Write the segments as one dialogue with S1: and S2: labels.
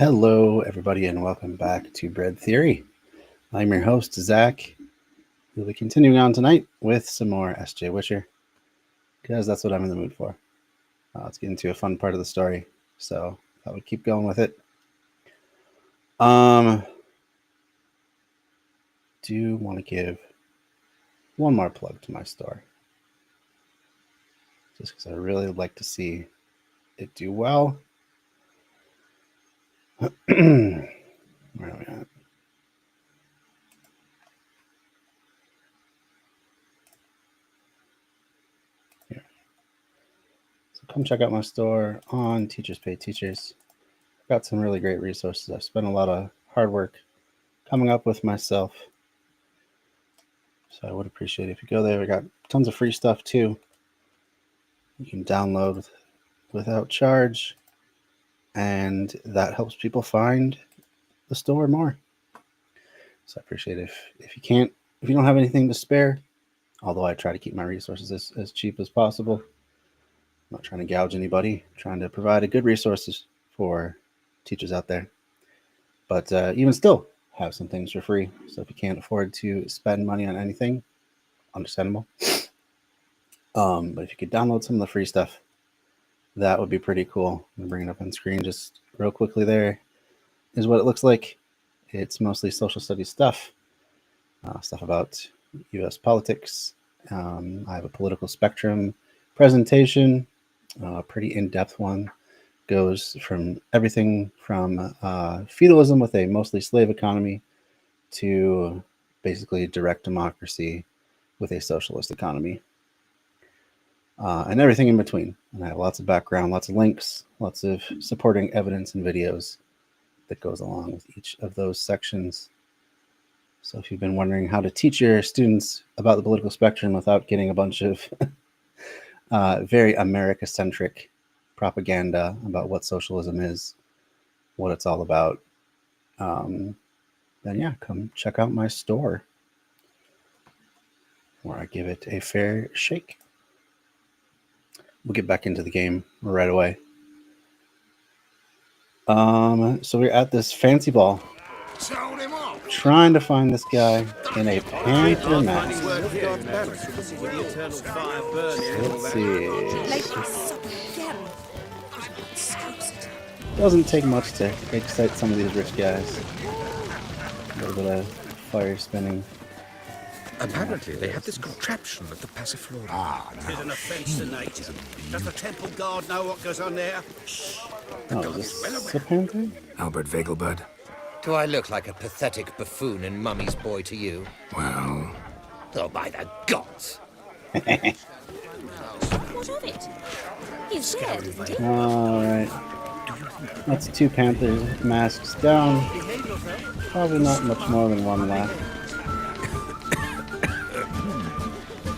S1: Hello, everybody, and welcome back to Bread Theory. I'm your host, Zach. We'll be continuing on tonight with some more SJWitcher, because that's what I'm in the mood for. Let's get into a fun part of the story, so I would keep going with it. Do want to give one more plug to my store, just because I really like to see it do well. Where are we at? Here. So come check out my store on Teachers Pay Teachers. I've got some really great resources. I've spent a lot of hard work coming up with myself. So I would appreciate it if you go there. We got tons of free stuff too. You can download without charge, and that helps people find the store more. So I appreciate it if you don't have anything to spare, although I try to keep my resources as cheap as possible. I'm not trying to gouge anybody, I'm trying to provide a good resources for teachers out there. But even still, have some things for free. So if you can't afford to spend money on anything, understandable. But if you could download some of the free stuff, that would be pretty cool. I'm bring it up on screen just real quickly. There is what it looks like. It's mostly social studies stuff, stuff about U.S. politics. I have a political spectrum presentation, a pretty in-depth one. Goes from everything from feudalism with a mostly slave economy to basically direct democracy with a socialist economy, and everything in between. And I have lots of background, lots of links, lots of supporting evidence and videos that goes along with each of those sections. So if you've been wondering how to teach your students about the political spectrum without getting a bunch of very America-centric propaganda about what socialism is, what it's all about, then yeah, come check out my store where I give it a fair shake. We'll get back into the game right away. So we're at this fancy ball, trying to find this guy in a panther mask. Let's see. Doesn't take much to excite some of these rich guys. A little bit of fire spinning.
S2: Apparently, they have this contraption at the Passiflora.
S3: It's an offence to nature. Does the temple guard know what goes on there?
S1: Oh, is this a panther?
S2: Albert Vegelbud.
S4: Do I look like a pathetic buffoon and mummy's boy to you?
S2: Well...
S4: Oh, by the gods!
S5: What of it? He's dead, isn't he?
S1: Alright. That's two panthers masks down. Probably not much more than one left.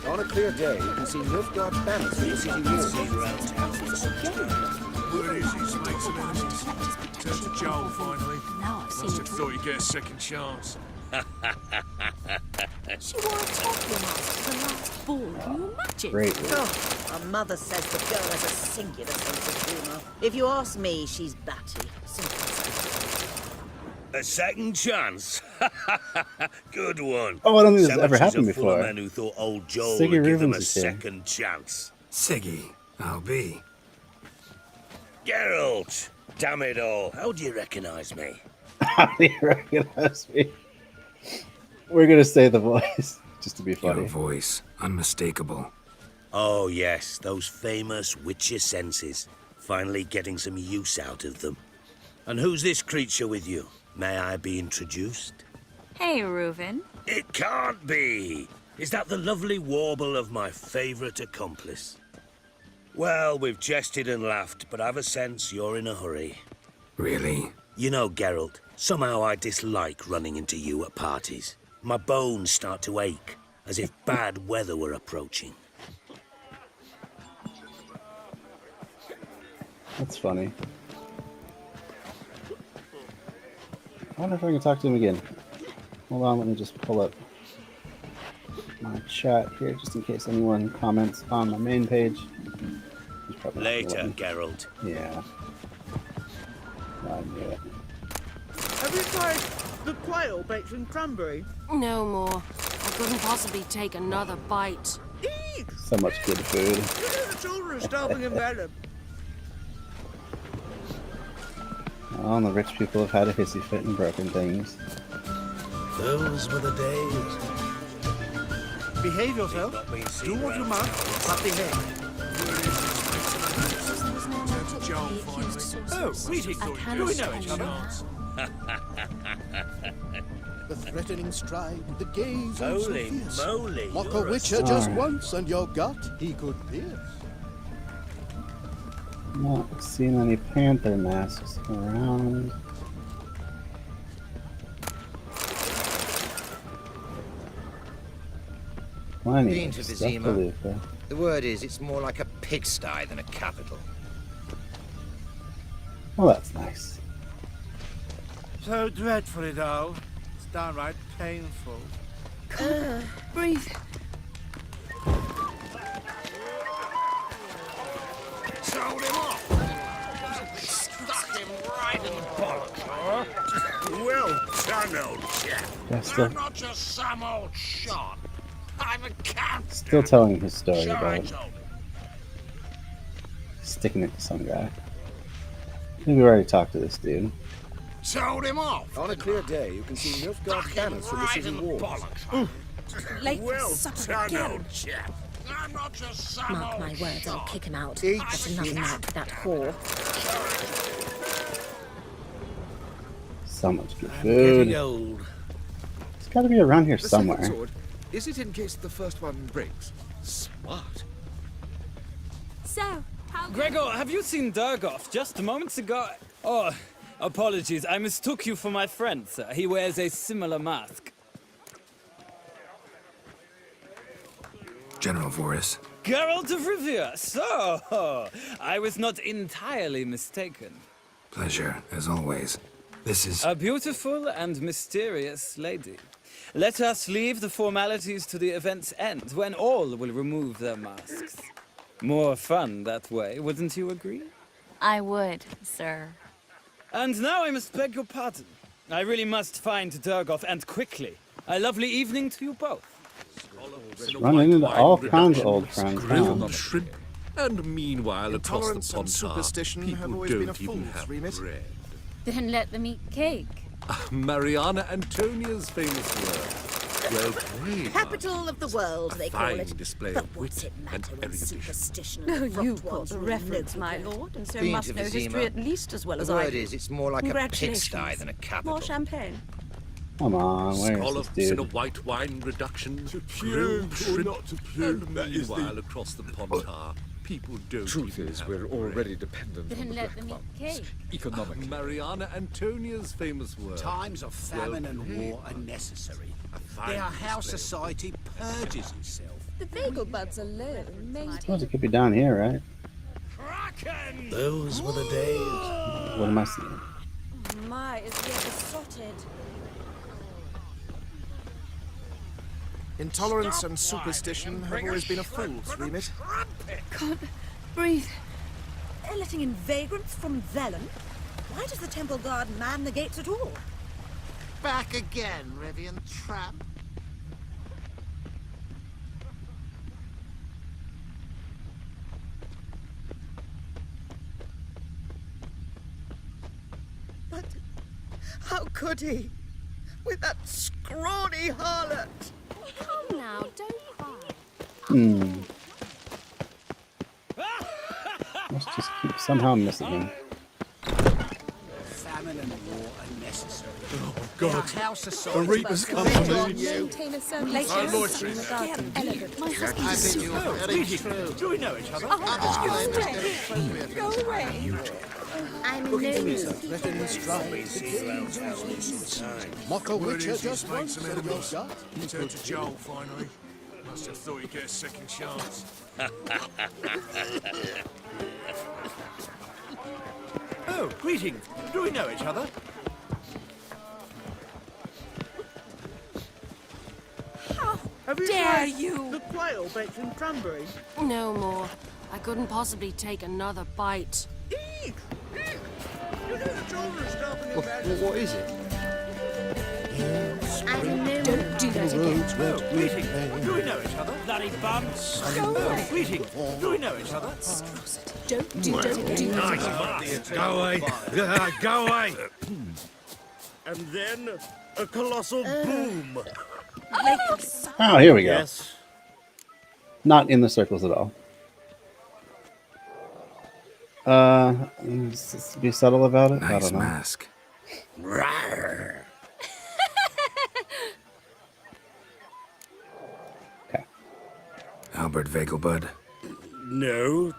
S3: On a clear day, you can see Nilfgaard's banners in the city walls.
S6: Word is he's made some enemies. Turned to Joel finally.
S5: Now I've seen
S6: Must
S5: it.
S6: have thought he'd get a second chance.
S5: She wore a toffee mask to the last ball. Can you imagine?
S1: Great.
S7: Oh, our mother says the girl has a singular sense of humour. If you ask me, she's batty. Simple as that.
S3: A second chance? Good one.
S1: Oh, I don't think this
S3: So
S1: has ever
S3: much as
S1: happened
S3: a full of
S1: before.
S3: men who thought old Joel
S1: Siggy
S3: would give them a
S1: Rubens is here.
S3: second chance.
S2: Siggy, I'll be.
S3: Geralt! Damn it all. How do you recognise me?
S1: How do you recognize me? We're gonna say the voice, just to be
S2: Your
S1: funny.
S2: voice, unmistakable.
S3: Oh yes, those famous Witcher senses. Finally getting some use out of them. And who's this creature with you? May I be introduced?
S5: Hey, Reuven.
S3: It can't be! Is that the lovely warble of my favourite accomplice? Well, we've jested and laughed, but I've a sense you're in a hurry.
S2: Really?
S3: You know, Geralt, somehow I dislike running into you at parties. My bones start to ache, as if bad weather were approaching.
S1: That's funny. I wonder if I can talk to him again. Hold on, let me just pull up my chat here, just in case anyone comments on my main page. He's probably not gonna
S3: Later,
S1: let me.
S3: Geralt.
S1: Yeah. I knew it.
S7: Have you tried the quail baked in cranberry?
S5: No more. I couldn't possibly take another bite.
S7: Eek!
S1: So much good food.
S7: Look at the children starving in Vellum.
S1: All the rich people have had a hissy fit and broken things.
S3: Those were the days.
S8: Behave yourself. Do what you must, but behave. Oh, greetings. Do we know each other?
S9: The threatening stride, the gaze
S3: Holy
S9: so fierce.
S3: moly,
S9: Mock a
S3: you're a
S9: witcher just
S1: star.
S9: once, and your gut he could pierce.
S1: Not seeing any panther masks around. Plenty
S4: Been
S1: of
S4: to
S1: stuff to
S4: Vizima.
S1: loot, though.
S4: The word is, it's more like a pigsty than a capital.
S1: Well, that's nice.
S8: So dreadfully dull. It's downright painful.
S5: Breathe.
S2: Sold him off. Stuck him right in the bollocks, huh? Well done, old chap.
S1: Yeah, still,
S2: I'm not just some old shot. I'm a captain.
S1: still telling his story
S2: Sure, I
S1: about
S2: told him.
S1: sticking it to some guy. I think we already talked to this dude.
S2: Sold him off.
S10: On a clear day, you can see Nilfgaard cannons from the
S2: Right
S10: city
S2: in the
S10: walls.
S2: bollocks, huh?
S5: Late for
S2: Well
S5: supper
S2: done,
S5: again.
S2: old chap. I'm not just some
S7: Mark
S2: old
S7: my words, I'll
S2: shot.
S7: kick him out.
S9: Each
S7: That's another night with that whore.
S1: So much good
S3: Getting
S1: food.
S3: old.
S1: It's got to be around here
S10: The
S1: somewhere.
S10: second sword, is it in case the first one breaks? Smart.
S5: So, how
S11: Gregor, have you seen Durgoff just moments ago? Oh, apologies, I mistook you for my friend, sir. He wears a similar mask.
S2: General Voris.
S11: Geralt of Rivia, so I was not entirely mistaken.
S2: Pleasure, as always. This is...
S11: A beautiful and mysterious lady. Let us leave the formalities to the event's end, when all will remove their masks. More fun that way, wouldn't you agree?
S5: I would, sir.
S11: And now I must beg your pardon. I really must find Durgoff, and quickly. A lovely evening to you both.
S1: Running into all kinds of old friends.
S6: Grilled
S1: Huh?
S6: shrimp. And meanwhile, across
S8: Intolerance
S6: the
S8: and
S6: Pontar,
S8: superstition have
S6: people
S8: always been a
S6: don't even
S8: fool's
S6: have
S8: remit.
S6: bread.
S5: Then let them eat cake.
S6: Mariana Antonia's famous word. Well played.
S7: Capital of the world, they call
S6: fine
S7: it.
S6: display
S7: But
S6: of
S7: what's
S6: wit
S7: it matter
S6: and
S7: when
S6: erudition.
S7: superstition
S5: Oh,
S7: and the
S5: you
S7: front
S5: caught
S7: ones
S5: the
S7: rule
S5: reference,
S7: no
S5: my
S7: good?
S5: lord, and so
S4: Been
S5: must
S4: to
S5: know history
S4: Vizima.
S5: at least as well
S4: The
S5: as I
S4: word
S5: do.
S4: is, it's more like a
S5: Congratulations.
S4: pigsty than a capital.
S5: More champagne.
S1: Come on, where's
S6: Scallops
S1: this
S6: in a
S1: dude?
S6: white wine reduction,
S10: To
S6: grilled
S10: puke or
S6: shrimp,
S10: not to puke,
S6: and
S10: that is the-
S6: meanwhile across the Pontar, people don't
S10: Truth
S6: even
S10: is,
S6: have
S10: we're
S6: bread.
S10: already dependent on
S5: Then
S10: the
S5: let
S10: black
S5: them eat
S10: funds.
S5: cake.
S10: Economically.
S6: Mariana Antonia's famous word.
S12: Times of famine and war are necessary. Our house society purges itself.
S5: The bagel buds alone made
S1: Suppose it could be down here, right?
S3: Those were the days.
S1: What am I seeing?
S5: My, is he ever besotted?
S8: Intolerance and superstition have always been a fool's remit.
S5: Can't breathe.
S7: They're letting in vagrants from Vellum? Why does the temple guard man the gates at all?
S12: Back again, Rivian tramp.
S7: But how could he? With that scrawny harlot?
S5: Come now, don't cry.
S1: Hmm. Let's just keep somehow missing him.
S12: Famine and war are necessary.
S10: Oh,
S12: Our
S10: God.
S12: house
S10: The
S12: society
S10: Reaper's company.
S5: Maintain a circulation in regard to elegant. My husband
S9: I
S5: is
S9: bid you
S5: so...
S9: very true.
S8: Do we know each other?
S5: Go away.
S7: I'm
S9: The
S7: no
S9: threatening stride, the gaze so fierce. Mock a witcher just once, and your gut he
S6: Turn
S9: could
S6: to Joel, finally. Must have thought he'd get a second chance.
S8: Oh, greetings. Do we know each other? Have you
S5: dare
S8: tried
S5: you?
S8: the quail baked in cranberry?
S5: No more. I couldn't possibly take another bite.
S8: Eek! Eek! Look at the children starving in
S10: Well,
S8: Vellum.
S10: what is it?
S5: together.
S8: Greeting. Do we know each other?
S11: Bloody bunch!
S5: Go away.
S8: Greeting. Do we know each other?
S5: Don't do it.
S2: Go away. Go away. And then a colossal boom.
S1: Oh, here we go.
S2: Yes.
S1: Not in the circles at all. Let's be subtle about it. I
S12: Nice
S1: don't know.
S12: mask.
S3: Rawr.
S1: Okay.
S12: Albert Vegelbud.
S3: No.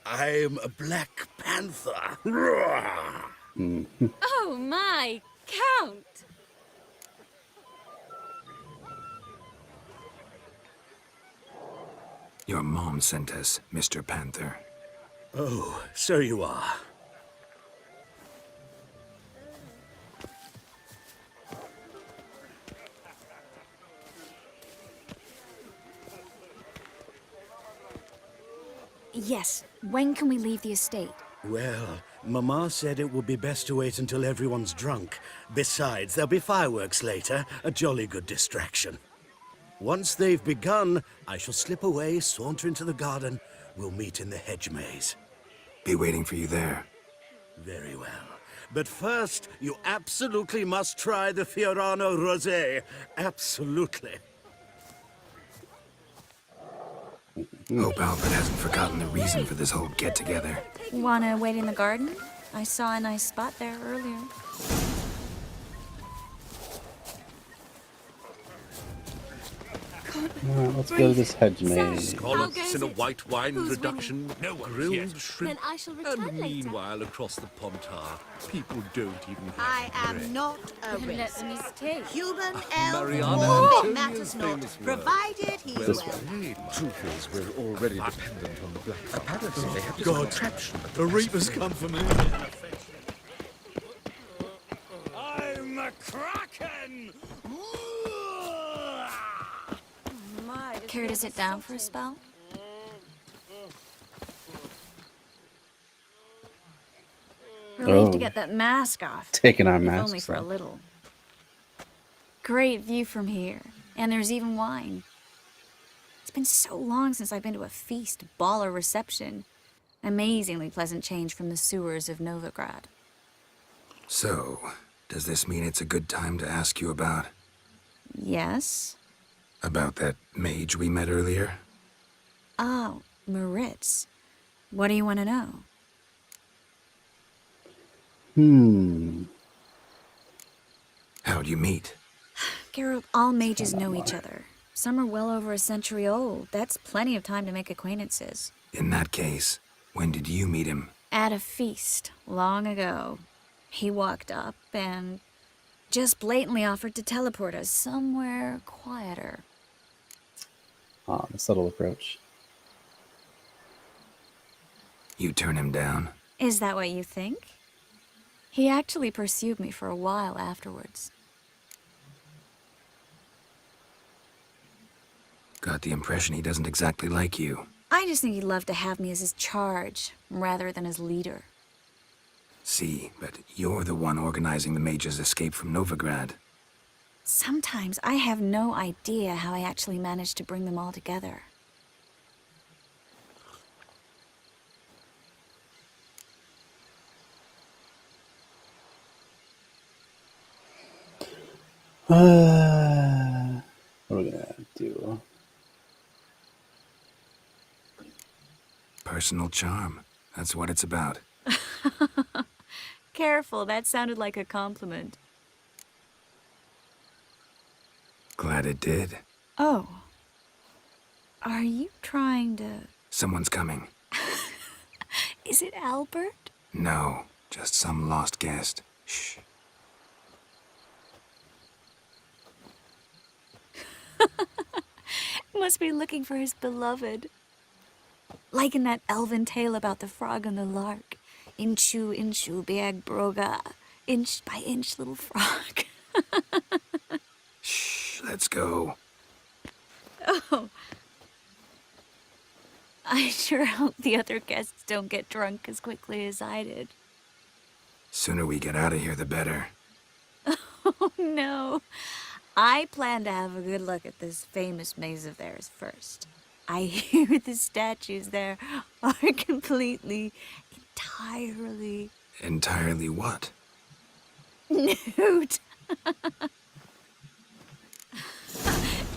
S3: I'm a Black Panther. Rawr.
S5: Oh my, Count!
S12: Your mom sent us, Mr. Panther.
S3: Oh, so you are.
S13: Yes. When can we leave the estate?
S3: Well, Mama said it would be best to wait until everyone's drunk. Besides, there'll be fireworks later, a jolly good distraction. Once they've begun, I shall slip away, saunter into the garden. We'll meet in the hedge maze.
S12: Be waiting for you there.
S3: Very well. But first, you absolutely must try the Fiorano Rosé. Absolutely.
S12: Hope Albert hasn't forgotten the reason for this whole get-together.
S13: Wanna wait in the garden? I saw a nice spot there earlier.
S1: Let's go to this hedge maze.
S10: Scallops in a white wine
S5: Who's
S10: reduction, grilled shrimp,
S5: Then I shall return
S10: and
S5: later.
S10: meanwhile across the Pontar, people don't even have
S7: I am
S10: bread.
S7: not a
S5: Then let
S7: risk.
S5: me stay.
S7: Human, elf,
S10: Mariana
S7: or
S10: Antonia's
S7: matters not,
S10: famous word.
S7: provided he's
S1: This
S7: well.
S1: way.
S10: Truth is, we're already dependent on the black. Apparently, they have
S2: God, the Reapers come for me.
S11: I'm a Kraken!
S13: Care to sit down for a spell? Relieved to
S1: Oh.
S13: get that mask off.
S1: Taking our
S13: If
S1: masks
S13: only for a
S1: off.
S13: little. Great view from here. And there's even wine. It's been so long since I've been to a feast, ball, or reception. Amazingly pleasant change from the sewers of Novigrad.
S12: So, does this mean it's a good time to ask you about
S13: Yes?
S12: that mage we met earlier?
S13: Oh, Maritz. What do you want to know?
S12: How'd you meet?
S13: Geralt, all mages know each other. Some are well over a century old. That's plenty of time to make acquaintances.
S12: In that case, when did you meet him?
S13: At a feast, long ago. He walked up and just blatantly offered to teleport us somewhere quieter.
S1: Ah, the subtle approach.
S12: You turn him down?
S13: Is that what you think? He actually pursued me for a while afterwards.
S12: Got the impression he doesn't exactly like you.
S13: I just think he'd love to have me as his charge, rather than his leader.
S12: See, but you're the one organizing the mage's escape from Novigrad.
S13: Sometimes I have no idea how I actually managed to bring them all together.
S1: What are we gonna do?
S12: Personal charm. That's what it's about.
S13: Careful, that sounded like a compliment.
S12: Glad it did.
S13: Oh. Are you trying to...
S12: Someone's coming.
S13: Is it Albert?
S12: No, just some lost guest. Shh.
S13: Must be looking for his beloved. Like in that elven tale about the frog and the lark. Inchu, inchu, bag broga. Inch by inch, little frog.
S12: Shh, let's go.
S13: Oh. I sure hope the other guests don't get drunk as quickly as I did.
S12: Sooner we get out of here, the better.
S13: Oh no. I plan to have a good look at this famous maze of theirs first. I hear the statues there are completely, entirely
S6: Entirely what?
S13: nude.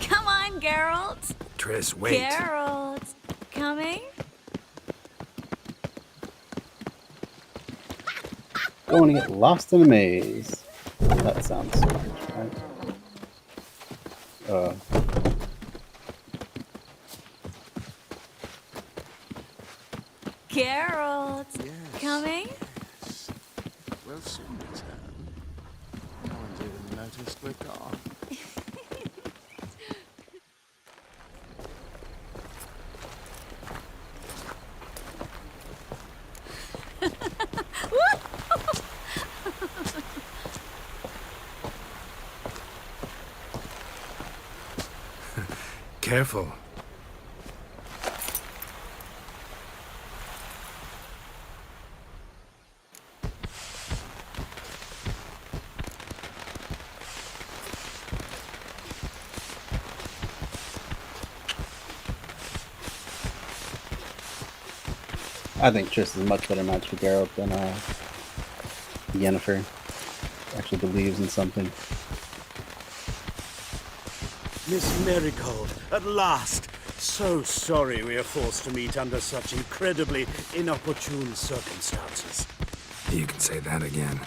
S13: Come on, Geralt.
S6: Triss, wait.
S13: Geralt, coming?
S1: Going to get lost in a maze. That sounds smart, right?
S13: Geralt, coming?
S10: We'll soon return. No one's even noticed we're gone.
S6: Careful.
S1: I think Triss is a much better match for Geralt than Yennefer. Actually believes in something.
S3: Miss Marigold, at last! So sorry we are forced to meet under such incredibly inopportune circumstances.
S6: You can say that again.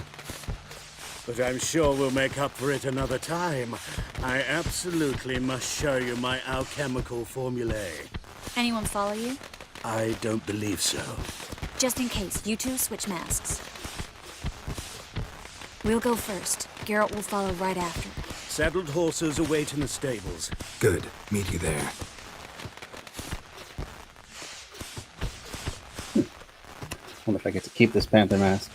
S3: But I'm sure we'll make up for it another time. I absolutely must show you my alchemical formulae.
S13: Anyone follow you?
S3: I don't believe so.
S13: Just in case, you two switch masks. We'll go first. Geralt will follow right after.
S3: Saddled horses await in the stables.
S6: Good. Meet you there.
S1: Wonder if I get to keep this panther mask.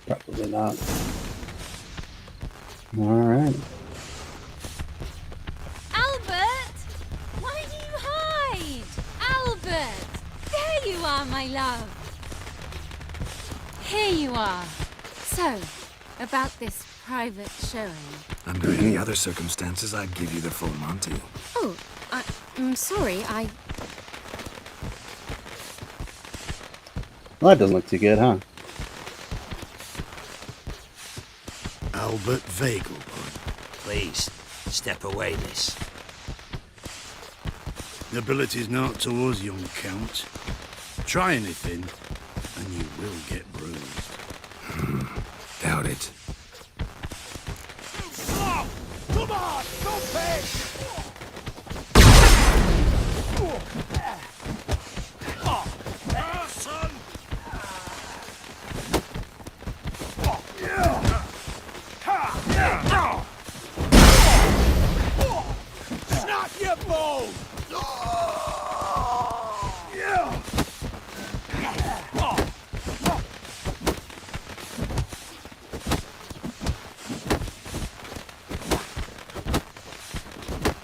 S1: Probably not. Alright.
S5: Albert! Why do you hide? Albert! There you are, my love. Here you are. So, about this private showing.
S6: Under any other circumstances, I'd give you the full Monty.
S5: Oh, I'm sorry,
S1: Well, that doesn't look too good, huh?
S3: Albert Vegelbud.
S12: Please, step away, miss.
S9: Nobility's not towards young Count. Try anything, and you will get bruised.
S6: Doubt it.
S2: Come on, don't pay! Son! Snap your bow!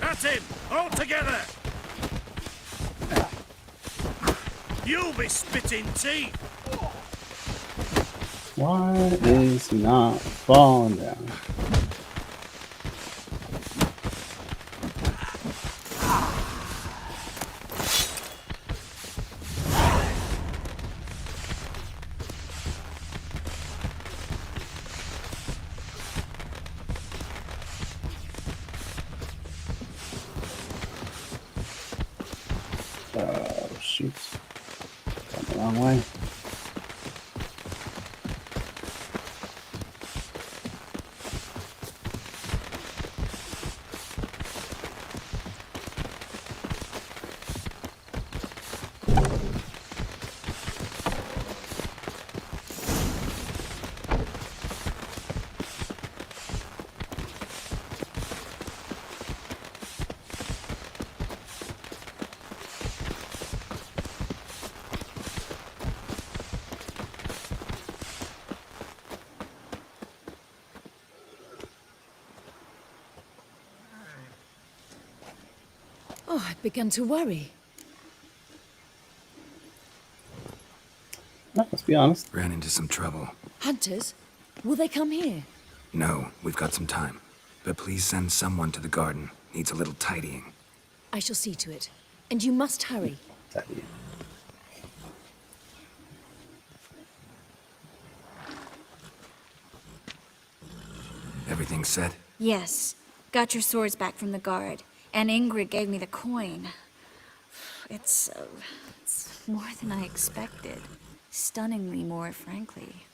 S2: That's it! All together! You'll be spitting teeth!
S1: Why is he not falling down? Oh, shoot. Gone the wrong way.
S5: Oh, I'd begun to worry.
S1: be honest.
S14: Ran into some trouble.
S15: Hunters? Will they come here?
S14: No, we've got some time. But please send someone to the garden. Needs a little tidying.
S15: I shall see to it. And you must hurry.
S1: Tidying.
S14: Everything set?
S13: Yes. Got your swords back from the guard. And Ingrid gave me the coin. It's more than I expected. Stunningly more, frankly.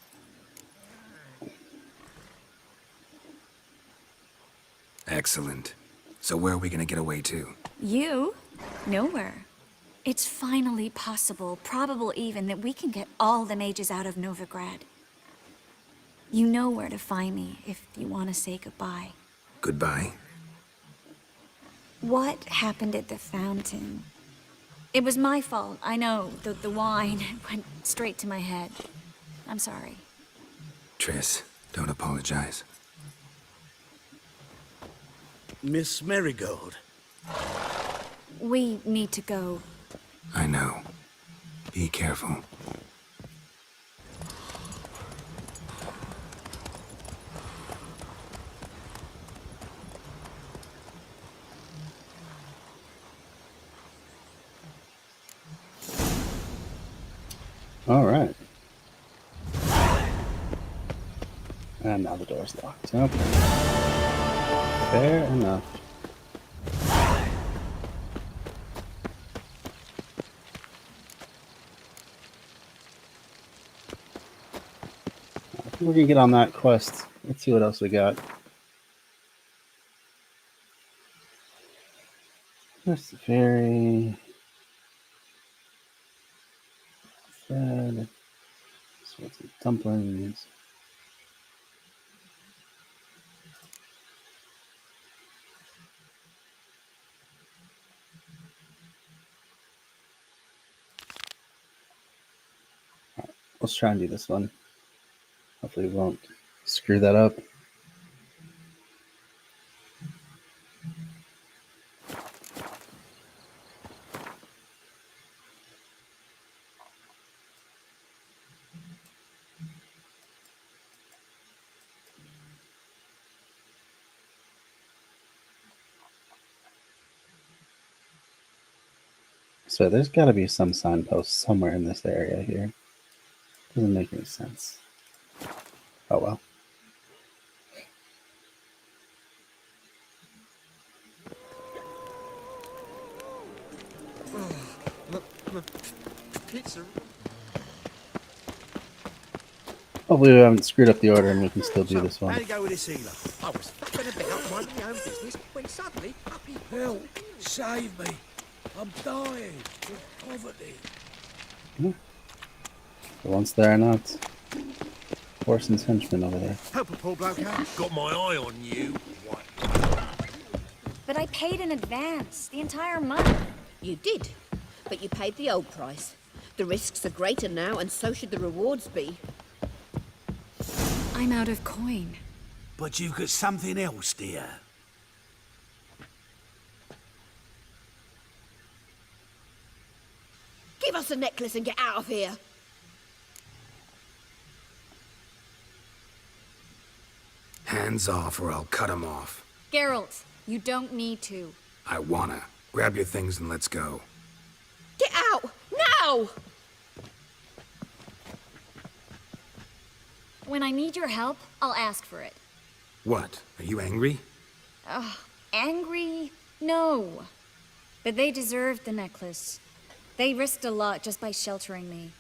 S14: Excellent. So where are we gonna get away to?
S13: You? Nowhere. It's finally possible, probable even, that we can get all the mages out of Novigrad. You know where to find me if you want to say goodbye.
S14: Goodbye?
S13: What happened at the fountain? It was my fault, I know. The wine went straight to my head. I'm sorry.
S14: Triss, don't apologize.
S3: Miss Marigold.
S13: We need to go.
S14: I know. Be careful.
S1: All right. And now the door's locked. Okay. Fair enough. I think we're gonna get on that quest. Let's see what else we got. There's the ferry. Bread. Sweets and dumplings. Alright, let's try and do this one. Hopefully we won't screw that up. So there's got to be some signpost somewhere in this area here. Doesn't make any sense. Oh well.
S10: Pizza.
S1: Hopefully we haven't screwed up the order and we can still do this one.
S12: How'd you go with this healer?
S2: I was fucking about minding my own business when suddenly up he...
S12: Help! Save me! I'm dying with poverty.
S1: For once there are not Horson's henchmen over there.
S12: Help a poor bloke out.
S2: Got my eye on you.
S13: But I paid in advance, the entire month.
S7: You did, but you paid the old price. The risks are greater now, and so should the rewards be.
S13: I'm out of coin.
S12: But you've got something else, dear.
S7: Give us the necklace and get out of here.
S14: Hands off or I'll cut 'em off.
S13: Geralt, you don't need to.
S14: I wanna. Grab your things and let's go.
S7: Get out! Now!
S13: When I need your help, I'll ask for it.
S14: What? Are you angry?
S13: Ugh, angry? No. But they deserved the necklace. They risked a lot just by sheltering me.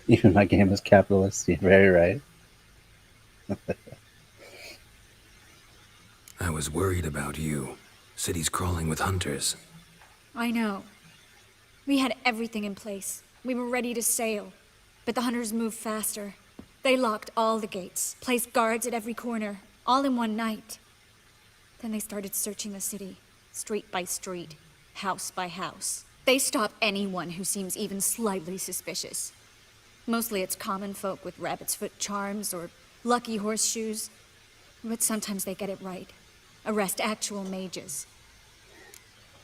S1: Even my game is capitalist. You're very right.
S14: I was worried about you. City's crawling with hunters.
S13: I know. We had everything in place. We were ready to sail. But the hunters moved faster. They locked all the gates, placed guards at every corner, all in one night. Then they started searching the city, street by street, house by house. They stop anyone who seems even slightly suspicious. Mostly it's common folk with rabbit's foot charms or lucky horseshoes. But sometimes they get it right. Arrest actual mages.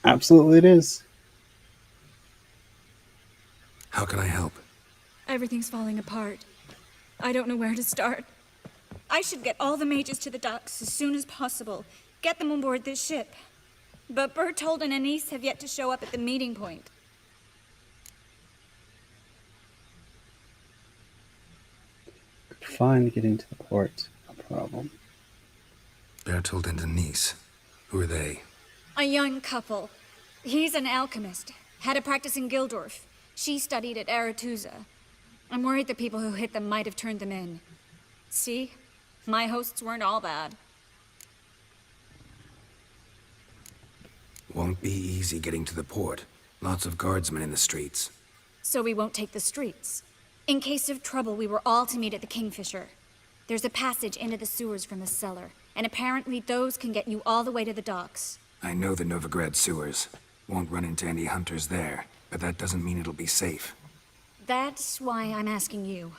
S1: Absolutely it is.
S14: How can I help?
S13: Everything's falling apart. I don't know where to start. I should get all the mages to the docks as soon as possible. Get them on board this ship. But Bertold and Anise have yet to show up at the meeting point.
S1: Find getting to the port a problem.
S14: Bertold and Denise. Who are they?
S13: A young couple. He's an alchemist. Had a practice in Gildorf. She studied at Aretusa. I'm worried the people who hit them might have turned them in. See? My hosts weren't all bad.
S14: Won't be easy getting to the port. Lots of guardsmen in the streets.
S13: So we won't take the streets. In case of trouble, we were all to meet at the Kingfisher. There's a passage into the sewers from the cellar, and apparently those can get you all the way to the docks.
S14: I know the Novigrad sewers. Won't run into any hunters there, but that doesn't mean it'll be safe.
S13: That's why I'm asking you.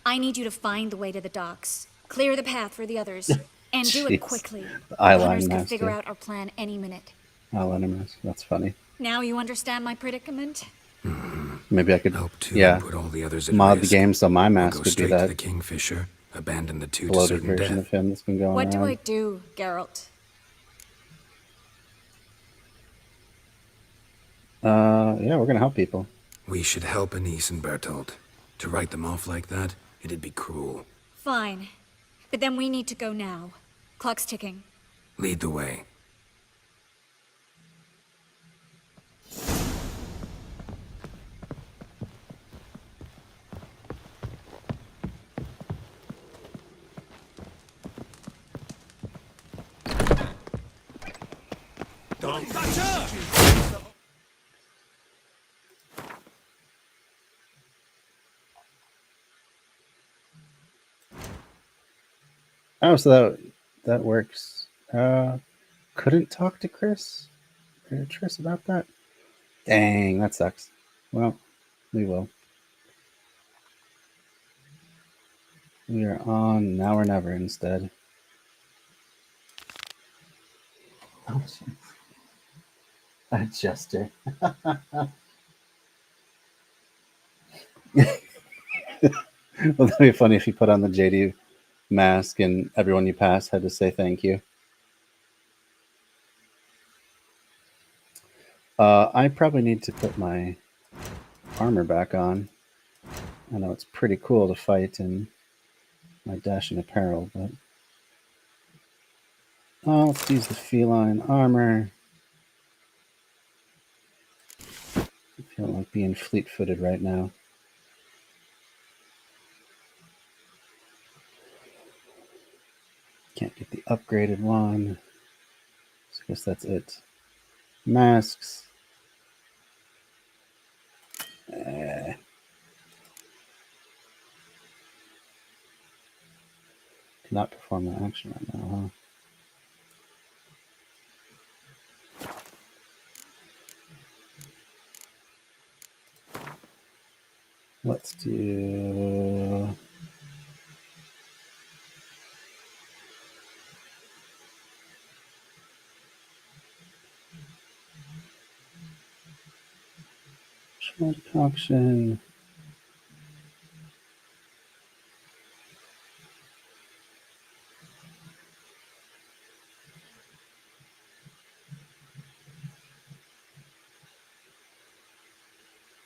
S13: I need you to find the way to the docks, clear the path for the others, and do it quickly. The hunters can figure out our plan any minute.
S1: Eyeliner mask. That's funny.
S13: Now you understand my predicament?
S1: Maybe I could
S14: put all the others at
S1: mod
S14: risk.
S1: the game so my mask
S14: Go
S1: could be
S14: straight
S1: that
S14: to the Kingfisher, abandon the two to
S1: bloated
S14: certain
S1: version
S14: death.
S1: of him that's been going
S13: What
S1: around.
S13: do I do, Geralt?
S1: Yeah, we're gonna help people.
S14: We should help Anise and Bertold. To write them off like that, it'd be cruel.
S13: Fine. But then we need to go now. Clock's ticking.
S14: Lead the way.
S2: Don't touch her!
S1: Oh, so that works. Couldn't talk to Chris or Triss about that. Dang, that sucks. Well, we will. We are on Now or Never instead. Oh, jeez. A jester. Well, that'd be funny if you put on the JD mask and everyone you pass had to say thank you. I probably need to put my armor back on. I know it's pretty cool to fight in my dashing apparel, but let's use the feline armor. I feel like being fleet-footed right now. Can't get the upgraded one. So I guess that's it. Masks. Cannot perform that action right now, huh? Let's do... Decoction.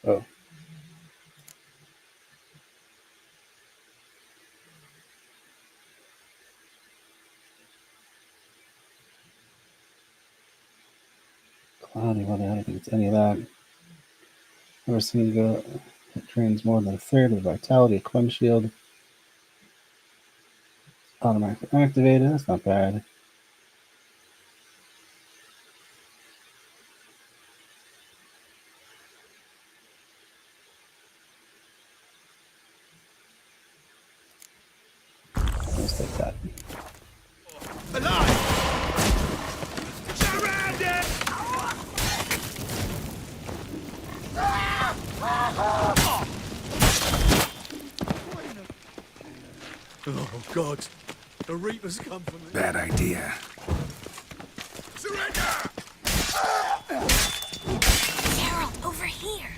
S1: Oh. Cloudy weather, I don't think it's any of that. Never seen go. It drains more than a third of the vitality of Quem Shield. Automatically activated, that's not bad. Let's take that.
S12: Oh, God. The Reapers come for me.
S14: Bad idea.
S2: Surrender!
S13: Geralt, over here.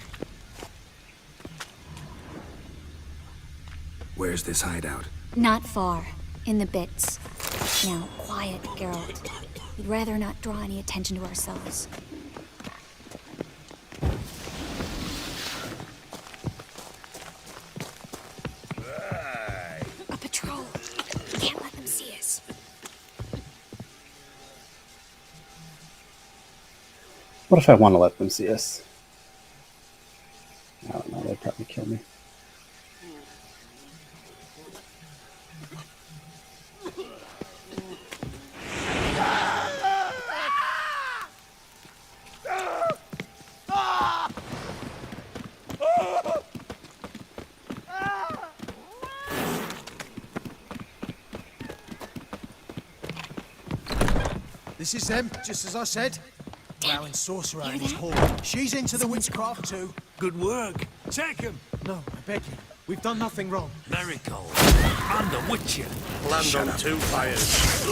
S14: Where's this hideout?
S13: Not far. In the bits. Now, quiet, Geralt. We'd rather not draw any attention to ourselves. A patrol. We can't let them see us.
S1: What if I want to let them see us? I don't know, they'd probably kill me.
S12: This is them, just as I said. Allowing sorcerer in his hall. She's into the witchcraft too.
S6: Good work. Take him.
S12: No, I beg you. We've done nothing wrong.
S6: Miracle. I'm the Witcher.
S9: Land on 2 fires.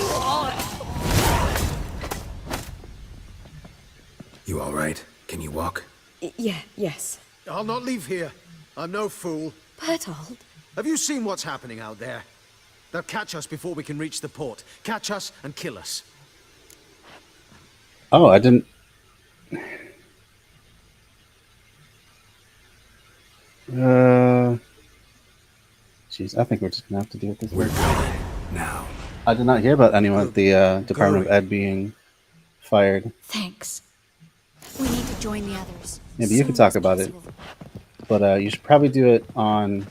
S14: You all right? Can you walk?
S15: Yes.
S12: I'll not leave here. I'm no fool.
S15: Bertold.
S12: Have you seen what's happening out there? They'll catch us before we can reach the port. Catch us and kill us.
S1: Oh, I didn't... Jeez, I think we're just gonna have to deal with this.
S14: We're going now.
S1: I did not hear about anyone at the Department of Ed being fired.
S13: Thanks. We need to join the others.
S1: Maybe you could talk about it, but you should probably do it on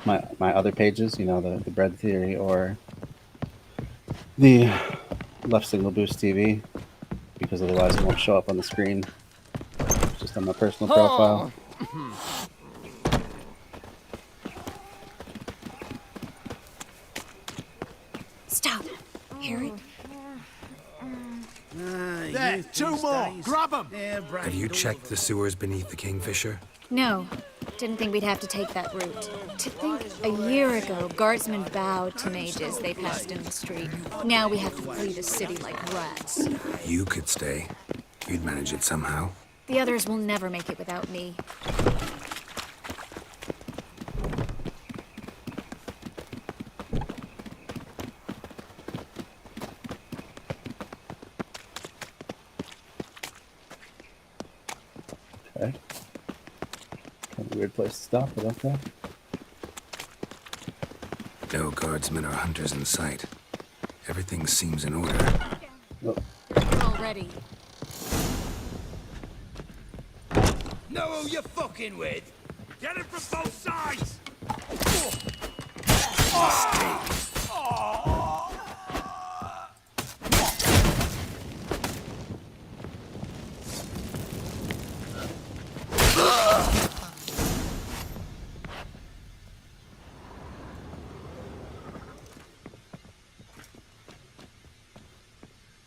S1: my other pages. You know, the Bread Theory or the Left Signal Boost TV, because otherwise it won't show up on the screen. It's just on my personal profile.
S13: Stop. Hear it?
S12: There, 2 more. Grab them.
S14: Have you checked the sewers beneath the Kingfisher?
S13: No. Didn't think we'd have to take that route. To think a year ago, guardsmen bowed to mages they passed in the street. Now we have to flee the city like rats.
S14: You could stay. You'd manage it somehow.
S13: The others will never make it without me.
S1: Okay. Kind of a weird place to stop, but okay.
S14: No guardsmen or hunters in sight. Everything seems in order.
S1: Oh.
S13: We're all ready.
S2: Know who you're fucking with? Get it from both sides!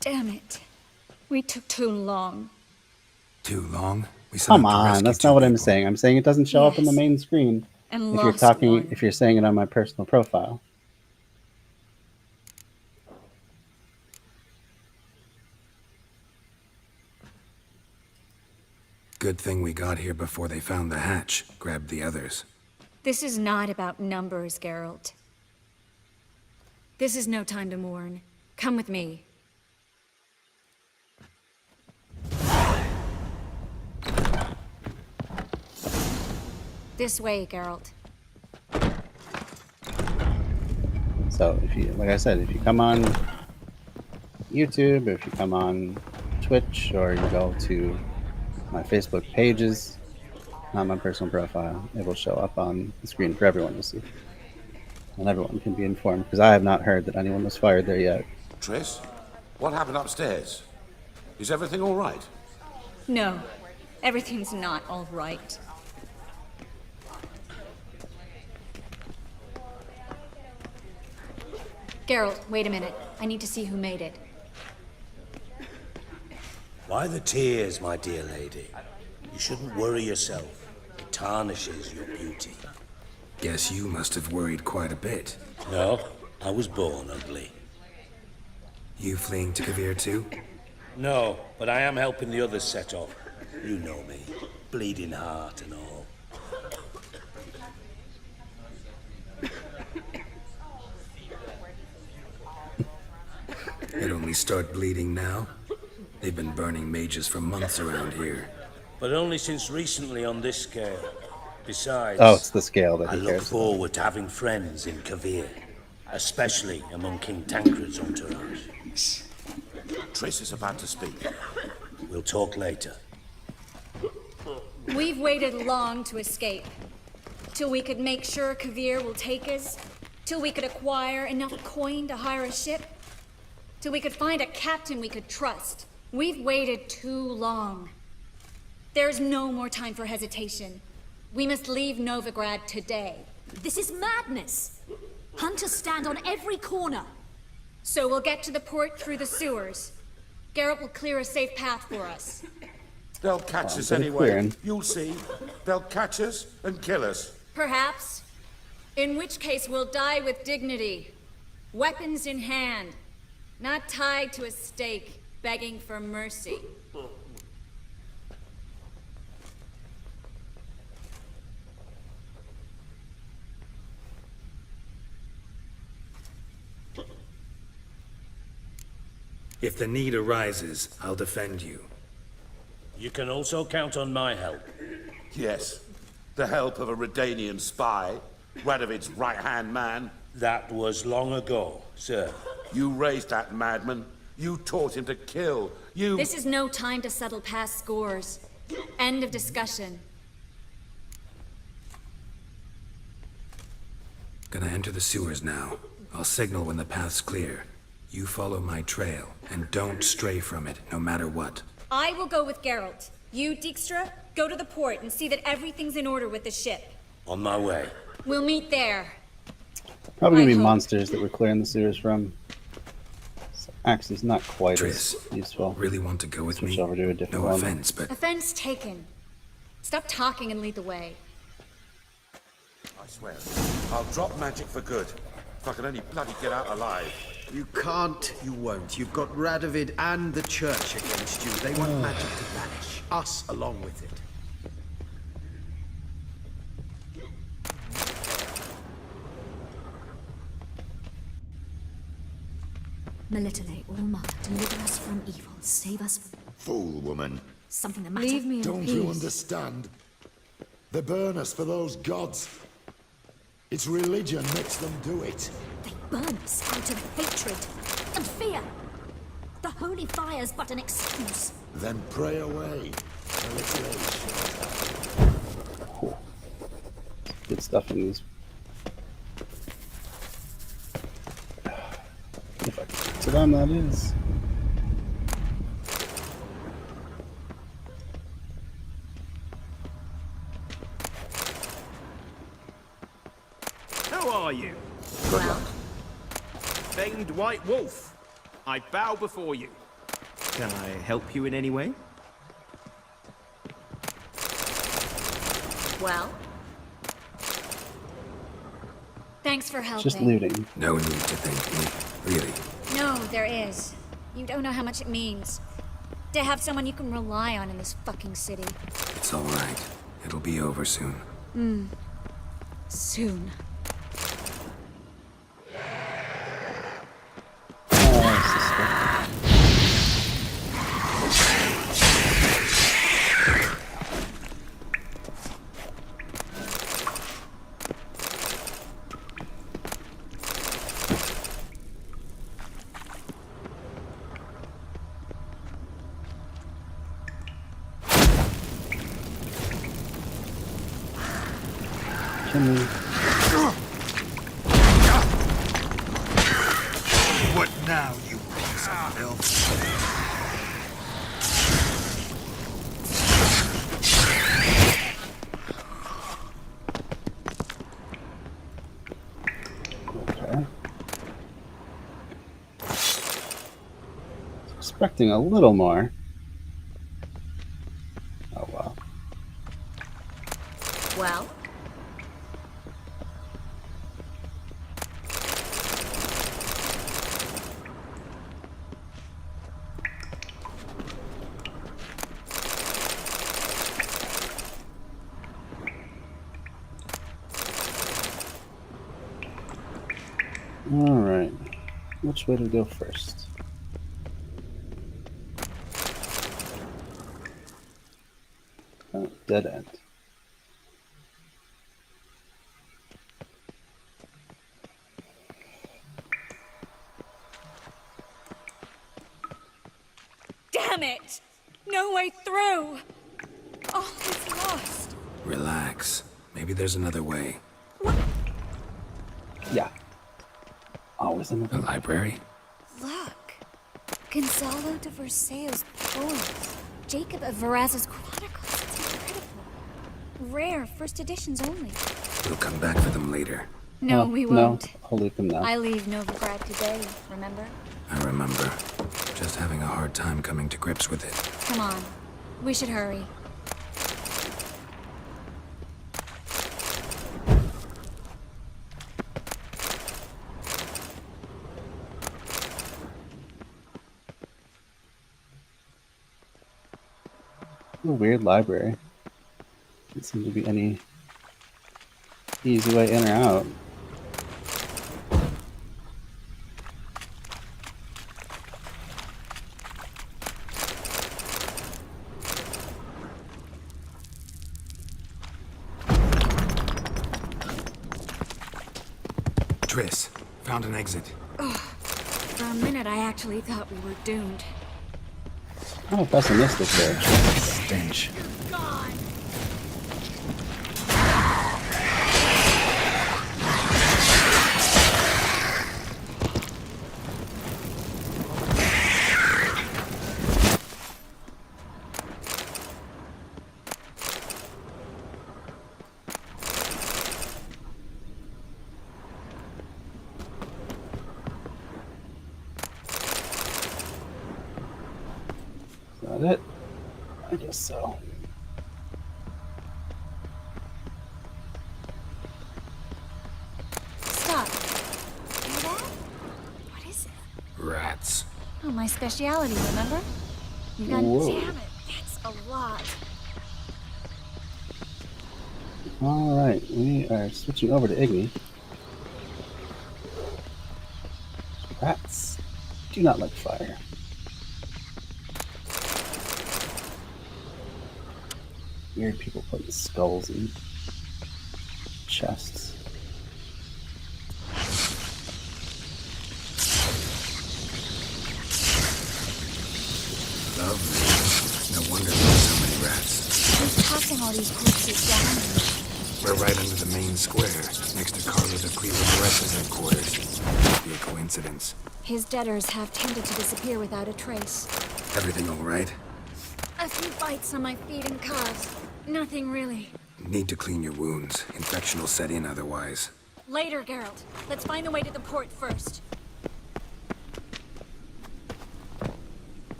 S13: Damn it. We took too long.
S14: Too long? We still
S1: Come
S14: have to
S1: on,
S14: rescue
S1: that's
S14: 2
S1: not what I'm
S14: people.
S1: saying. I'm saying it doesn't show up on the main screen.
S13: And
S1: If you're
S13: lost
S1: talking,
S13: one.
S1: if you're saying it on my personal profile.
S14: Good thing we got here before they found the hatch. Grabbed the others.
S13: This is not about numbers, Geralt. This is no time to mourn. Come with me. This way, Geralt.
S1: So if you, like I said, if you come on YouTube, or if you come on Twitch, or you go to my Facebook pages, not my personal profile, it will show up on the screen for everyone to see. And everyone can be informed, because I have not heard that anyone was fired there yet.
S16: Triss, what happened upstairs? Is everything all right?
S13: No, everything's not all right. Geralt, wait a minute. I need to see who made it.
S17: Why the tears, my dear lady? You shouldn't worry yourself. It tarnishes your beauty.
S14: Guess you must have worried quite a bit.
S17: No, I was born ugly.
S14: You fleeing to Kavir too?
S17: No, but I am helping the others set off. You know me. Bleeding heart and all.
S14: They'd only start bleeding now. They've been burning mages for months around here.
S17: But only since recently on this scale. Besides,
S1: Oh, it's the scale that
S17: I
S1: he
S17: look
S1: cares about.
S17: forward to having friends in Kavir, especially among King Tancred's entourage.
S16: Triss is about to speak.
S17: We'll talk later.
S13: We've waited long to escape. Till we could make sure Kavir will take us. Till we could acquire enough coin to hire a ship. Till we could find a captain we could trust. We've waited too long. There's no more time for hesitation. We must leave Novigrad today.
S5: This is madness. Hunters stand on every corner.
S13: So we'll get to the port through the sewers. Garrett will clear a safe path for us.
S16: They'll catch us
S1: bit of
S16: anyway.
S1: clearing.
S16: You'll see. They'll catch us and kill us.
S13: Perhaps. In which case we'll die with dignity. Weapons in hand. Not tied to a stake, begging for mercy.
S14: If the need arises, I'll defend you.
S17: You can also count on my help.
S16: Yes. The help of a Redanian spy, Radovid's right-hand man.
S17: That was long ago, sir.
S16: You raised that madman. You taught him to kill. You...
S13: This is no time to settle past scores. End of discussion.
S14: Gonna enter the sewers now. I'll signal when the path's clear. You follow my trail, and don't stray from it, no matter what.
S13: I will go with Geralt. You, Dijkstra, go to the port and see that everything's in order with the ship.
S17: On my way.
S13: We'll meet there.
S1: Probably gonna
S13: I
S1: be
S13: hope.
S1: monsters that we're clearing the sewers from. So Axe's not quite
S14: Triss,
S1: as useful.
S14: really want to go with
S1: Switch
S14: me?
S1: over to a different
S14: No
S1: one.
S14: offense, but
S13: Offense taken. Stop talking and lead the way.
S16: I swear, I'll drop magic for good. If I can only bloody get out alive.
S12: You can't, you won't. You've got Radovid and the church against you. They want magic to vanish. Us along with it.
S5: Melitele, Ulma, deliver us from evil. Save us.
S18: Fool woman.
S5: Something the matter.
S13: Leave me in
S18: Don't
S13: peace.
S18: you understand? They burn us for those gods. It's religion makes them do it.
S5: They burn us out of hatred and fear. The holy fire's but an excuse.
S18: Then pray away.
S1: Good stuff in these. If I can get to them, that is.
S8: How are you?
S16: Good luck.
S8: Famed White Wolf. I bow before you. Can I help you in any way?
S7: Well?
S13: Thanks for helping.
S1: Just looting.
S14: no need to thank me, really.
S13: No, there is. You don't know how much it means. To have someone you can rely on in this fucking city.
S14: It's all right. It'll be over soon.
S13: Soon.
S1: Can we...
S9: What now, you piece of filth?
S1: Okay. Expecting a little more. Oh wow.
S7: Well?
S1: Alright. Which way to go first? Oh, dead end.
S13: Damn it! No way through! Oh, it's lost.
S14: Relax. Maybe there's another way.
S1: Yeah. Always another
S14: The library?
S13: Look. Gonzalo de Versailles' poems. Jacob of Varaz's chronicles. It's incredible. Rare, first editions only.
S14: We'll come back for them later.
S13: No, we won't.
S1: No, I'll leave them now.
S13: I leave Novigrad today, remember?
S14: I remember. Just having a hard time coming to grips with it.
S13: Come on. We should hurry.
S1: A weird library. Doesn't seem to be any easy way in or out.
S14: Triss, found an exit.
S13: Oh, for a minute, I actually thought we were doomed.
S1: Oh, pessimistic there.
S14: Stench.
S1: Is that it? I guess so.
S13: Stop. Hear that? What is it?
S14: Rats.
S13: Oh, my speciality, remember? You got...
S1: Whoa.
S13: Damn it, that's a lot.
S1: Alright, we are switching over to Iggy. Rats do not like fire. Weird people putting skulls in chests.
S14: Lovely. No wonder there's so many rats.
S13: Who's tossing all these corpses down?
S14: We're right under the main square, next to Carlo de Cleveland's headquarters. Must be a coincidence.
S13: His debtors have tended to disappear without a trace.
S14: Everything all right?
S13: A few bites on my feet and calves. Nothing really.
S14: Need to clean your wounds. Infection will set in otherwise.
S13: Later, Geralt. Let's find the way to the port first.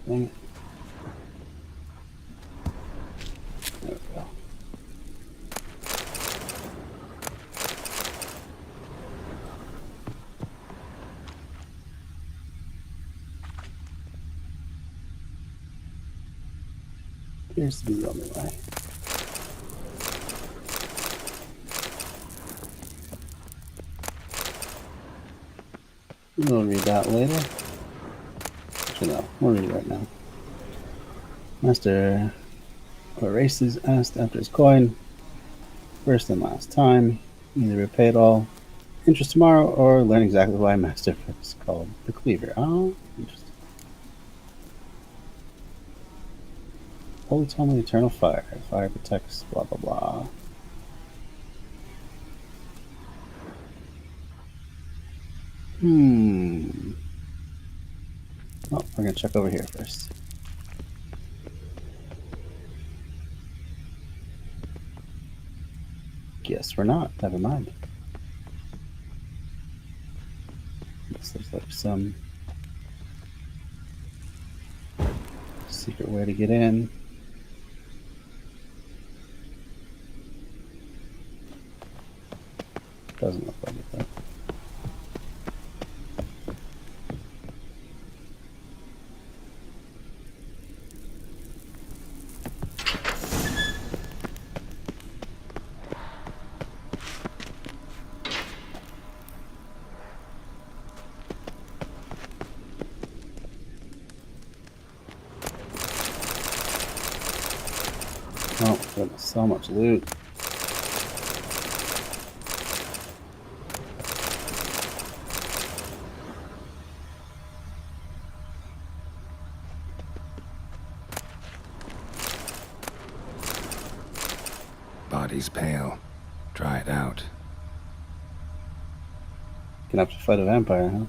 S1: Dang it. There we go. Appears to be the only way. We'll read that later. Actually, no, we'll read it right now. Master Horaces asked after his coin. First and last time. Either repay it all, interest tomorrow, or learn exactly why Master is called the Cleaver. Oh, interesting. Holy Tome of Eternal Fire. Fire protects, blah, blah, blah. Oh, we're going to check over here first. Guess we're not. Never mind. This looks like some secret way to get in. Doesn't look like it though. Oh goodness, so much loot.
S14: Body's pale. Try it out.
S1: Gonna have to fight a vampire, huh?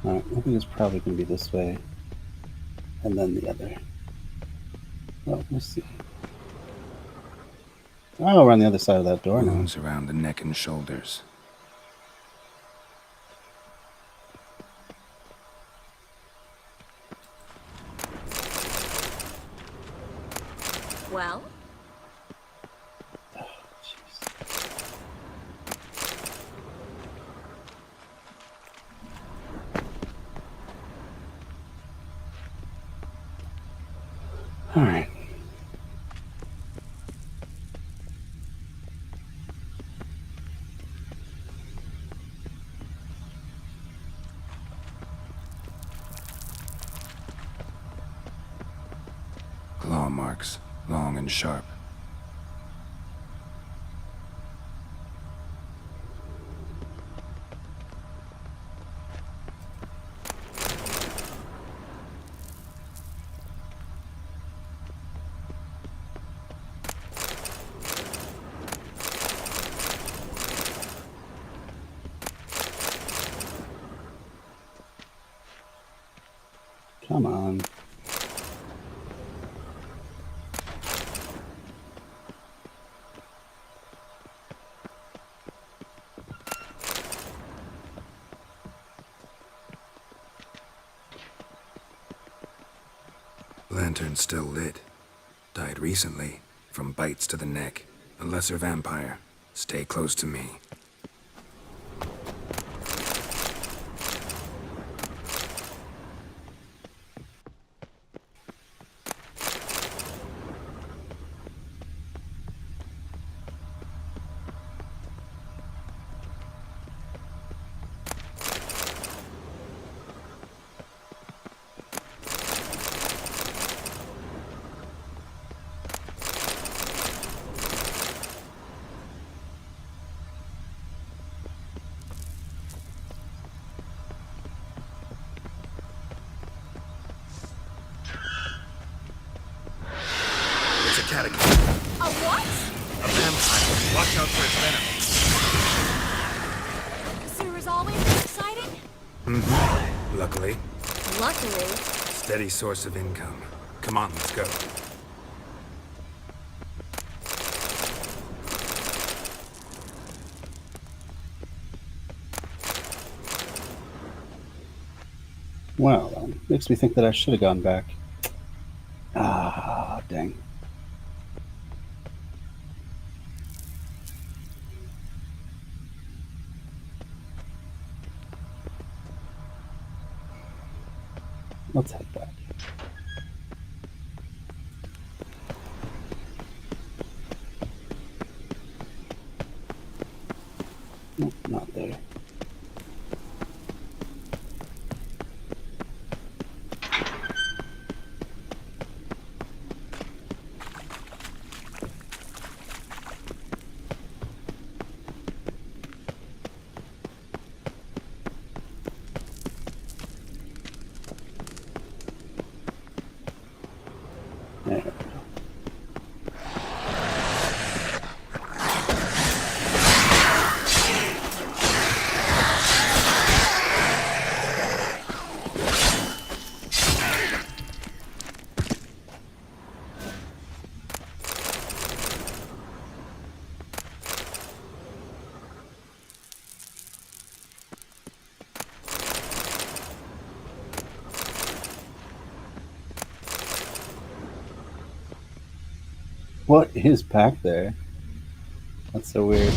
S1: Alright, I think it's probably going to be this way. And then the other. Well, let's see. Oh, we're on the other side of that door now.
S14: Wounds around the neck and shoulders.
S13: Well?
S1: All right.
S14: Claw marks, long and sharp.
S1: Come on.
S14: Lantern's still lit. Died recently, from bites to the neck. A lesser vampire. Stay close to me.
S3: It's a catacomb.
S13: A what?
S3: A vampire. Watch out for its venom.
S13: The sewer is always this exciting?
S14: Mm-hmm. Luckily.
S13: Luckily.
S14: Steady source of income. Come on, let's go.
S1: Well, makes me think that I should have gone back. Ah, dang. Let's head back. Nope, not there. There we go. What is back there? That's so weird.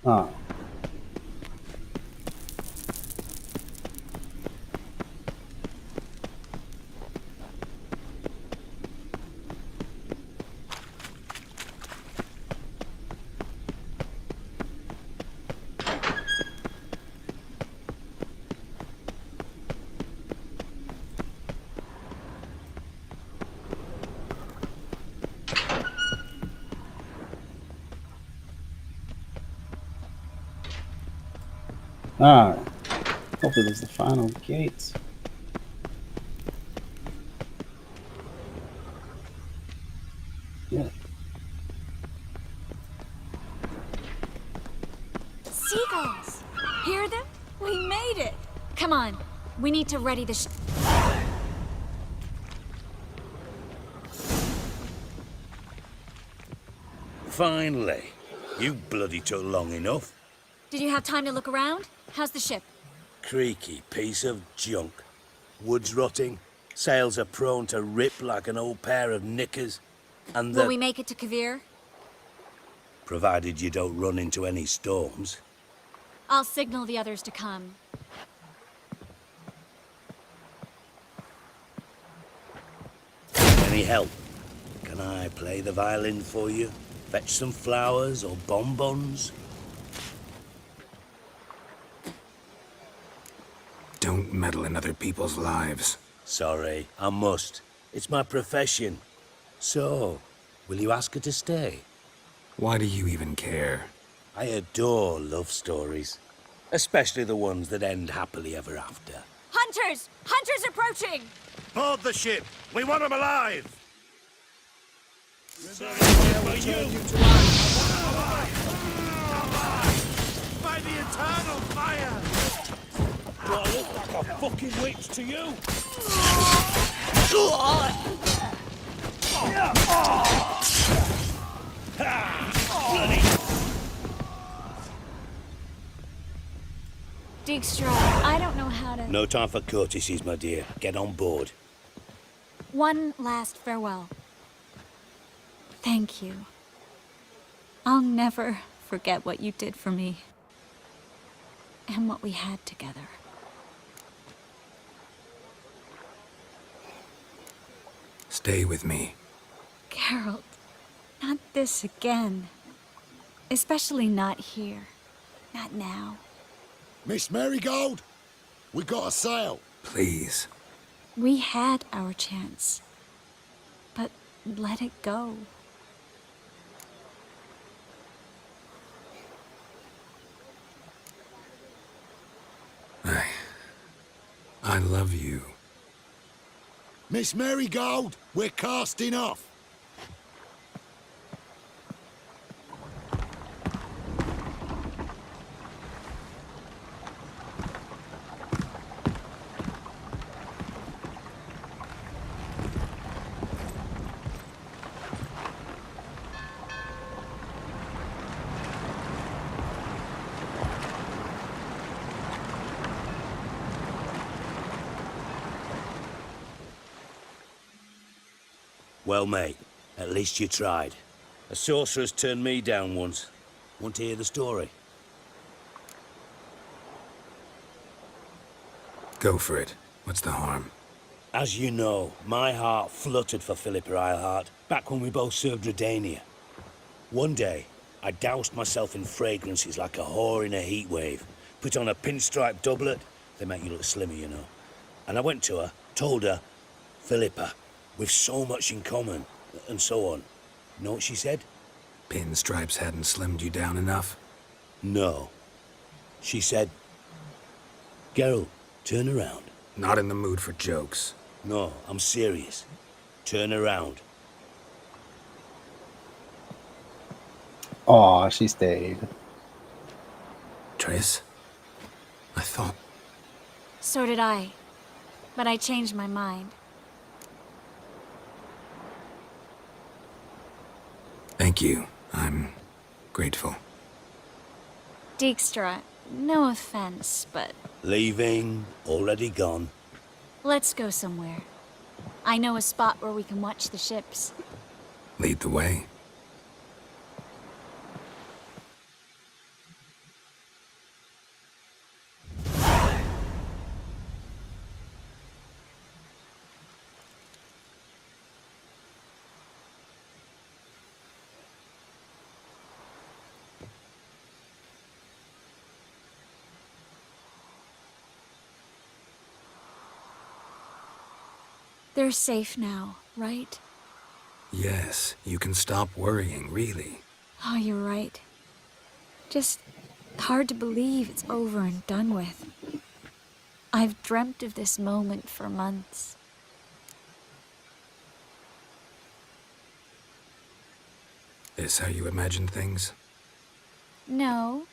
S1: Oh. Ah, hopefully there's the final gate. Yeah.
S13: Seagulls! Hear them? We made it! Come on, we need to ready the
S17: Finally. You bloody took long enough.
S13: Did you have time to look around? How's the ship?
S17: Creaky piece of junk. Wood's rotting. Sails are prone to rip like an old pair of knickers. And
S13: Will we make it to Kavir?
S17: provided you don't run into any storms.
S13: I'll signal the others to come.
S17: Any help? Can I play the violin for you? Fetch some flowers or bonbons?
S14: Don't meddle in other people's lives.
S17: Sorry, I must. It's my profession. So, will you ask her to stay?
S14: Why do you even care?
S17: I adore love stories. Especially the ones that end happily ever after.
S13: Hunters! Hunters approaching!
S3: Board the ship! We want them alive!
S2: By the eternal fire!
S3: Do I look like a fucking witch to you?
S13: Dijkstra, I don't know how to...
S17: No time for courtesies, my dear. Get on board.
S13: One last farewell. Thank you. I'll never forget what you did for me. And what we had together.
S14: Stay with me.
S13: Geralt, not this again. Especially not here. Not now.
S18: Miss Marigold, we got a sail.
S14: Please.
S13: We had our chance. But let it go.
S14: I love you.
S18: Miss Marigold, we're casting off.
S17: Well, mate, at least you tried. A sorcerer's turned me down once. Want to hear the story?
S14: Go for it. What's the harm?
S17: As you know, my heart fluttered for Philippa Eilhart back when we both served Redania. One day, I doused myself in fragrances like a whore in a heat wave. Put on a pinstripe doublet. They make you look slimmer, you know. And I went to her, told her, Philippa, we've so much in common, and so on. You know what she said?
S14: Pinstripes hadn't slimmed you down enough?
S17: No. She said, Geralt, turn around.
S14: Not in the mood for jokes.
S17: No, I'm serious. Turn around.
S1: Aw, she stayed.
S14: Triss? I thought...
S13: So did I. But I changed my mind.
S14: Thank you. I'm grateful.
S13: Dijkstra, no offense, but
S17: Leaving, already gone.
S13: let's go somewhere. I know a spot where we can watch the ships.
S14: Lead the way.
S13: They're safe now, right?
S14: Yes, you can stop worrying, really.
S13: Oh, you're right. Just Hard to believe it's over and done with. I've dreamt of this moment for months.
S14: Is how you imagined things?
S13: No.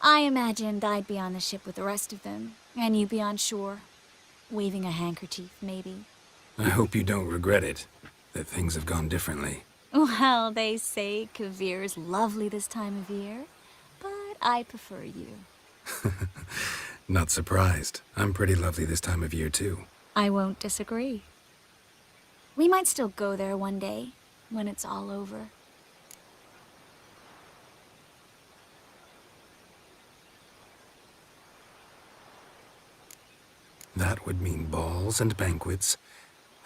S13: I imagined I'd be on the ship with the rest of them, and you'd be on shore, waving a handkerchief, maybe.
S14: I hope you don't regret it, that things have gone differently.
S13: Well, they say Kavir's lovely this time of year, but I prefer you.
S14: Not surprised. I'm pretty lovely this time of year, too.
S13: I won't disagree. We might still go there one day, when it's all over.
S14: That would mean balls and banquets,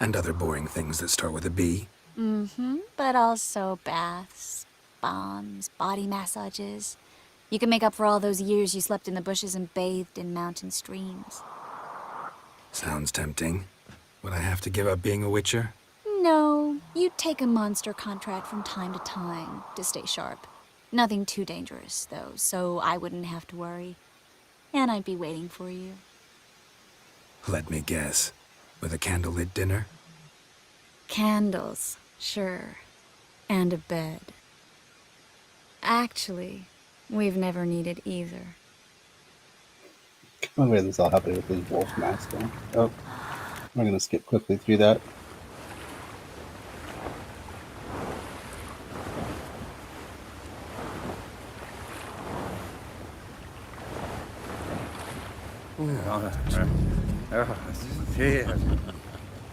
S14: and other boring things that start with a B.
S13: But also baths, bombs, body massages. You can make up for all those years you slept in the bushes and bathed in mountain streams.
S14: Sounds tempting. Would I have to give up being a witcher?
S13: No, you'd take a monster contract from time to time to stay sharp. Nothing too dangerous, though, so I wouldn't have to worry. And I'd be waiting for you.
S14: Let me guess. With a candlelit dinner?
S13: Candles, sure. And a bed. Actually, we've never needed either.
S1: I wonder where this all happened with his wolf mask on. Oh, we're gonna skip quickly through that.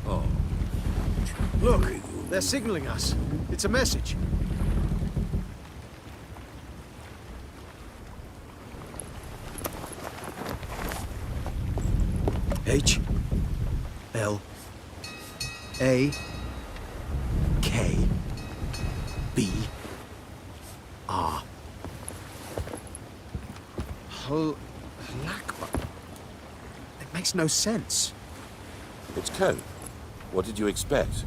S12: Oh. Look, they're signaling us. It's a message. H L A K B R. Halakba. It makes no sense.
S16: It's code. What did you expect?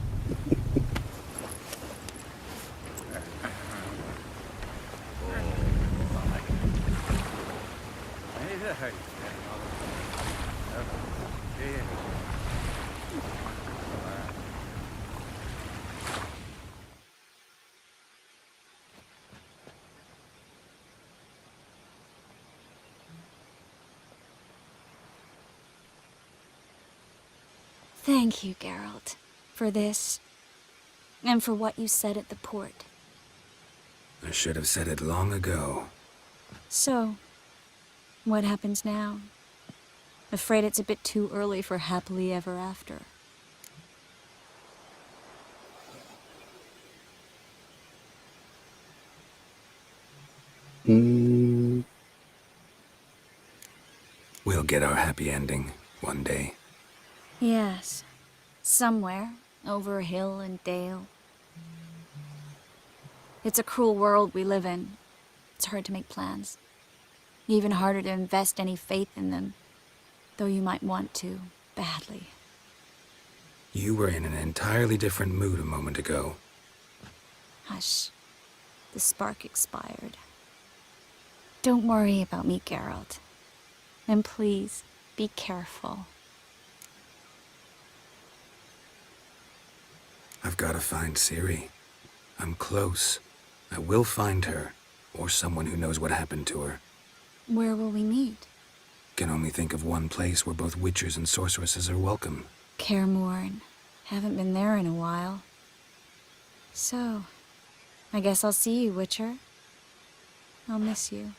S13: Thank you, Geralt, for this, and for what you said at the port.
S14: I should have said it long ago.
S13: So, what happens now? Afraid it's a bit too early for happily ever after.
S14: We'll get our happy ending one day.
S13: Yes, somewhere, over hill and dale. It's a cruel world we live in. It's hard to make plans. Even harder to invest any faith in them, though you might want to, badly.
S14: You were in an entirely different mood a moment ago.
S13: Hush. The spark expired. Don't worry about me, Geralt. And please, be careful.
S14: I've got to find Ciri. I'm close. I will find her, or someone who knows what happened to her.
S13: Where will we meet?
S14: Can only think of one place where both witchers and sorceresses are welcome.
S13: Kaer Morhen. Haven't been there in a while. So, I guess I'll see you, Witcher. I'll miss you.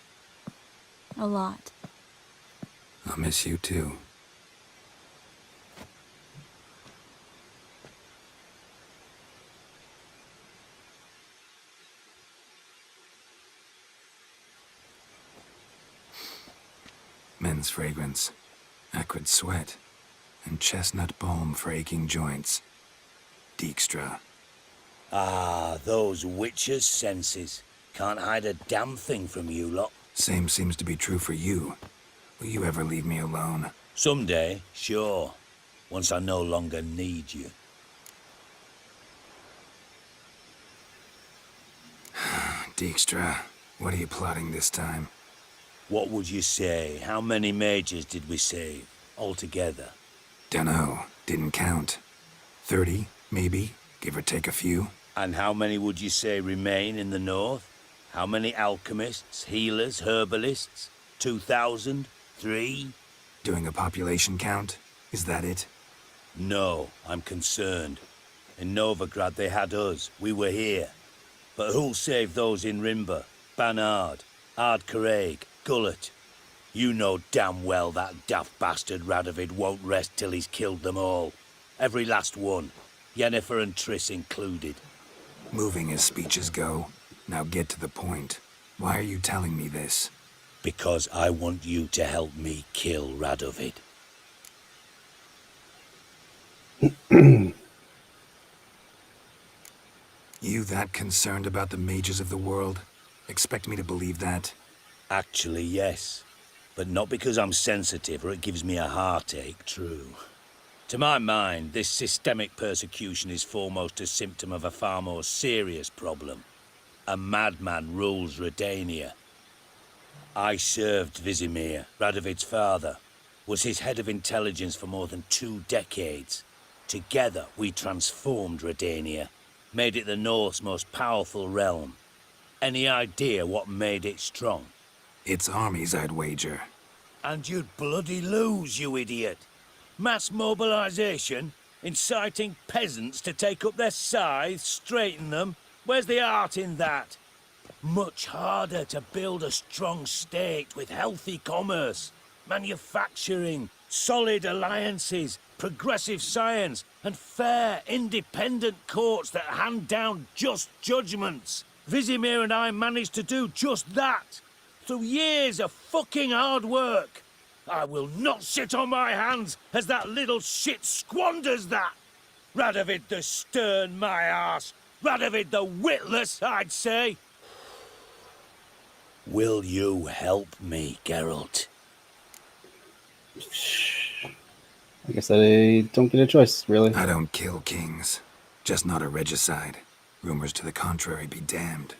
S13: A lot.
S14: I'll miss you too. Men's fragrance, acrid sweat, and chestnut balm for aching joints. Dijkstra.
S17: Ah, those witches' senses. Can't hide a damn thing from you lot.
S14: Same seems to be true for you. Will you ever leave me alone?
S17: Someday, sure. Once I no longer need you.
S14: Dijkstra, what are you plotting this time?
S17: What would you say? How many mages did we save altogether?
S14: Dunno. Didn't count. 30, maybe, give or take a few.
S17: And how many would you say remain in the north? How many alchemists, healers, herbalists? 2,000? 3?
S14: Doing a population count? Is that it?
S17: No, I'm concerned. In Novigrad they had us. We were here. But who'll save those in Rimba? Banard, Ardcaraig, Gullet? You know damn well that daft bastard Radovid won't rest till he's killed them all. Every last one. Yennefer and Triss included.
S14: Moving as speeches go. Now get to the point. Why are you telling me this?
S17: Because I want you to help me kill Radovid.
S14: You that concerned about the mages of the world? Expect me to believe that?
S17: Actually, yes. But not because I'm sensitive or it gives me a heartache, true. To my mind, this systemic persecution is foremost a symptom of a far more serious problem. A madman rules Redania. I served Vizimir, Radovid's father, was his head of intelligence for more than 2 decades. Together, we transformed Redania, made it the North's most powerful realm. Any idea what made it strong?
S14: Its armies, I'd wager.
S17: And you'd bloody lose, you idiot. Mass mobilization, inciting peasants to take up their scythes, straighten them. Where's the art in that? Much harder to build a strong state with healthy commerce, manufacturing, solid alliances, progressive science, and fair, independent courts that hand down just judgments. Vizimir and I managed to do just that. Through years of fucking hard work. I will not sit on my hands as that little shit squanders that. Radovid the stern, my arse. Radovid the witless, I'd say. Will you help me, Geralt?
S1: I guess I don't get a choice, really.
S14: I don't kill kings. Just not a regicide. Rumors to the contrary be damned.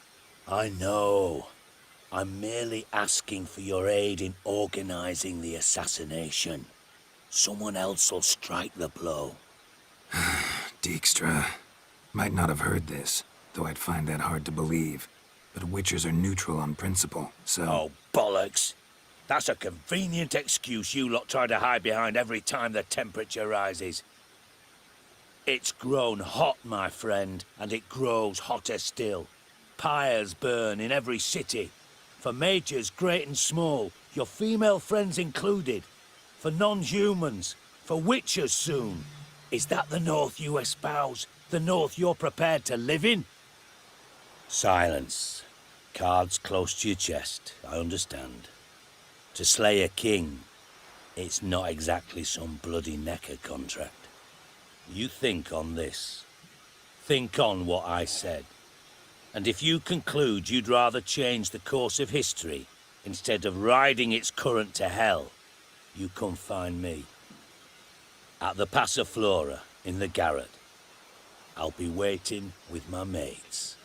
S17: I know. I'm merely asking for your aid in organizing the assassination. Someone else will strike the blow.
S14: Dijkstra. Might not have heard this, though I'd find that hard to believe. But Witchers are neutral on principle, so...
S17: Oh, bollocks. That's a convenient excuse you lot try to hide behind every time the temperature rises. It's grown hot, my friend, and it grows hotter still. Pyres burn in every city. For mages great and small, your female friends included. For non-humans, for witchers soon. Is that the North you espouse? The North you're prepared to live in? Silence. Cards close to your chest, I understand. To slay a king, it's not exactly some bloody necker contract. You think on this. Think on what I said. And if you conclude you'd rather change the course of history instead of riding its current to hell, you come find me. At the Passiflora, in the garret. I'll be waiting with my mates.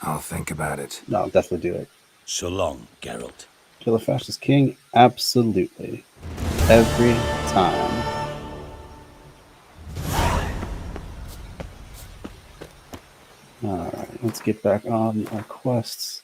S14: I'll think about it.
S1: No, I'll definitely do it.
S17: So long, Geralt.
S1: Kill the fascist king? Absolutely. Every time. Alright, let's get back on our quests.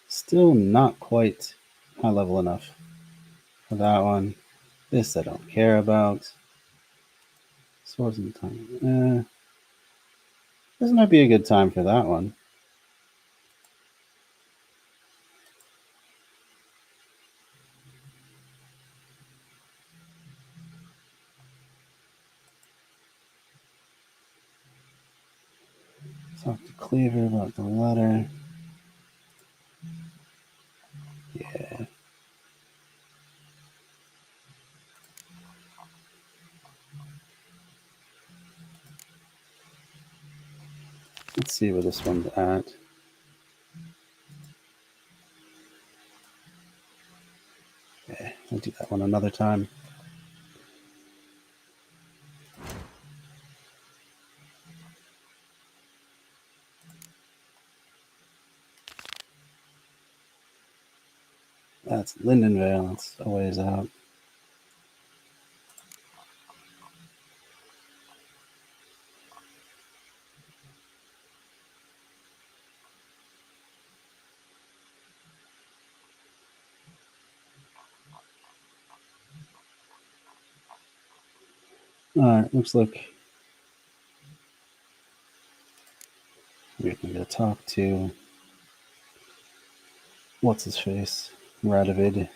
S1: Still not quite high level enough for that one. This I don't care about. Swords in time. This might be a good time for that one. Talk to Cleaver about the letter. Yeah. Let's see where this one's at. Okay, I'll do that one another time. That's Lindenvale. That's a ways out. Alright, looks like we're going to talk to what's his face? Radovid.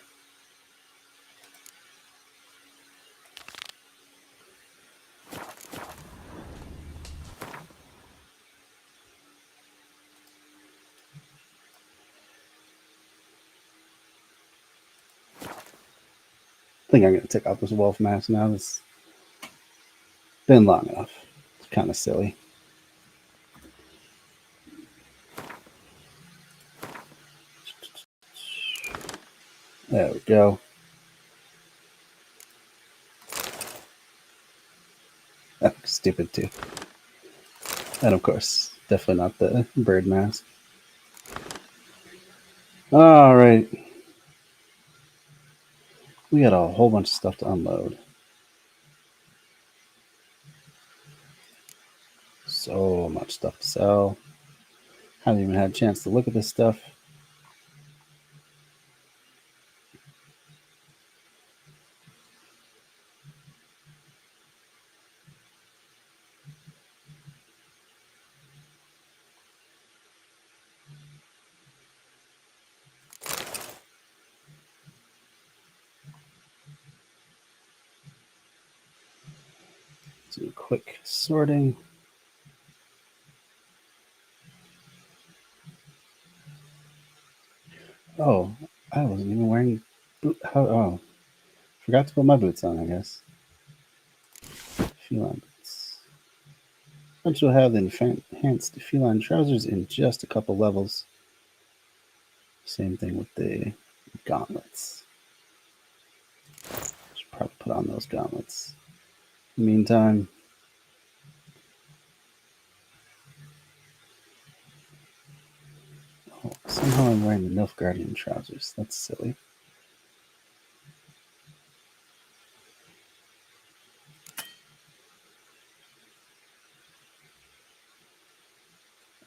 S1: I think I'm going to take off this wolf mask now. It's been long enough. It's kind of silly. There we go. That looks stupid too. And of course, definitely not the bird mask. Alright. We got a whole bunch of stuff to unload. So much stuff to sell. Haven't even had a chance to look at this stuff. Do quick sorting. Oh, I wasn't even wearing oh, forgot to put my boots on, I guess. Feline boots. Which will have the enhanced feline trousers in just a couple levels. Same thing with the gauntlets. Should probably put on those gauntlets. In the meantime, oh, somehow I'm wearing the Nilfgaardian trousers. That's silly.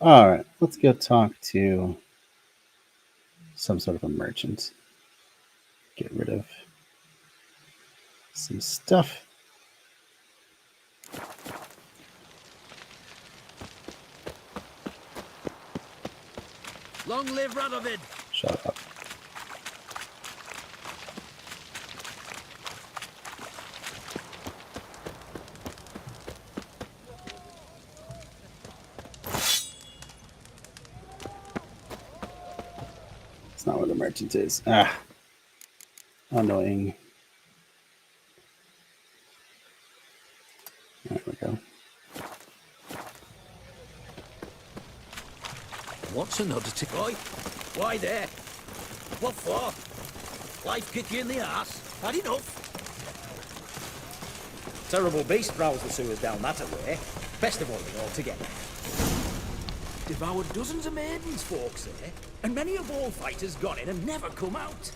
S1: Alright, let's go talk to some sort of a merchant. Get rid of some stuff.
S2: Long live Radovid!
S1: Shut up. It's not where the merchant is. Ah. Annoying. There we go.
S2: What's another tick? Oi! Why there? What for? Life kick you in the arse? Had enough?
S19: Terrible beast prowls the sewers down that way. Best avoiding altogether.
S2: Devoured dozens of maidens, folks say, and many a bullfighter's gone in and never come out.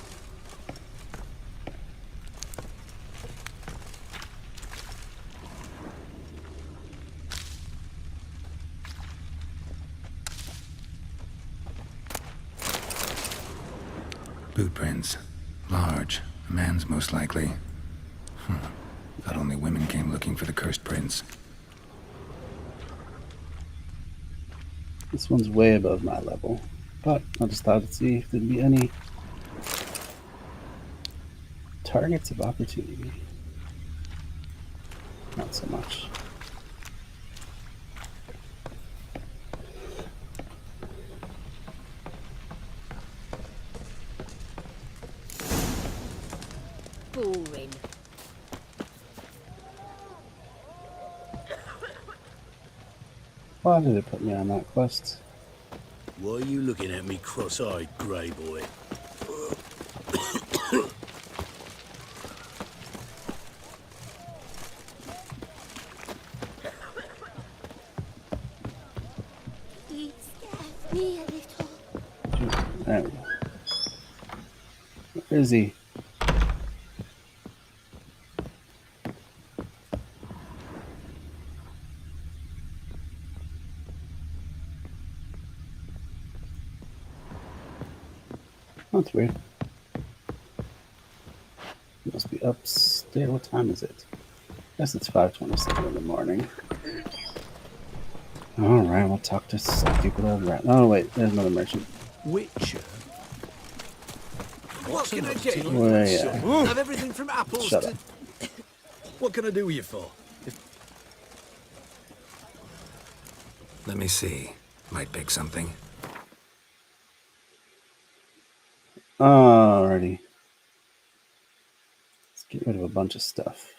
S14: Boot prints. Large. A man's most likely. Thought only women came looking for the cursed prince.
S1: This one's way above my level, but I just thought to see if there'd be any targets of opportunity. Not so much.
S7: Boring.
S1: Why did it put me on that quest?
S17: Why are you looking at me cross-eyed, grey boy?
S1: Where is he? That's weird. Must be upstairs. What time is it? Guess it's 5:27 in the morning. Alright, we'll talk to stupid old rat. Oh wait, there's another merchant.
S12: Witcher?
S6: What can I get you?
S1: Where you at?
S6: Have everything from apples
S1: Shut
S6: to...
S1: up.
S6: What can I do with you for?
S14: Let me see. Might pick something.
S1: Alrighty. Let's get rid of a bunch of stuff.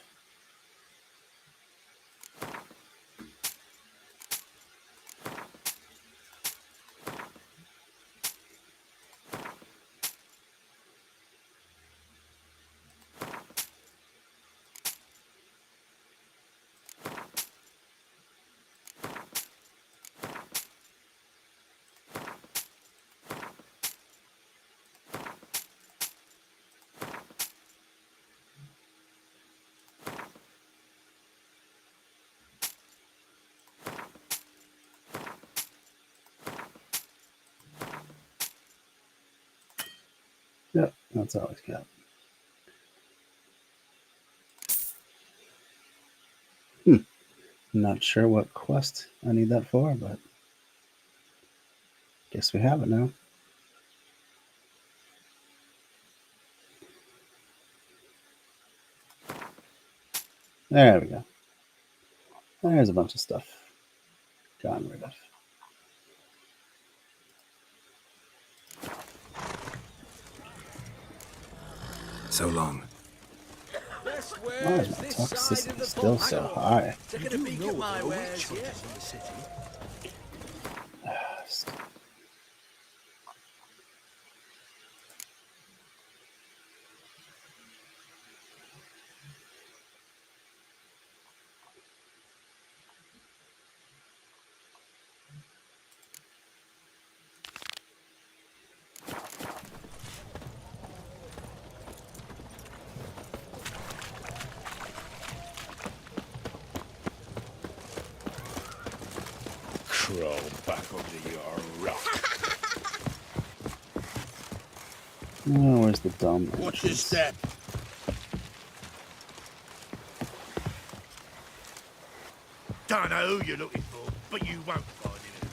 S1: Yep, that's all he's got. Not sure what quest I need that for, but guess we have it now. There we go. There's a bunch of stuff gotten rid of.
S14: So long.
S1: Why is my toxicity still so high?
S6: Taking a peek at my wares, yeah?
S2: Crawl back under your rock.
S1: Oh, where's the dumb?
S2: Watch your step. Don't know who you're looking for, but you won't find him.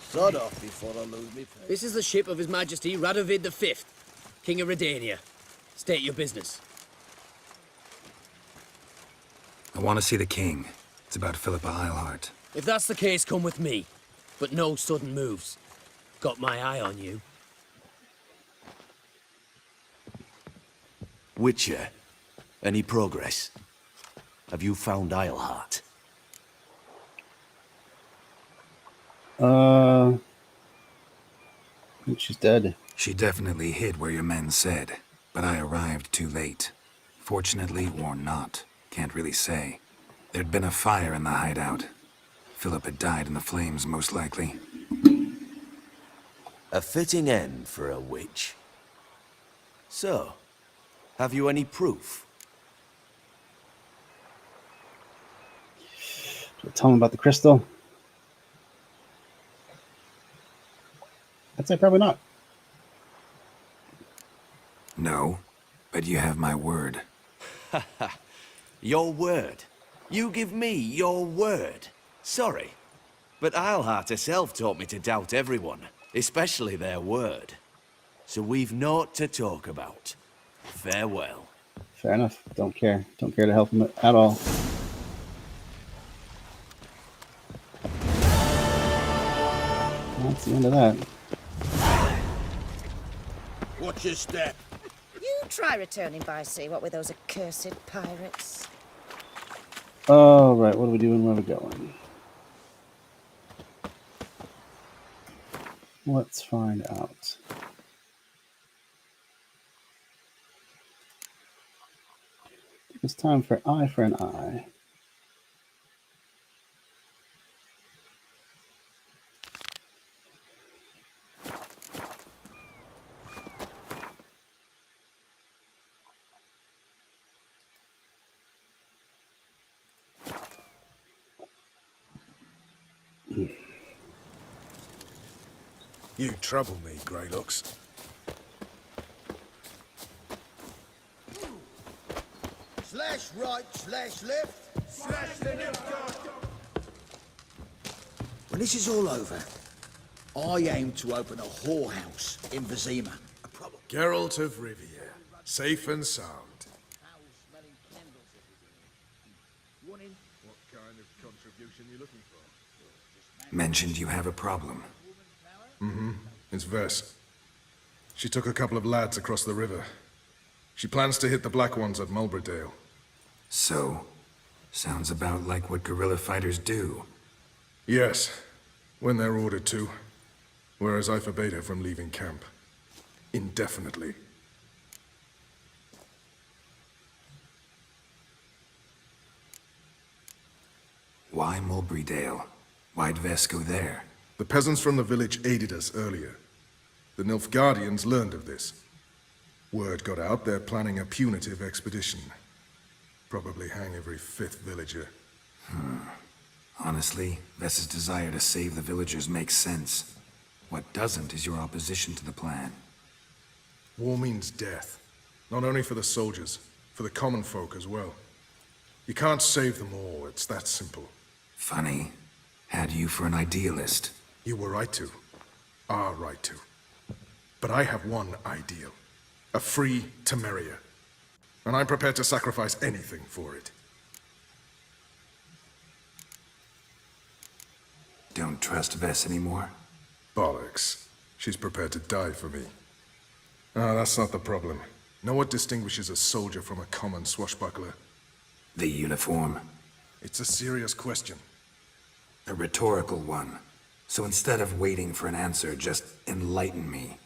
S20: Sod off before I lose me place. This is the ship of His Majesty Radovid V, King of Redania. State your business.
S14: I want to see the king. It's about Philippa Eilhart.
S20: If that's the case, come with me. But no sudden moves. Got my eye on you.
S12: Witcher, any progress? Have you found Eilhart?
S1: I think she's dead.
S14: She definitely hid where your men said, but I arrived too late. Fortunately or not, can't really say. There'd been a fire in the hideout. Philip had died in the flames, most likely.
S12: A fitting end for a witch. So, have you any proof?
S1: Tell him about the crystal. I'd say probably not.
S14: No, but you have my word.
S12: Your word? You give me your word? Sorry, but Eilhart herself taught me to doubt everyone, especially their word. So we've naught to talk about. Farewell.
S1: Fair enough. Don't care. Don't care to help him at all. That's the end of that.
S2: Watch your step.
S7: You try returning by sea, what with those accursed pirates.
S1: All right, what are we doing? Where are we going? Let's find out. It's time for eye for an eye.
S6: You trouble me, Greylocks.
S2: Slash right, slash left. Slash the Nilfgaard. When this is all over, I aim to open a whorehouse in Vizima.
S6: Geralt of Rivia, safe and sound.
S2: What kind of contribution you looking for?
S14: Mentioned you have a problem.
S6: Mm-hmm. It's Vess. She took a couple of lads across the river. She plans to hit the Black Ones at Mulbridale.
S14: So, sounds about like what guerrilla fighters do.
S6: Yes, when they're ordered to. Whereas I forbade her from leaving camp. Indefinitely.
S14: Why Mulbridale? Why'd Vess go there?
S6: The peasants from the village aided us earlier. The Nilfgaardians learned of this. Word got out they're planning a punitive expedition. Probably hang every 5th villager.
S14: Honestly, Vess's desire to save the villagers makes sense. What doesn't is your opposition to the plan.
S6: War means death. Not only for the soldiers, for the common folk as well. You can't save them all, it's that simple.
S14: Funny. Had you for an idealist.
S6: You were right to. Are right to. But I have one ideal. A free Temeria. And I'm prepared to sacrifice anything for it.
S14: Don't trust Vess anymore?
S6: Bollocks. She's prepared to die for me. Ah, that's not the problem. Know what distinguishes a soldier from a common swashbuckler?
S14: The uniform.
S6: It's a serious question.
S14: A rhetorical one. So instead of waiting for an answer, just enlighten me.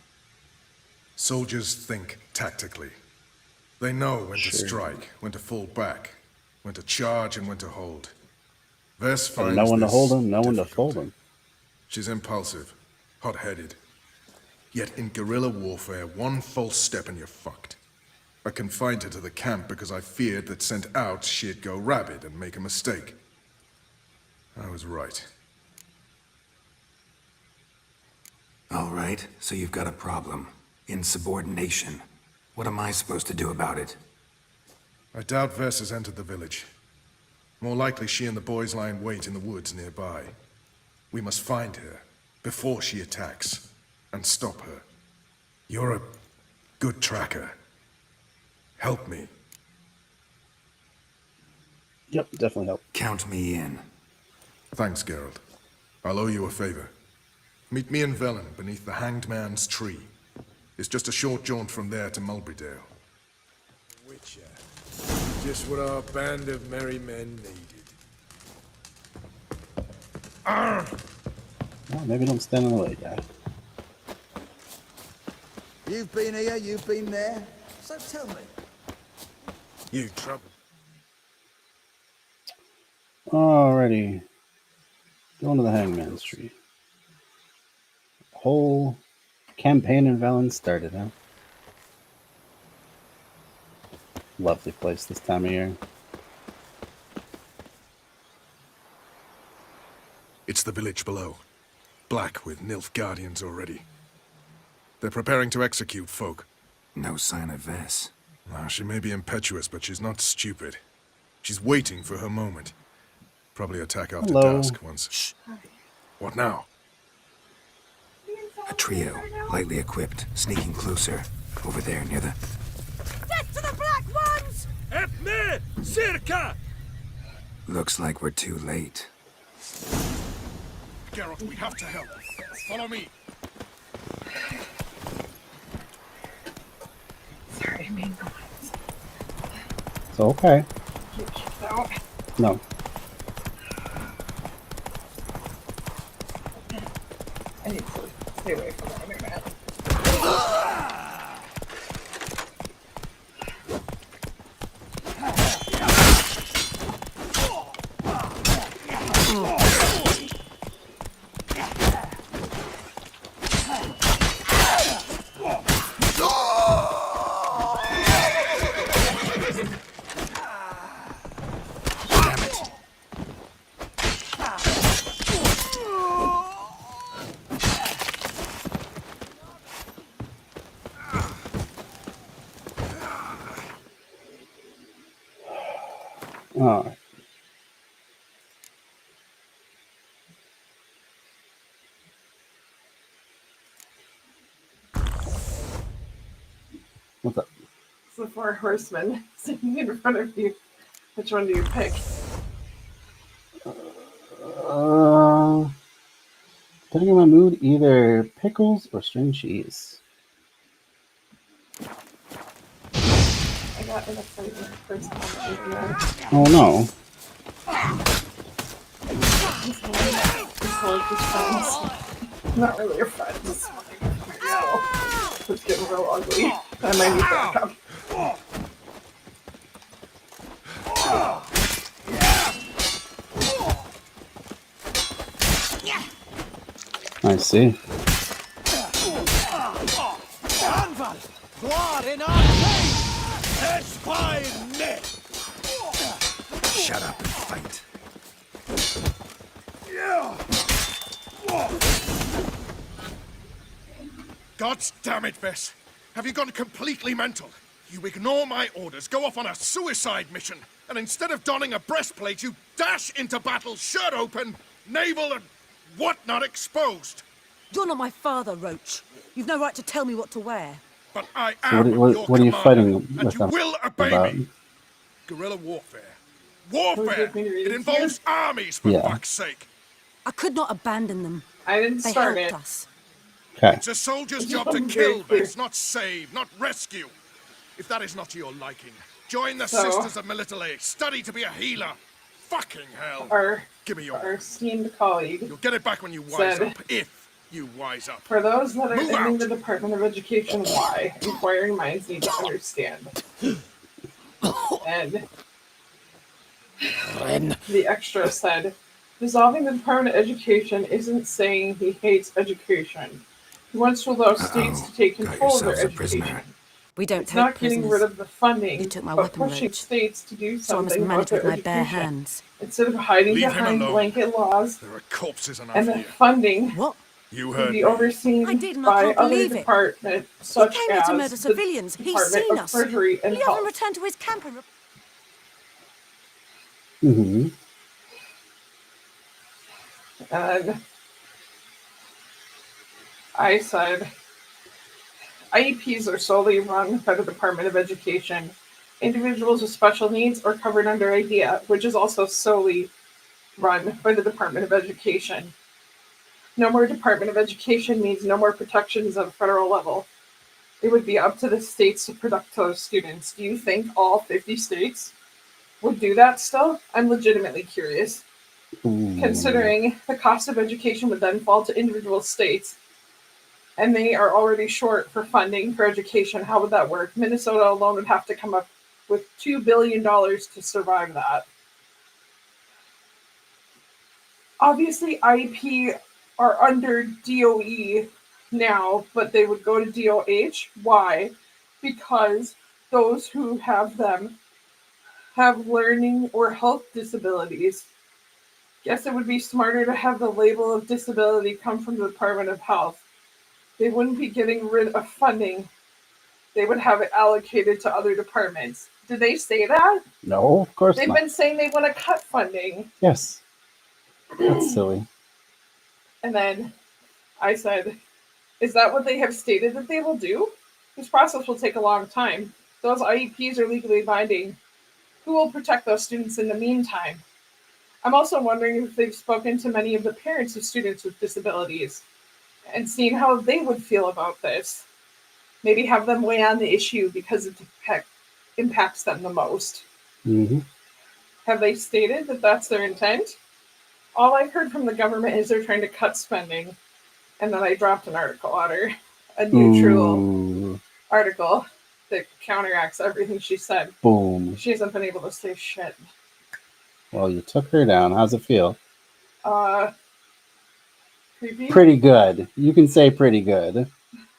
S6: Soldiers think tactically. They know when to strike, when to fall back, when to charge and when to hold. Vess finds
S1: know when to
S6: this
S1: hold him, know when to
S6: difficult.
S1: fold him.
S6: She's impulsive, hot-headed. Yet in guerrilla warfare, one false step and you're fucked. I confined her to the camp because I feared that sent out she'd go rabid and make a mistake. I was right.
S14: All right, so you've got a problem. Insubordination. What am I supposed to do about it?
S6: I doubt Vess has entered the village. More likely she and the boys lie in wait in the woods nearby. We must find her before she attacks and stop her. You're a good tracker. Help me.
S1: Yep, definitely help.
S14: Count me in.
S6: Thanks, Geralt. I'll owe you a favor. Meet me in Velen beneath the Hanged Man's tree. It's just a short jaunt from there to Mulbridale.
S2: Witcher. Just what our band of merry men needed.
S1: Well, maybe don't stand in the way, guy.
S2: You've been here, you've been there. So tell me.
S6: You trouble.
S1: Alrighty. Going to the Hangman's Tree. Whole campaign in Valen started, huh? Lovely place this time of year.
S6: It's the village below. Black with Nilfgaardians already. They're preparing to execute folk.
S14: No sign of Vess.
S6: Well, she may be impetuous, but she's not stupid. She's waiting for her moment. Probably attack after dusk once. Shh. What now?
S14: A trio, lightly equipped, sneaking closer. Over there, near the...
S7: Death to the Black Ones!
S2: Help me! Circa!
S14: Looks like we're too late.
S6: Geralt, we have to help. Follow me.
S15: Sorry, I made noise.
S1: It's okay. No.
S15: I need to stay away from the other man.
S1: Alright. What's up?
S15: It's the four horsemen sitting in front of you. Which one do you pick?
S1: Depending on my mood, either pickles or string cheese.
S15: I got in a fight with the first one.
S1: Oh no.
S15: Not really a friend. It's it's getting real ugly. I might need backup.
S1: I see.
S18: Shut up and fight.
S6: God damn it, Vess. Have you gone completely mental? You ignore my orders, go off on a suicide mission, and instead of donning a breastplate, you dash into battle, shirt open, navel and whatnot exposed.
S21: You're not my father, Roach. You've no right to tell me what to wear.
S6: But I
S1: So
S6: am your
S1: what are you
S6: commander,
S1: fighting
S6: and
S1: with
S6: you
S1: them
S6: will obey
S1: about?
S6: me. Guerrilla warfare. Warfare! It involves armies, for
S1: Yeah.
S6: fuck's sake.
S21: I could not abandon them.
S15: I didn't
S21: They
S15: start
S21: helped
S15: it.
S21: us.
S1: Okay.
S6: It's a soldier's
S15: It's
S6: job to
S15: very
S6: kill,
S15: clear.
S6: Vess, not save, not rescue. If that is not to your liking, join the
S15: So-
S6: Sisters of Melitele. Study to be a healer. Fucking hell. Give me your
S15: Our esteemed colleague
S6: You'll get it back when you wise
S15: said,
S6: up, if you wise up.
S15: for those that are
S6: Move
S15: ending
S6: out.
S15: the Department of Education, why? Inquiring minds need to understand. And the extra said, dissolving the Department of Education isn't saying he hates education. He wants to allow states to take control of their
S14: yourselves a prisoner.
S15: education.
S21: We don't
S15: It's
S21: take
S15: not getting
S21: prisoners.
S15: rid of the funding,
S21: You took my
S15: but
S21: weapon,
S15: pushing
S21: Roach.
S15: states to do
S21: So I must
S15: something about
S21: manage
S15: their
S21: with my bare
S15: education.
S21: hands.
S15: Instead of hiding
S6: Leave him
S15: behind
S6: alone.
S15: blanket laws,
S6: There are corpses enough
S15: and the
S6: here.
S15: funding
S21: What?
S6: You
S15: would
S6: heard
S15: be
S6: me.
S15: overseen
S21: I did, and I
S15: by
S21: can't
S15: other
S21: believe it.
S15: departments
S21: He
S15: such
S21: came here to
S15: as
S21: murder
S15: the
S21: civilians. He's
S15: Department
S21: seen
S15: of
S21: us.
S15: Treasury and
S21: Will you have him
S15: Health.
S21: return to his camp and...
S1: Mm-hmm.
S15: And I said, IEPs are solely run by the Department of Education. Individuals with special needs are covered under IDEA, which is also solely run by the Department of Education. No more Department of Education means no more protections at a federal level. It would be up to the states to protect those students. Do you think all 50 states would do that still? I'm legitimately curious. Considering the cost of education would then fall to individual states, and they are already short for funding for education, how would that work? Minnesota alone would have to come up with $2 billion to survive that. Obviously, IEP are under DOE now, but they would go to DOH. Why? Because those who have them have learning or health disabilities. Guess it would be smarter to have the label of disability come from the Department of Health. They wouldn't be getting rid of funding. They would have it allocated to other departments. Did they say that?
S1: No, of course
S15: They've
S1: not.
S15: been saying they want to cut funding.
S1: Yes. That's silly.
S15: And then I said, is that what they have stated that they will do? This process will take a long time. Those IEPs are legally binding. Who will protect those students in the meantime? I'm also wondering if they've spoken to many of the parents of students with disabilities and seen how they would feel about this. Maybe have them weigh on the issue because it impacts them the most.
S1: Mm-hmm.
S15: Have they stated that that's their intent? All I've heard from the government is they're trying to cut spending. And then I dropped an article on her, a neutral article that counteracts everything she said.
S1: Boom.
S15: She hasn't been able to say shit.
S1: Well, you took her down. How's it feel?
S15: Creepy?
S1: Pretty good. You can say pretty good.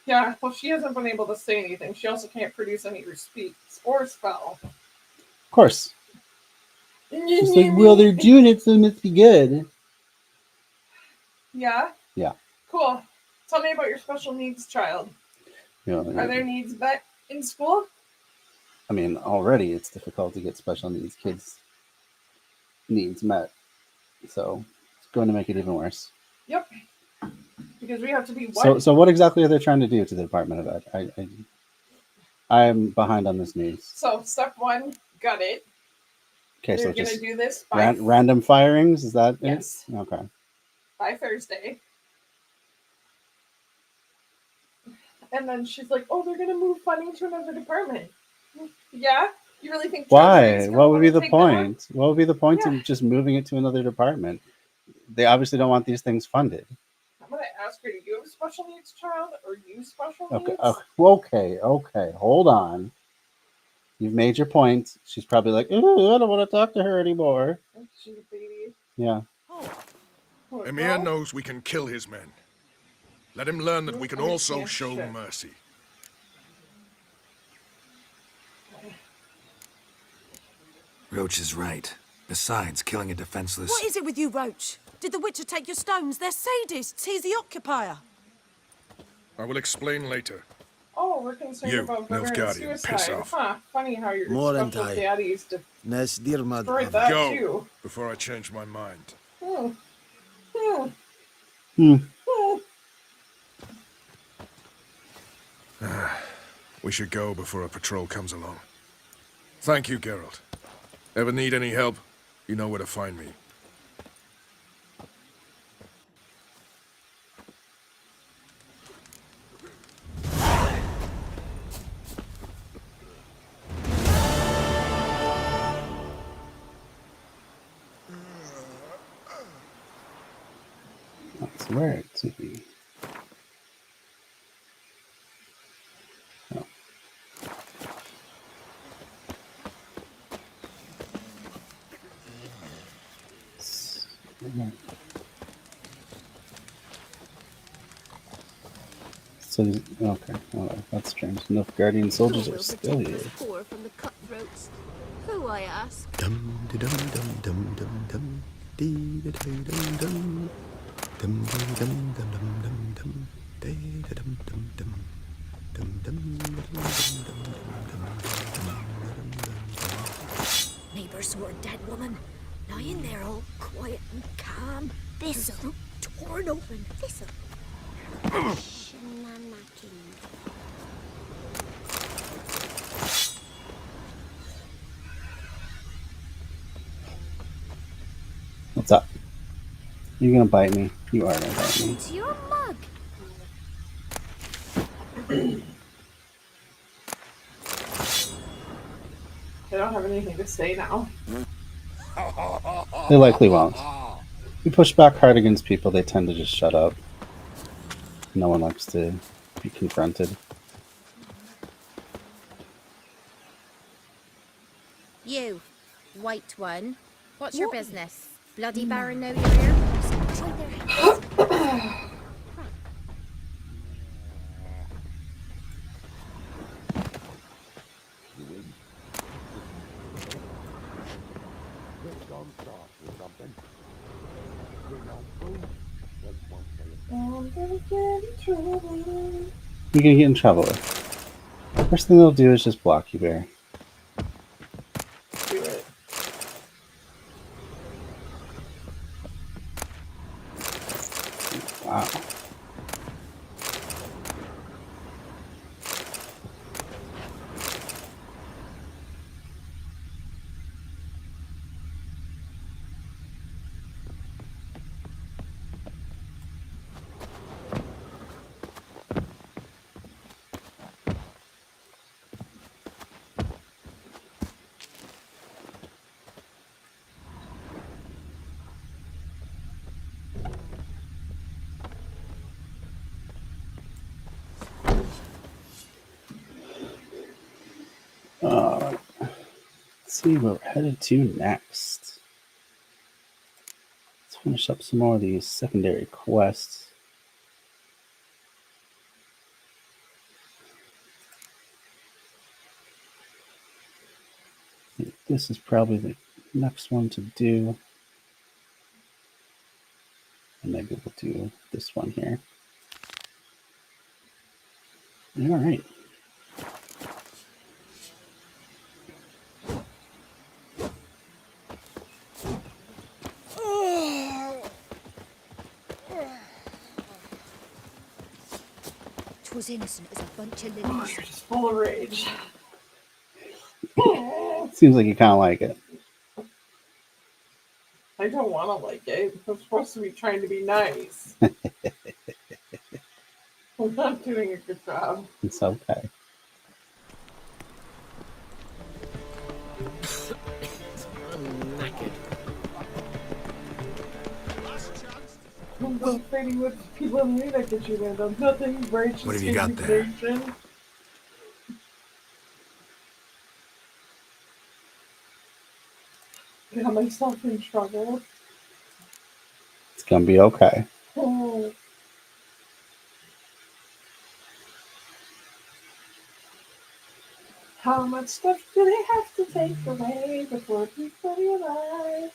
S15: Yeah, well, she hasn't been able to say anything. She also can't produce any speaks or spell.
S1: Of course. She's like, well, they're doing it, so it must be good.
S15: Yeah?
S1: Yeah.
S15: Cool. Tell me about your special needs child.
S1: Yeah.
S15: Are their needs met in school?
S1: I mean, already it's difficult to get special needs kids needs met. So it's going to make it even worse.
S15: Yep. Because we have to be what?
S1: So what exactly are they trying to do to the Department of Ed? I'm behind on this news.
S15: So step 1, got it.
S1: Okay,
S15: They're
S1: so
S15: gonna
S1: just
S15: do this by
S1: random firings. Is that
S15: yes.
S1: it? Okay.
S15: By Thursday. And then she's like, "Oh, they're gonna move funding to another department." Yeah, you really think?
S1: Why? What would be the point?
S15: That?
S1: What would be the point
S15: Yeah.
S1: in just moving it to another department? They obviously don't want these things funded.
S15: I'm gonna ask her, "Do you have a special needs child, or you special
S1: Okay.
S15: needs?"
S1: Okay. Hold on. You've made your point. She's probably like, "Ooh, I don't want to talk to her anymore."
S15: She's a baby.
S1: Yeah.
S6: Emir knows we can kill his men. Let him learn that we can also show mercy.
S14: Roach is right. Besides, killing a defenseless...
S21: What is it with you, Roach? Did the Witcher take your stones? They're sadists. He's the occupier.
S6: I will explain later.
S15: Oh, we're concerned
S6: You,
S15: about murder and
S6: Nilfgaardian, piss
S15: suicide.
S6: off.
S15: Huh? Funny how your
S3: More
S15: special
S3: anti-
S15: daddies
S3: Nes dirmad
S15: destroyed that
S6: Go,
S15: too.
S6: before I change my mind.
S15: Hmm. Hmm.
S1: Hmm.
S6: We should go before a patrol comes along. Thank you, Geralt. Ever need any help, you know where to find me.
S1: That's where it to be. Oh. So, okay, well, that's strange. Enough Guardian soldiers are still here.
S5: Poor from the cutthroats. Who, I ask?
S3: Dum dum dum dum dum dum dee da dum dum dum dum dum dum dum dum dum dee da dum dum dum dum dum
S5: Neighbours saw a dead woman, lying there all quiet and calm. Thistle torn open. Thistle.
S1: What's up? You're gonna bite me. You are gonna bite me.
S5: It's your mug.
S15: They don't have anything to say now.
S1: They likely won't. You push back hard against people, they tend to just shut up. No one likes to be confronted.
S4: You, white one. What's your business? Bloody Baron know you're here?
S1: You're gonna get in trouble. First thing they'll do is just block you, Bear.
S15: Do it.
S1: Wow. Let's see where we're headed to next. Let's finish up some more of these secondary quests. I think this is probably the next one to do. And maybe we'll do this one here. All right.
S4: 'Twas innocent as a bunch of
S15: Oh,
S4: lilies.
S15: you're just full of rage.
S1: Seems like you kind of like it.
S15: I don't want to like it. I'm supposed to be trying to be nice. I'm not doing a good job.
S1: It's okay.
S20: I'm knackered.
S15: I'm not fighting with people in me that get you land on nothing. Righteous
S14: What have you got there?
S15: indignation. Got myself in trouble.
S1: It's gonna be okay.
S15: Oh. How much stuff do they have to take away before people realize?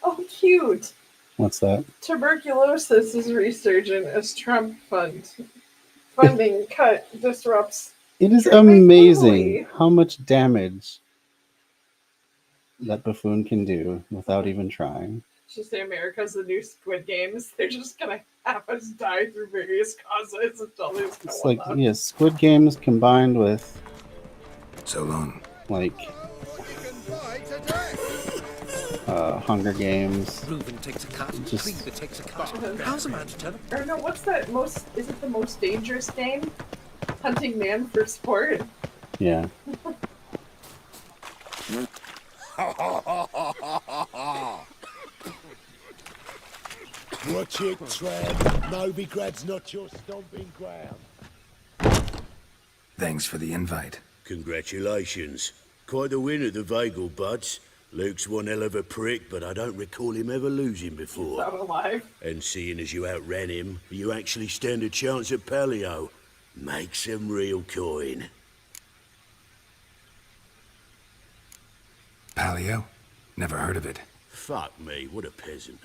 S15: Oh, cute.
S1: What's that?
S15: Tuberculosis is resurgent as Trump funding cut disrupts.
S1: It is
S15: treatment
S1: amazing
S15: globally.
S1: how much damage that buffoon can do without even trying.
S15: Just say America's the new Squid Games. They're just gonna have us die through various causes until there's no
S1: It's
S15: one
S1: like,
S15: left.
S1: yes, Squid Games combined with
S14: So long.
S1: like Hunger Games.
S19: Reuben takes a cut.
S1: Just-
S19: Cleaver takes a cut. How's a man to turn up?
S15: Or no, what's that most? Is it the most dangerous game? Hunting Man for Sport.
S1: Yeah.
S18: Watch it, Trev. Novigrad's not your stomping ground.
S14: Thanks for the invite.
S17: Congratulations. Quite the win at the Vagel Buds. Luke's one hell of a prick, but I don't recall him ever losing before.
S15: Not alive.
S17: And seeing as you outran him, you actually stand a chance at Paleo. Make some real coin.
S14: Paleo? Never heard of it.
S17: Fuck me, what a peasant.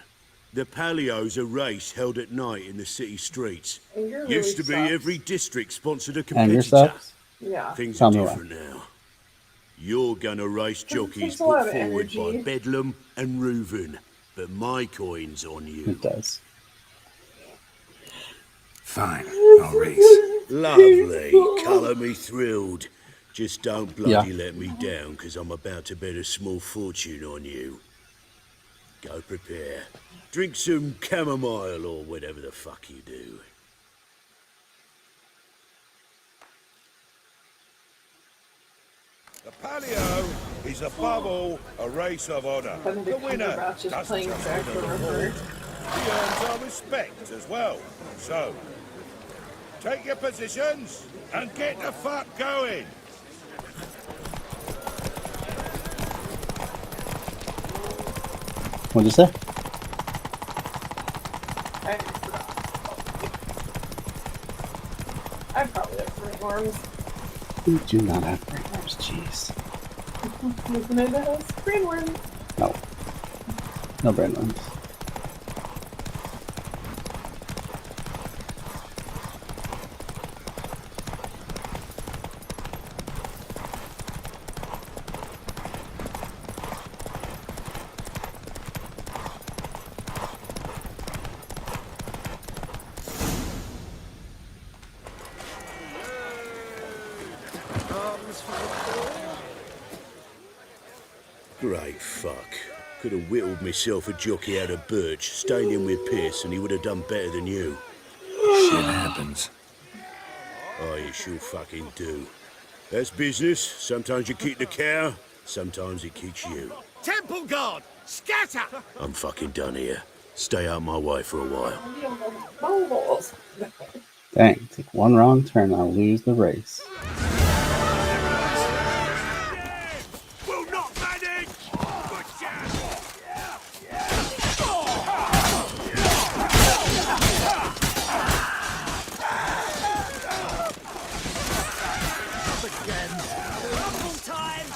S17: The Paleo's a race held at night in the city streets.
S15: Anger
S17: Used to be
S15: really sucks.
S17: every district sponsored a
S1: Anger
S17: competitor.
S1: sucks?
S15: Yeah.
S17: Things
S1: Tell
S17: are
S1: me why.
S17: different now. You're gonna race jockeys
S15: takes a lot
S17: put
S15: of
S17: forward
S15: energy.
S17: by Bedlam and Reuven, but my coin's on you.
S1: It does.
S14: Fine, I'll race.
S17: Lovely, colour me thrilled. Just don't bloody
S1: Yeah.
S17: let me down, 'cause I'm about to bet a small fortune on you. Go prepare. Drink some chamomile or whatever the fuck you do.
S16: The Paleo is above all a race of honour. The
S15: Benedict
S16: winner
S15: Cumberbatch is
S16: doesn't
S15: playing
S16: just
S15: back
S16: win
S15: for
S16: an
S15: her.
S16: award, he earns our respect as well. So, take your positions and get the fuck going.
S1: What'd you say?
S15: I probably have ringworms.
S1: We do not have brainworms, jeez.
S15: Listen to this. Ringworms.
S1: No. No brainworms.
S17: Great fuck. Could have whittled myself a jockey out of birch, stayed in with Pierce, and he would have done better than you.
S14: Shit happens.
S17: Oh, you sure fucking do. That's business. Sometimes you keep the cow, sometimes it keeps you.
S2: Temple guard, scatter!
S17: I'm fucking done here. Stay out my way for a while.
S1: Dang, take one wrong turn, I'll lose the race.
S2: Will not manage!
S21: Rumble time!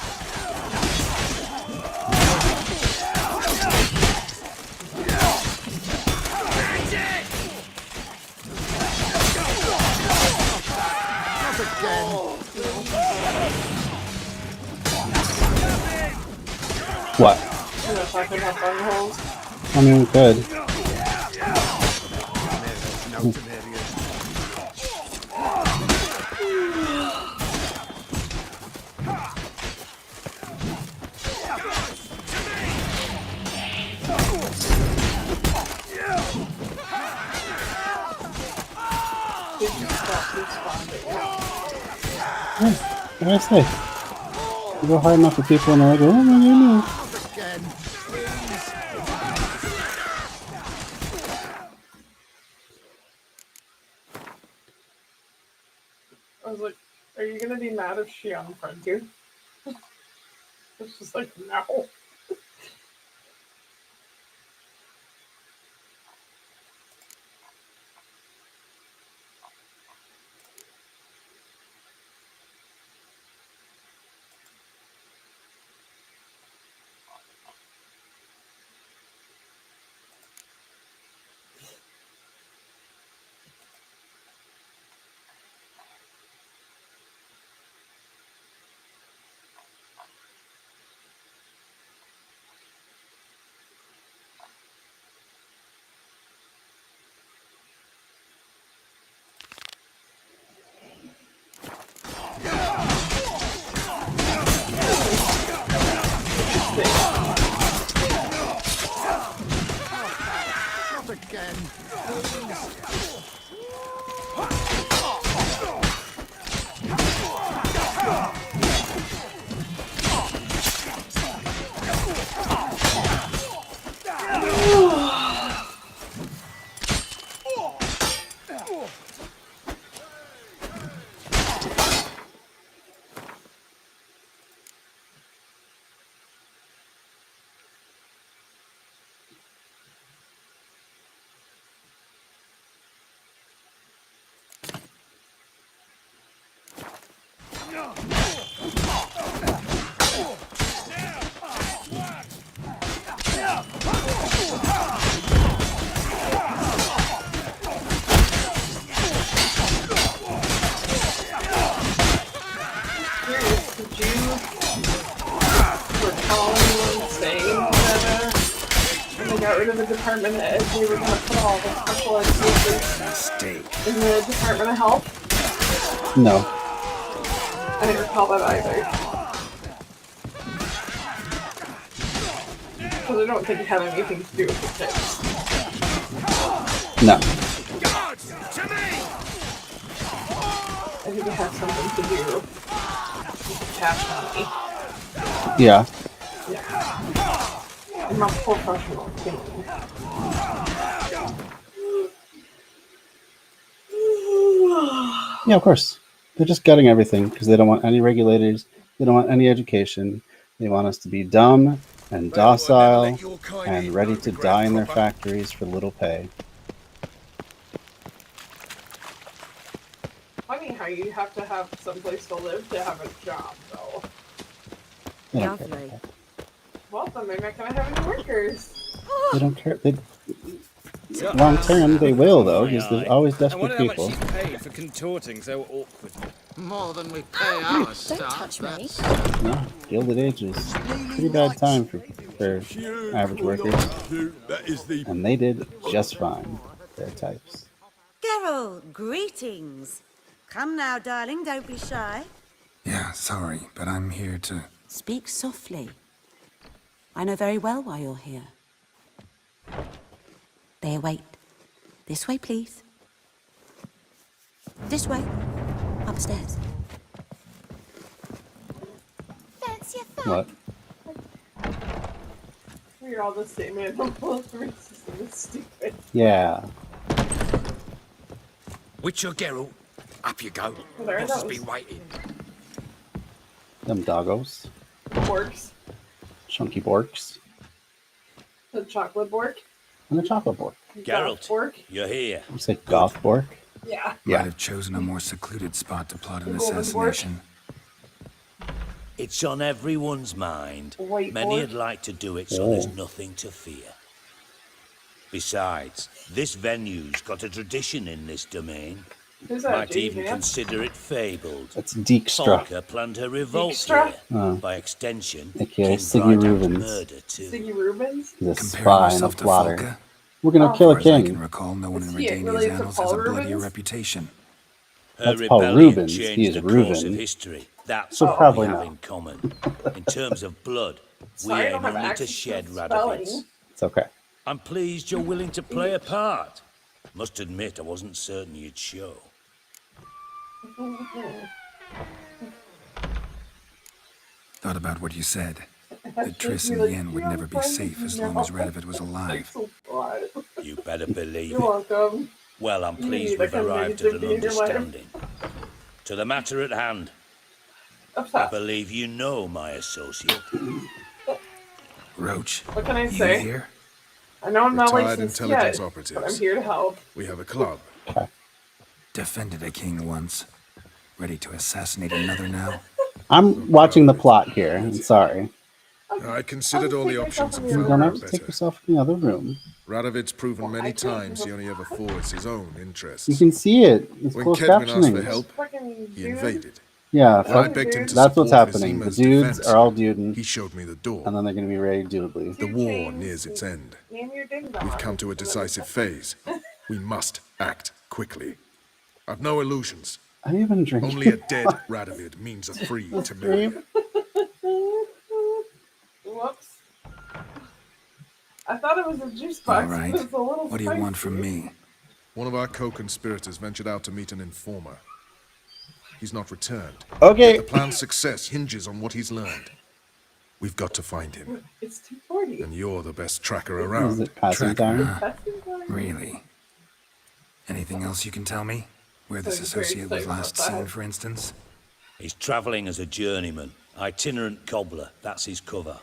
S1: What? I mean, we could. What did I say? You go hard enough for people and they're like, oh my goodness.
S15: I was like, are you gonna be mad if she unfriends you? It's just like, no.
S2: Not again.
S15: Got rid of the Department of Ed, we were going to put all the special education in the Department of Health?
S1: No.
S15: I didn't recall that either. Because I don't think it had anything to do with the kids.
S1: No.
S15: I think it had something to do with the cash money.
S1: Yeah.
S15: Yeah. In my professional opinion.
S1: Yeah, of course. They're just gutting everything because they don't want any regulators. They don't want any education. They want us to be dumb and docile and ready to die in their factories for little pay.
S15: Funny how you have to have someplace to live to have a job, though.
S1: They don't care about that.
S15: Well, then they're not going to have any workers.
S1: They don't care. Long term, they will, though, because there's always desperate people.
S11: I wonder how much she paid for contorting so awkwardly.
S10: More than we pay our staff.
S4: Don't touch me.
S1: Yeah, Gilded Age is pretty bad time for average workers. And they did just fine, their types.
S7: Geralt, greetings. Come now, darling, don't be shy.
S14: Yeah, sorry, but I'm here to...
S21: Speak softly. I know very well why you're here. They await. This way, please. This way. Upstairs.
S5: Fancy a fun?
S1: What?
S15: We're all the same animal. Racism is stupid.
S1: Yeah.
S2: Witcher Geralt, up you go.
S15: There are
S2: Boss has
S15: those.
S2: been waiting.
S1: Them doggos.
S15: Borks.
S1: Chunky borks.
S15: The chocolate bork.
S1: And a chocolate bork.
S17: Geralt,
S15: Bork.
S17: you're here.
S1: You say goth bork?
S15: Yeah.
S1: Yeah.
S14: Might have chosen a more secluded spot to plot an
S15: The golden
S14: assassination.
S17: It's on everyone's mind.
S15: White
S17: Many
S15: board.
S17: would like to do it, so
S1: Oh.
S17: there's nothing to fear. Besides, this venue's got a tradition in this domain.
S15: Who's that?
S17: Might
S15: J.D.
S17: even
S15: Vance?
S17: consider it fabled.
S1: It's Dijkstra.
S17: Folker planned her revolt
S15: Dijkstra?
S17: here. By extension,
S1: AKA
S17: King
S1: Siggy
S17: Brydam's
S1: Rubens.
S17: murder too.
S15: Siggy Rubens?
S1: He's a
S14: Comparing
S1: spy and a
S14: yourself to
S1: plotter.
S14: Folka?
S1: We're gonna
S15: Oh.
S1: kill
S14: As
S1: a
S14: far as I can
S1: king.
S14: recall, no one in
S15: Is he
S14: Redania's
S15: related to
S14: annals
S15: Paul
S14: has a bloodier
S15: Rubens?
S14: reputation.
S17: Her
S1: That's Paul
S17: rebellion
S1: Rubens.
S17: changed
S1: He is
S17: the course
S1: Reuben.
S17: of history. That's
S1: So
S17: what
S1: probably
S17: we have
S1: no.
S17: in common. In terms of blood, we
S15: Sorry, I don't
S17: aim
S15: have
S17: only to
S15: access to
S17: shed
S15: spelling.
S17: Radovids.
S1: It's okay.
S17: I'm pleased you're willing to play a part. Must admit, I wasn't certain you'd show.
S14: Thought about what you said. That Triss in the end would never be safe as long as Radovid was alive.
S17: You better believe
S15: You're
S17: it.
S15: welcome.
S17: Well, I'm
S15: You
S17: pleased
S15: need
S17: we've
S15: that kind of
S17: arrived at an
S15: negativity in your life.
S17: understanding. To the matter at hand, I believe you know my associate.
S14: Roach,
S15: What can I
S14: you
S15: say?
S14: here?
S15: I know I'm not
S6: Retired
S15: licensed
S6: intelligence
S15: yet,
S6: operatives.
S15: but I'm here to help.
S6: We have a club.
S14: Defended a king once. Ready to assassinate another now?
S1: I'm watching the plot here. I'm sorry.
S6: I considered all the options and
S1: You
S6: found
S1: don't
S6: none
S1: have to take
S6: better.
S1: yourself in the other room.
S6: Radovid's proven many times he only ever forwards his own interests.
S1: You can see it. It's
S6: When
S1: closed
S6: Kedwin asked for
S1: captioning.
S6: help, he invaded.
S1: Yeah,
S6: When I
S1: fuck,
S6: begged him to
S1: that's what's
S6: support
S1: happening. The
S6: Vizima's
S1: dudes
S6: defense,
S1: are all duding,
S6: he showed me the door.
S1: and then they're going to be very doodly.
S6: The war nears its end.
S15: Name your ding dong.
S6: We've come to a decisive phase. We must act quickly. I've no illusions.
S1: Are you even drinking?
S6: Only a dead Radovid means a free Temeria.
S15: Whoops. I thought it was a juice box.
S14: All right.
S15: But it's a little
S14: What do you want from
S15: spicy.
S14: me?
S6: One of our co-conspirators ventured out to meet an informer. He's not returned.
S1: Okay.
S6: Yet the plan's success hinges on what he's learned. We've got to find him.
S15: It's 2:40.
S6: And you're the best tracker
S1: Is
S6: around.
S1: it passing
S14: Tracker,
S1: time?
S14: huh? Really? Anything else you can tell me? Where this
S15: So you're very
S14: associate was
S15: excited
S14: last
S15: about
S14: seen,
S15: that.
S14: for instance?
S17: He's travelling as a journeyman, itinerant cobbler, that's his cover.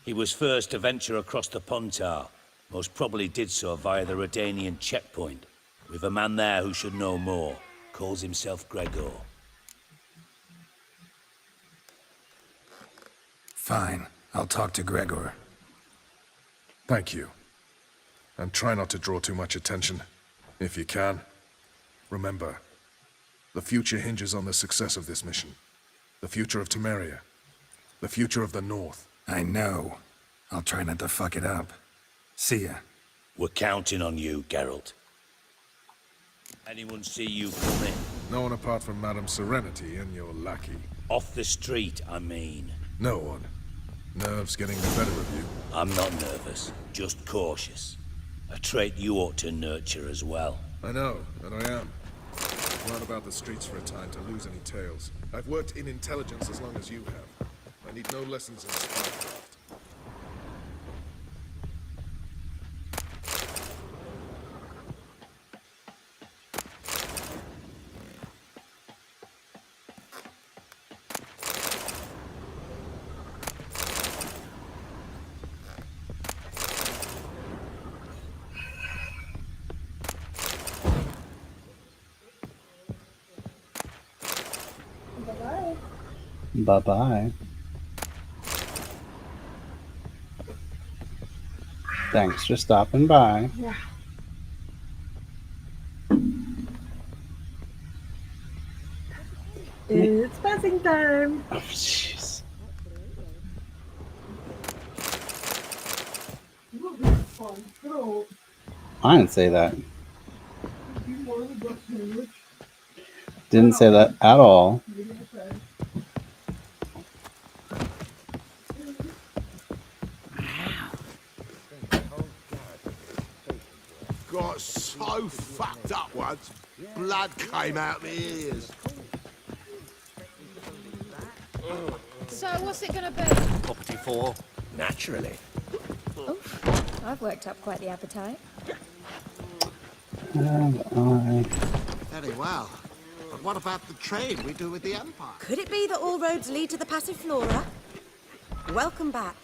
S17: He was first to venture across the Pontar, most probably did so via the Redanian checkpoint. With a man there who should know more, calls himself Gregor.
S14: Fine. I'll talk to Gregor.
S6: Thank you. And try not to draw too much attention, if you can. Remember, the future hinges on the success of this mission. The future of Temeria. The future of the North.
S14: I know. I'll try not to fuck it up. See ya.
S17: We're counting on you, Geralt. Anyone see you coming?
S6: No one apart from Madame Serenity and your lackey.
S17: Off the street, I mean.
S6: No one. Nerves getting the better of you.
S17: I'm not nervous, just cautious. A trait you ought to nurture as well.
S6: I know, and I am. Run about the streets for a time to lose any tales. I've worked in intelligence as long as you have. I need no lessons in spycraft.
S15: Bye-bye.
S1: Bye-bye. Thanks for stopping by.
S15: Yeah. It's passing time.
S1: Oh, jeez. I didn't say that. Didn't say that at all.
S2: so fucked up once. Blood came out my ears.
S4: So what's it gonna be?
S12: Property 4, naturally.
S4: Oof, I've worked up quite the appetite.
S1: Have I?
S2: Very well. But what about the trade we do with the Empire?
S21: Could it be that all roads lead to the Passiflora? Welcome back.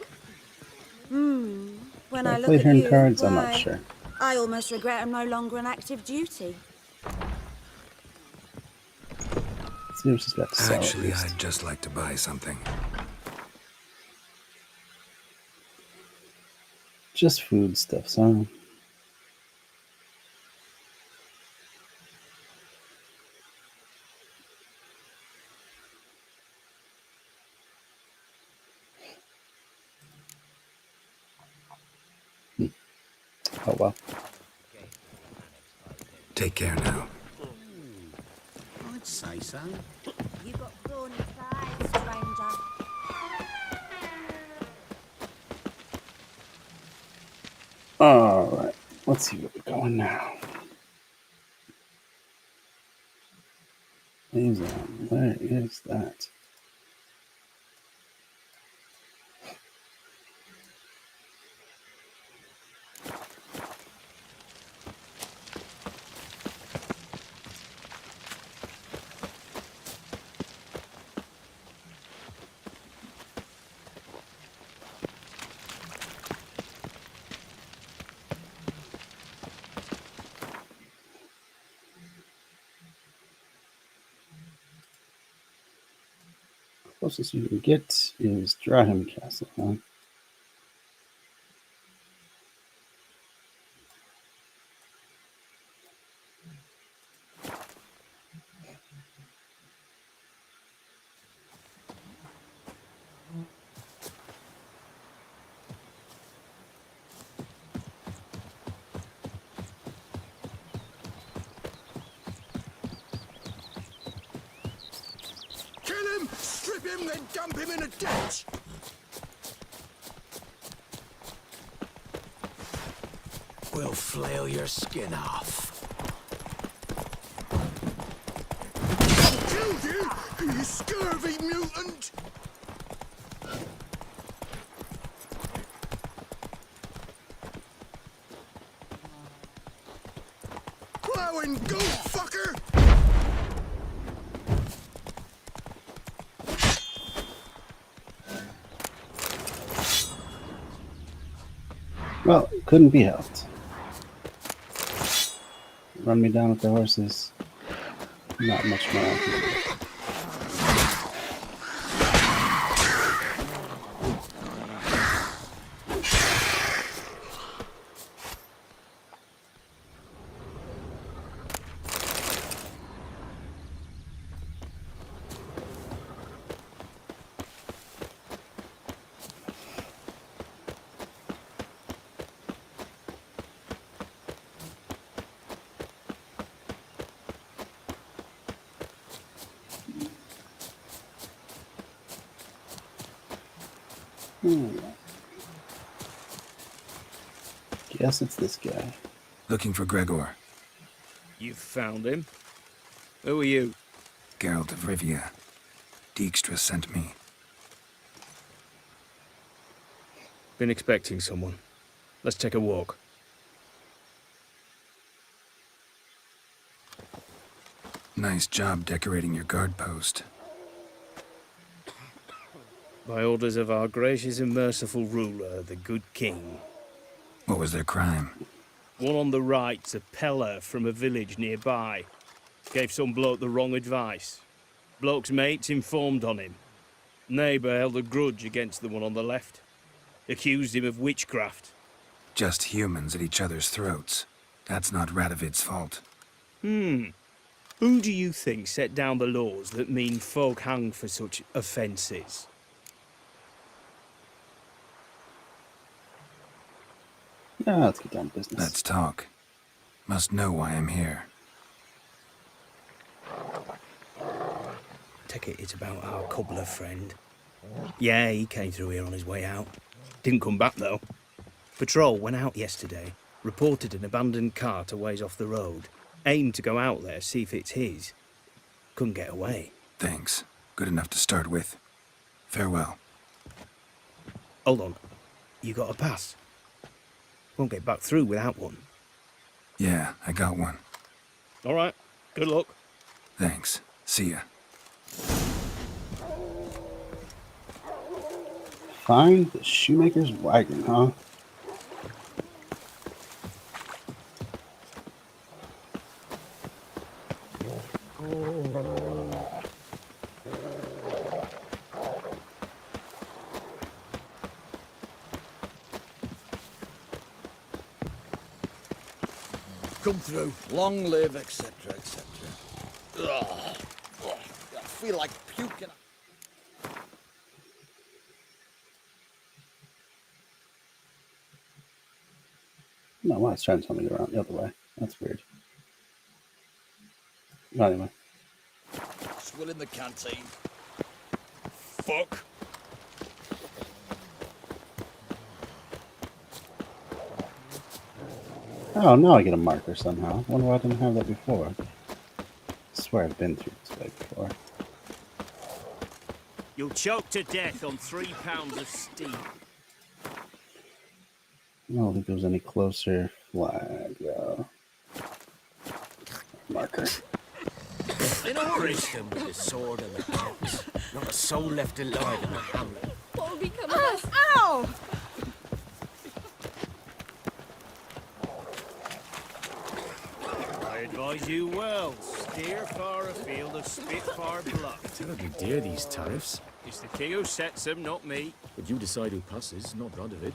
S21: When
S1: Should
S21: I
S1: I
S21: look
S1: play
S21: at
S1: her in
S21: you,
S1: cards? I'm not
S21: why,
S1: sure.
S21: I almost regret I'm no longer on active duty.
S1: Let's see what she's got to sell.
S14: Actually, I'd just like to buy something.
S1: Just food stuff, so. Oh well.
S14: Take care now.
S2: I'd say so.
S21: You got thorny thighs, stranger.
S1: Alright, let's see where we're going now. Where is that? Closest you can get is Drahen Castle, huh?
S2: Kill him! Strip him, then dump him in a ditch!
S3: We'll flail your skin off.
S2: Killed you, you scurvy mutant! Plowing goat fucker!
S1: Well, couldn't be helped. Run me down with the horses. Not much more I can do. Guess it's this guy.
S14: Looking for Gregor.
S11: You've found him? Who are you?
S14: Geralt of Rivia. Dijkstra sent me.
S11: Been expecting someone. Let's take a walk.
S14: Nice job decorating your guard post.
S11: By orders of our gracious and merciful ruler, the good king.
S14: What was their crime?
S11: One on the right's a peller from a village nearby. Gave some bloke the wrong advice. Bloke's mates informed on him. Neighbour held a grudge against the one on the left. Accused him of witchcraft.
S14: Just humans at each other's throats. That's not Radovid's fault.
S11: Who do you think set down the laws that mean folk hang for such offences?
S1: Yeah, let's get down to business.
S14: Let's talk. Must know why I'm here.
S11: Take it it's about our cobbler friend. Yeah, he came through here on his way out. Didn't come back, though. Patrol went out yesterday. Reported an abandoned cart a ways off the road. Aimed to go out there, see if it's his. Couldn't get away.
S14: Thanks. Good enough to start with. Farewell.
S11: Hold on. You got a pass? Won't get back through without one.
S14: Yeah, I got one.
S11: All right. Good luck.
S14: Thanks. See ya.
S1: Find the shoemaker's wagon, huh?
S2: Come through. Long live, etc., etc. Ugh. I feel like puking.
S1: No, well, it's trying to tell me to go around the other way. That's weird. Anyway.
S2: Swill in the canteen. Fuck.
S1: Oh, now I get a marker somehow. I wonder why I didn't have that before. I swear I've been through this way before.
S11: You'll choke to death on 3 pounds of steam.
S1: I don't think there was any closer. Flag, marker.
S20: In a hurry, him with the sword and the axe. Not a soul left alive in the hamlet.
S5: What will become of us?
S21: Ow!
S11: I advise you well. Steer far afield of Spitfire Bluff.
S8: Terribly dear, these tariffs.
S11: It's the king who sets them, not me.
S8: But you decide who passes, not Radovid.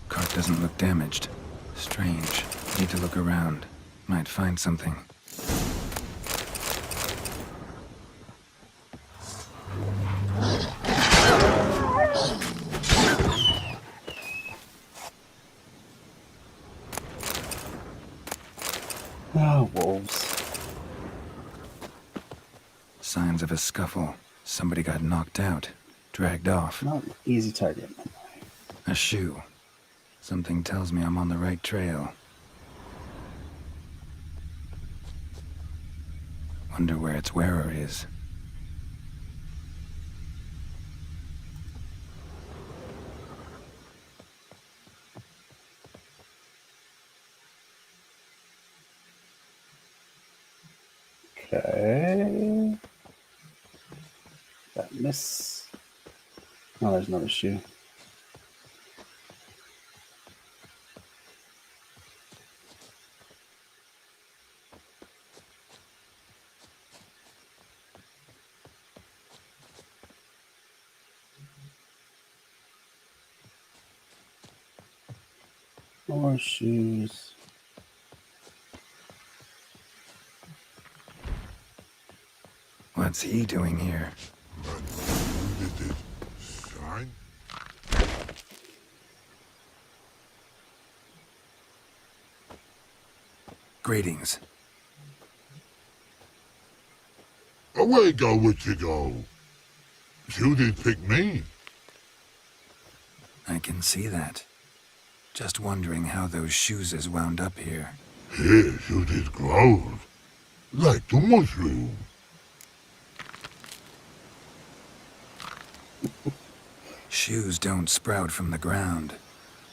S14: Cart doesn't look damaged. Strange. Need to look around. Might find something.
S1: Ah, wolves.
S14: Signs of a scuffle. Somebody got knocked out. Dragged off.
S1: Not an easy target.
S14: A shoe. Something tells me I'm on the right trail. Wonder where its wearer is.
S1: Okay. That miss. Oh, there's another shoe. More shoes.
S14: What's he doing here?
S18: Sign?
S14: Greetings.
S18: Away go, Witcher go. You did pick me.
S14: I can see that. Just wondering how those shoes is wound up here.
S18: Here you did grow. Like the mushroom.
S14: Shoes don't sprout from the ground.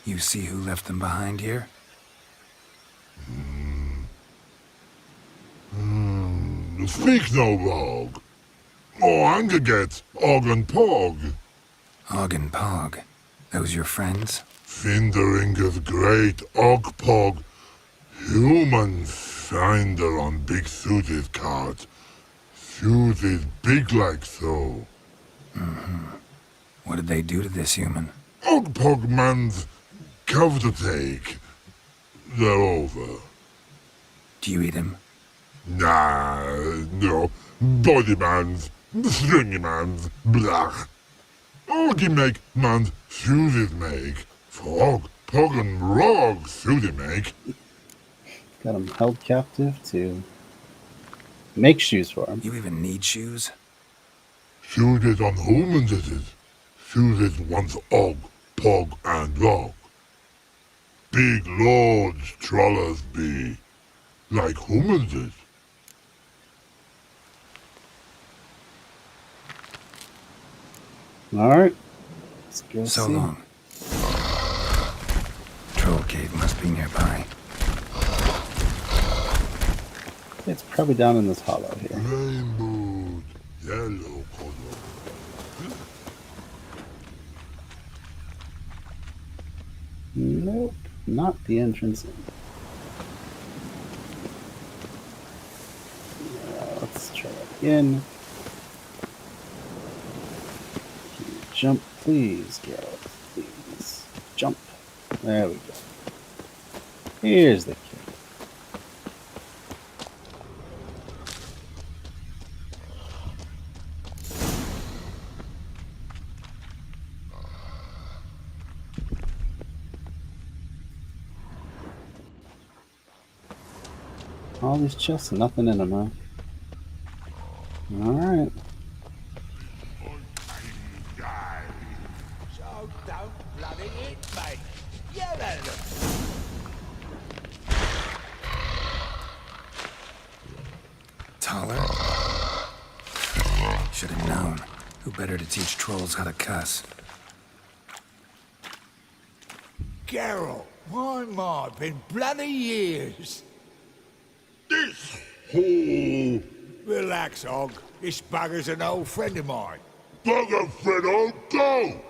S14: You see who left them behind here?
S18: Speak no rogue. Oh, anger get Og and Pog.
S14: Og and Pog. Those your friends?
S18: Finderinger's great Og Pog. Humans
S9: finder on big suited cart. Suited big like so.
S14: What did they do to this human?
S9: Ogpog man's cover to take. They're over.
S14: Do you eat him?
S9: Nah, no. Body man's, stringy man's, blach. Oggy make man's suited make. Frog, pog and rog suited make.
S1: Got him held captive to make shoes for him.
S14: You even need shoes?
S9: Suited on humans it is. Suited once og, pog and log. Big lords trollers be. Like humans is.
S1: Alright. Let's go
S14: So
S1: see.
S14: long. Troll cave must be nearby.
S1: It's probably down in this hollow here.
S9: Rainbow, yellow color.
S1: Nope, not the entrance in. Let's try that again. Can you jump, please, Geralt? Please. Jump. There we go. Here's the key. All these chests, nothing in them, huh? Alright.
S16: So don't bloody hit me. Yell at them.
S14: Taller? Should have known. Who better to teach trolls how to cuss?
S16: Geralt, my, been bloody years.
S9: This hole.
S16: Relax, Og. This bugger's an old friend of mine.
S9: Bugger friend on go.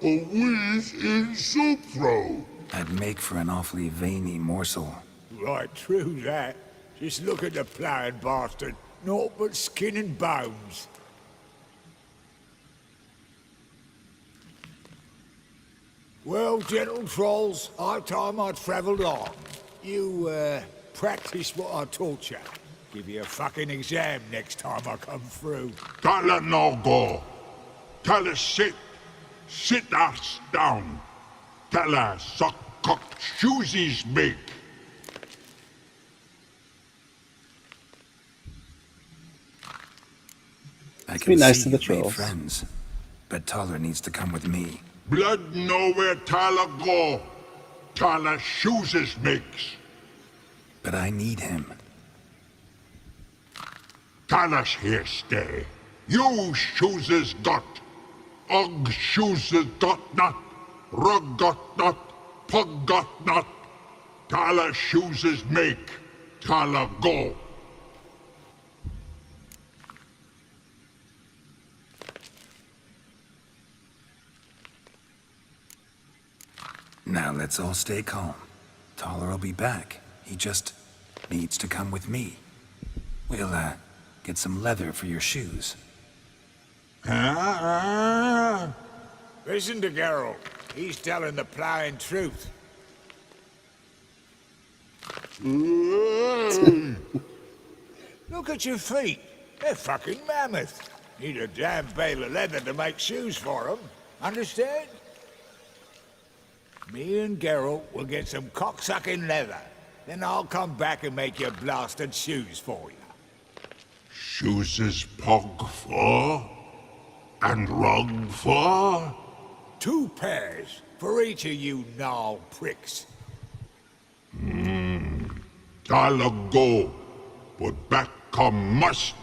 S9: A wheeze in soup throw.
S14: I'd make for an awfully veiny morsel.
S16: Right, true that. Just look at the ploughing bastard. Naught but skin and bones. Well, gentle trolls, high time I travelled on. You, practice what I taught you. Give you a fucking exam next time I come through.
S9: Tala no go. Tala sit. Sit us down. Tala suck cock shoesies make.
S14: I
S1: Be
S14: can
S1: nice
S14: see
S1: to the
S14: you've made
S1: trolls.
S14: friends, but Taller needs to come with me.
S9: Blood nowhere Tala go. Tala shoeses makes.
S14: But I need him.
S9: Tala's here stay. You shoeses got. Og shoeses got not. Rug got not. Pug got not. Tala shoeses make. Tala go.
S14: Now let's all stay calm. Taller will be back. He just needs to come with me. We'll, get some leather for your shoes.
S16: Listen to Geralt. He's telling the ploughing truth. Look at your feet. They're fucking mammoth. Need a damn bale of leather to make shoes for them. Understand? Me and Geralt will get some cocksucking leather. Then I'll come back and make your blasted shoes for you.
S9: Shoeses pog for? And rug for?
S16: 2 pairs for each of you gnarl pricks.
S9: Tala go. But back come must.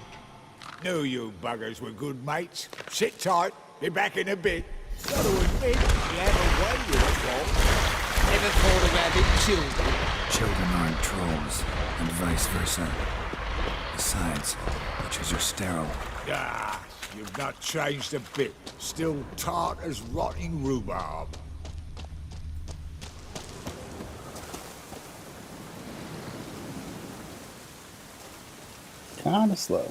S16: Knew you buggers were good mates. Sit tight. Be back in a bit. Gotta admit, you have a way with it, all. Never thought of having children.
S14: Children aren't trolls, and vice versa. Besides, witches are sterile.
S16: Ah, you've not changed a bit. Still tart as rotting rhubarb.
S1: kind of slow.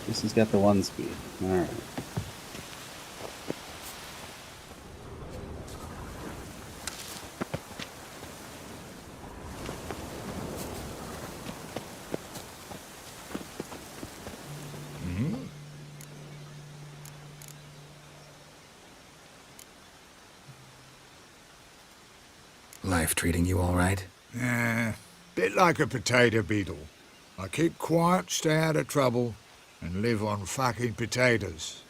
S1: This has got the 1 speed. Alright.
S14: Life treating you all right?
S16: Bit like a potato beetle. I keep quiet, stay out of trouble, and live on fucking potatoes.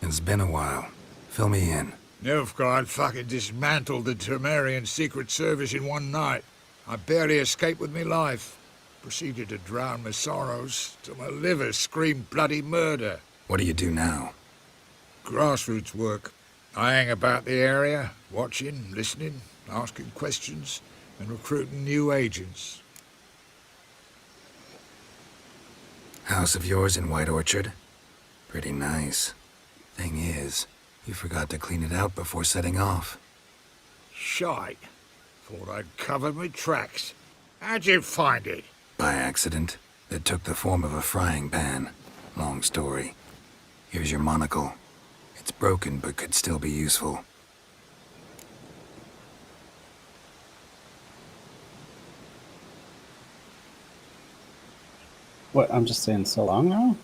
S14: It's been a while. Fill me in.
S16: Nilfgaard fucking dismantled the Temerian Secret Service in one night. I barely escaped with my life. Proceeded to drown my sorrows till my liver screamed bloody murder.
S14: What do you do now?
S16: Grassroots work. I hang about the area, watching, listening, asking questions, and recruiting new agents.
S14: House of yours in White Orchard? Pretty nice. Thing is, you forgot to clean it out before setting off.
S16: Shite. Thought I'd covered my tracks. How'd you find it?
S14: By accident. It took the form of a frying pan. Long story. Here's your monocle. It's broken, but could still be useful.
S1: What, I'm just saying so long now?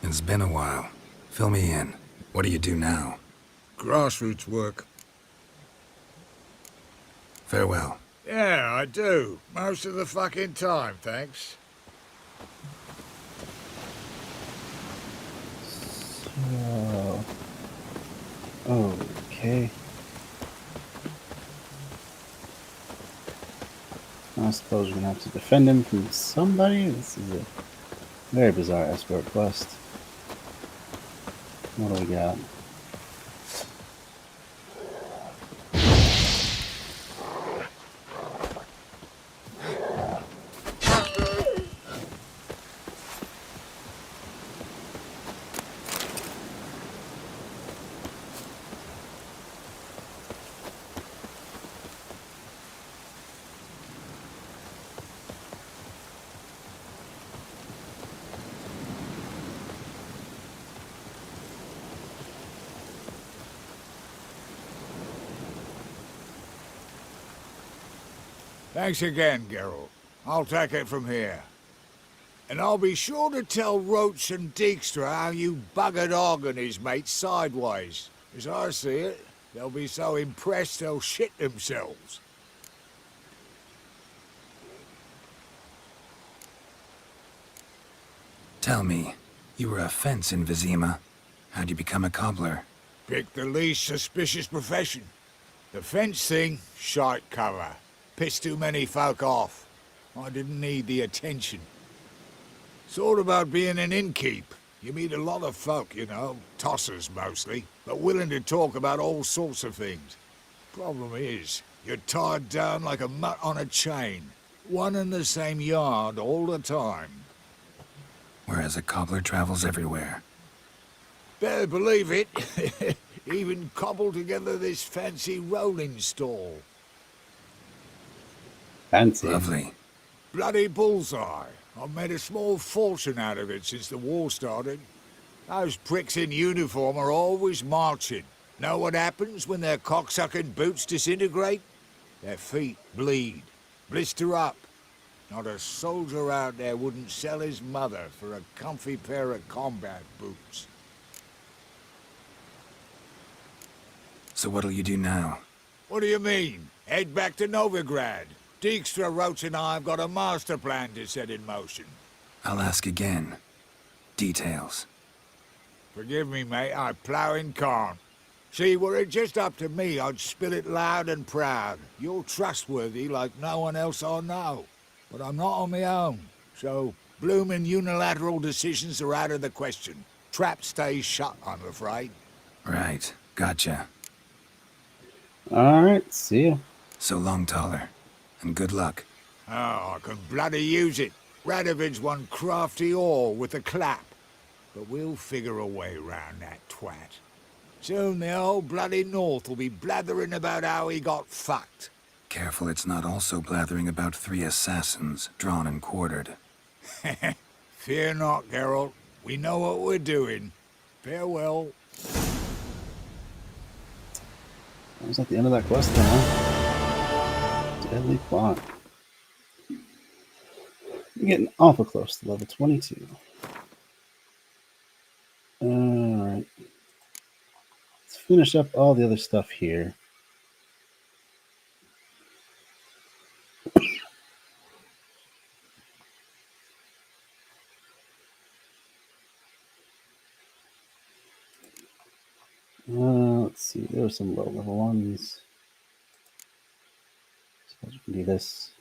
S14: It's been a while. Fill me in. What do you do now?
S16: Grassroots work.
S14: Farewell.
S16: Yeah, I do. Most of the fucking time, thanks.
S1: So... Okay. I suppose we're gonna have to defend him from somebody. This is a very bizarre escort quest. What do we got?
S16: Thanks again, Geralt. I'll take it from here. And I'll be sure to tell Roach and Dijkstra how you buggered Og and his mates sideways. As I see it, they'll be so impressed they'll shit themselves.
S14: Tell me, you were a fence in Vizima. How'd you become a cobbler?
S16: Pick the least suspicious profession. The fence thing, shite cover. Pissed too many folk off. I didn't need the attention. It's all about being an innkeep. You meet a lot of folk, you know, tossers mostly, but willing to talk about all sorts of things. Problem is, you're tied down like a mutt on a chain. One and the same yard all the time.
S14: Whereas a cobbler travels everywhere.
S16: Better believe it. Even cobbled together this fancy rolling stall.
S1: Fancy.
S14: Lovely.
S16: Bloody bullseye. I've made a small fortune out of it since the war started. Those pricks in uniform are always marching. Know what happens when their cocksucking boots disintegrate? Their feet bleed, blister up. Not a soldier out there wouldn't sell his mother for a comfy pair of combat boots.
S14: So what'll you do now?
S16: What do you mean? Head back to Novigrad. Dijkstra, Roach and I have got a master plan to set in motion.
S14: I'll ask again. Details.
S16: Forgive me, mate, I ploughing can't. See, were it just up to me, I'd spill it loud and proud. You're trustworthy like no one else I know. but I'm not on my own, so bloomin' unilateral decisions are out of the question. Trap stays shut, I'm afraid.
S14: Right. Gotcha.
S1: Alright, see ya.
S14: So long, Taller. And good luck.
S16: Oh, I can bloody use it. Radovid's one crafty ore with a clap. But we'll figure a way round that twat. Soon the whole bloody North will be blathering about how he got fucked.
S14: Careful it's not also blathering about 3 assassins, drawn and quartered.
S16: Fear not, Geralt. We know what we're doing. Farewell.
S1: That was at the end of that quest then, huh? Deadly plot. You're getting awful close to level 22. Alright. Let's finish up all the other stuff here. Let's see, there were some low level ones. Suppose we can do this.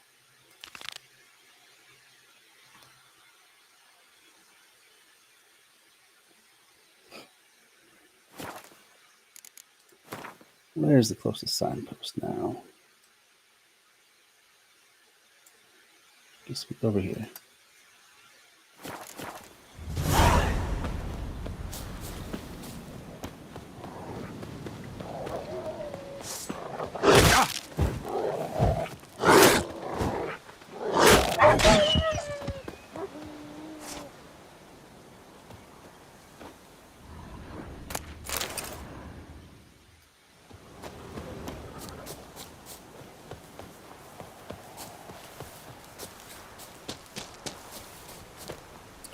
S1: Where's the closest signpost now? Guess over here.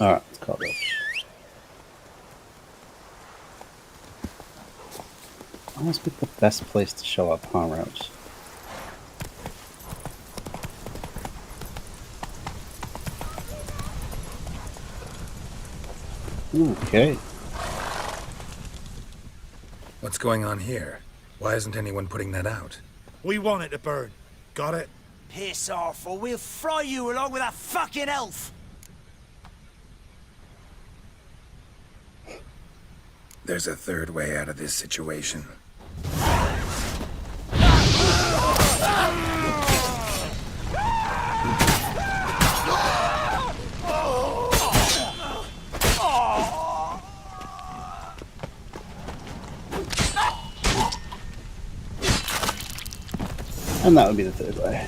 S1: Alright, let's call it. I must pick the best place to show up, huh, Roach? Okay.
S14: What's going on here? Why isn't anyone putting that out?
S2: We want it to burn. Got it?
S13: Piss off, or we'll fry you along with that fucking elf!
S14: There's a third way out of this situation.
S1: And that would be the third way.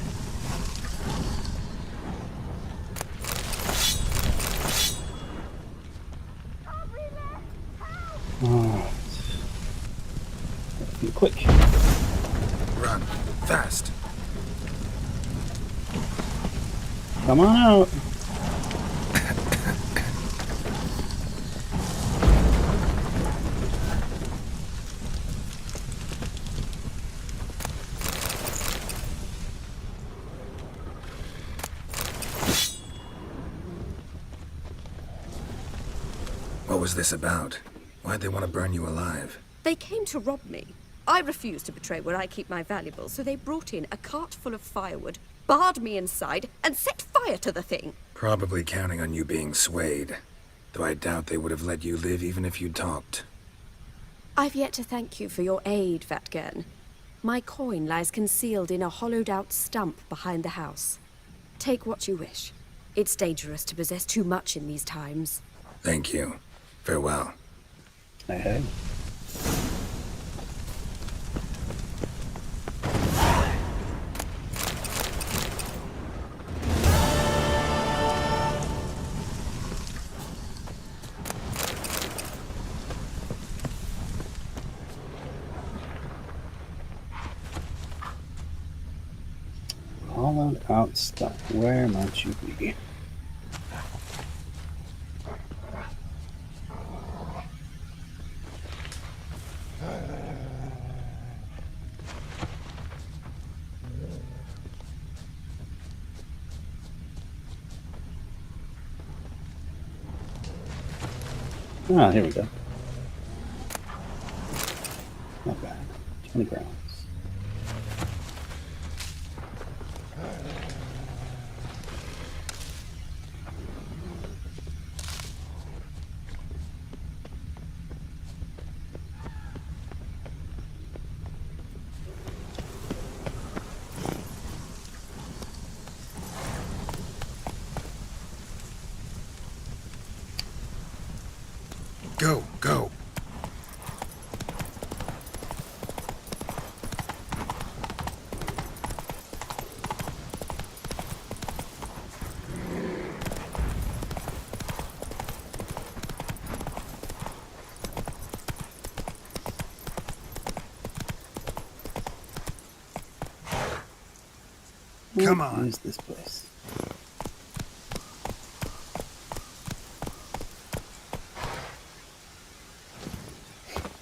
S1: Oh. Be quick.
S14: Run. Fast.
S1: Come on out.
S14: What was this about? Why'd they want to burn you alive?
S21: They came to rob me. I refused to betray where I keep my valuables, so they brought in a cart full of firewood, barred me inside, and set fire to the thing.
S14: Probably counting on you being swayed. Though I doubt they would have let you live even if you talked.
S21: I've yet to thank you for your aid, Vatgern. My coin lies concealed in a hollowed-out stump behind the house. Take what you wish. It's dangerous to possess too much in these times.
S14: Thank you. Farewell.
S1: Hey. Hollowed out stuff. Where might you be? Ah, here we go. Not bad. 20 crowns.
S18: Go, go. Come on.
S1: What is this place?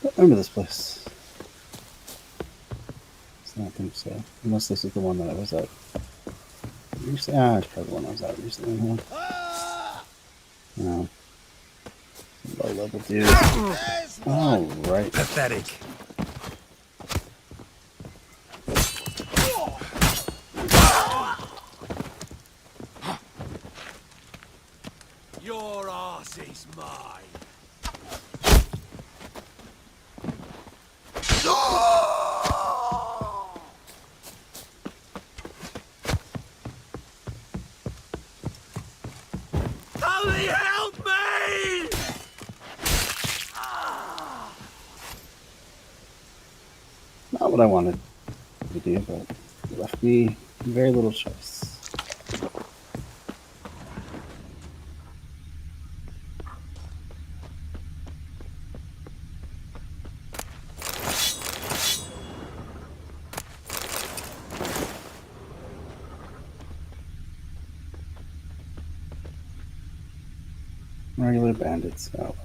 S1: I remember this place. I don't think so. Unless this is the one that I was at recently. Ah, it's probably the one I was at recently, huh? No. Low level dude. Oh, right.
S18: Pathetic.
S13: Your arse is mine. Somebody help me!
S1: Not what I wanted to do, but it left me very little choice. Regular bandits. Oh, well.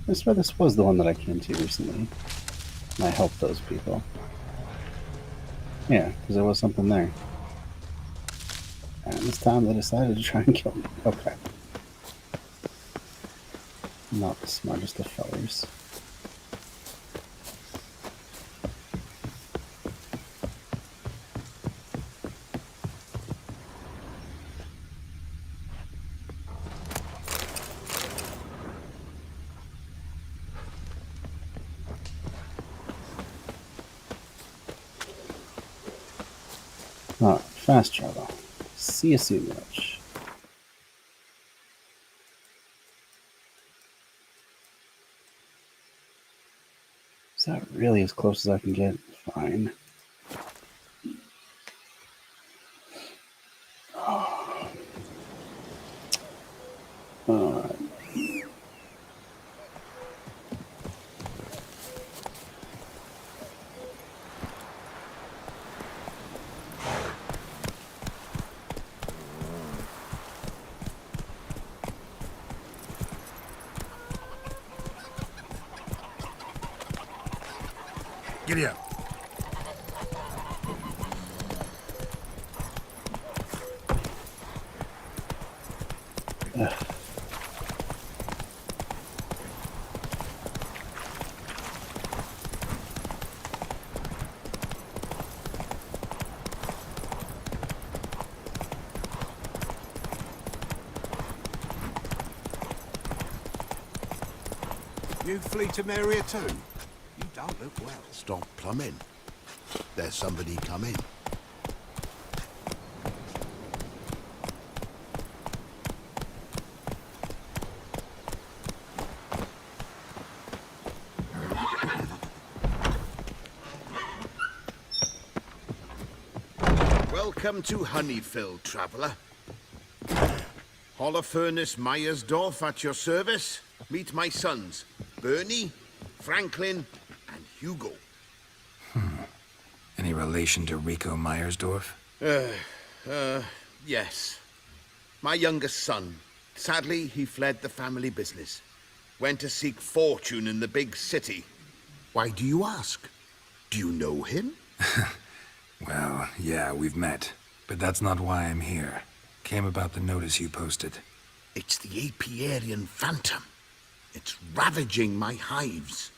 S1: I swear this was the one that I came to recently. And I helped those people. Yeah, because there was something there. And this time they decided to try and kill me. Okay. Not the smartest of fellers. Alright, fast travel. See you soon, Witch. Is that really as close as I can get? Fine. Alright.
S18: Giddy up.
S10: You flee to Maria too? You don't look well. Stop plumbing. There's somebody coming.
S2: Welcome to Honeyfield, traveller. Holofernes Meyersdorf at your service. Meet my sons, Bernie, Franklin, and Hugo.
S14: Any relation to Rico Meyersdorf?
S2: Yes. My youngest son. Sadly, he fled the family business. Went to seek fortune in the big city. Why do you ask? Do you know him?
S14: Well, yeah, we've met. But that's not why I'm here. Came about the notice you posted.
S2: It's the Apiarian Phantom. It's ravaging my hives.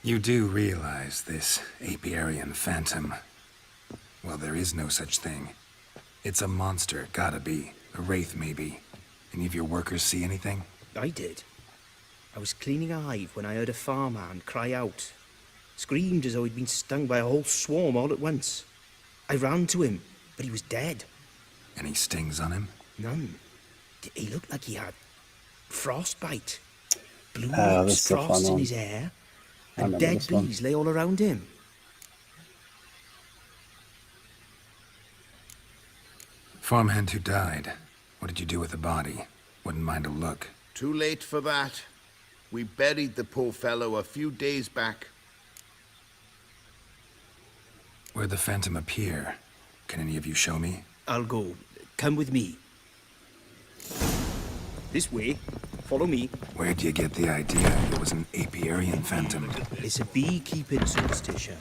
S14: You do realize this Apiarian Phantom. Well, there is no such thing. It's a monster, gotta be. A wraith, maybe. Any of your workers see anything?
S11: I did. I was cleaning a hive when I heard a farmhand cry out. Screamed as though he'd been stung by a whole swarm all at once.
S20: I ran to him, but he was dead.
S14: Any stings on him?
S20: None. He looked like he had frostbite. Blue
S1: This
S20: lips,
S1: is a fun
S20: frost in
S1: one.
S20: his hair,
S1: I
S20: and
S1: remember
S20: dead
S1: this one.
S20: bees lay all around him.
S14: Farmhand who died. What did you do with the body? Wouldn't mind a look.
S2: Too late for that. We buried the poor fellow a few days back.
S14: Where'd the phantom appear? Can any of you show me?
S20: I'll go. Come with me. This way. Follow me.
S14: Where'd you get the idea it was an apiarian phantom?
S20: It's a beekeeping superstition.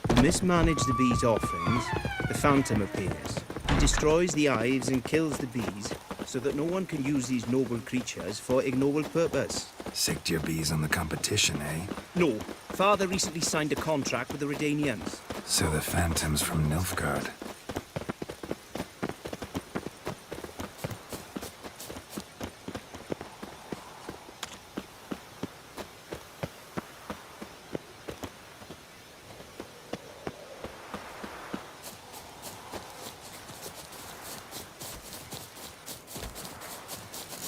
S20: To mismanage the bees' offerings, the phantom appears. He destroys the hives and kills the bees, so that no one can use these noble creatures for ignoble purpose.
S14: Sicked your bees on the competition, eh?
S20: No. Father recently signed a contract with the Redanians.
S14: So the phantom's from Nilfgaard.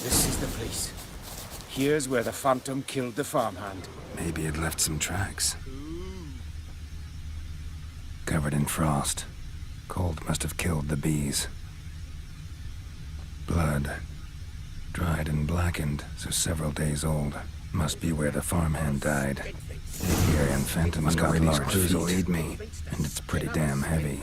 S13: This is the place. Here's where the phantom killed the farmhand.
S14: Maybe it left some tracks. Covered in frost. Cold must have killed the bees. Blood. Dried and blackened, so several days old. Must be where the farmhand died. The Aryan phantom's got large feet. Will aid me, and it's pretty damn heavy.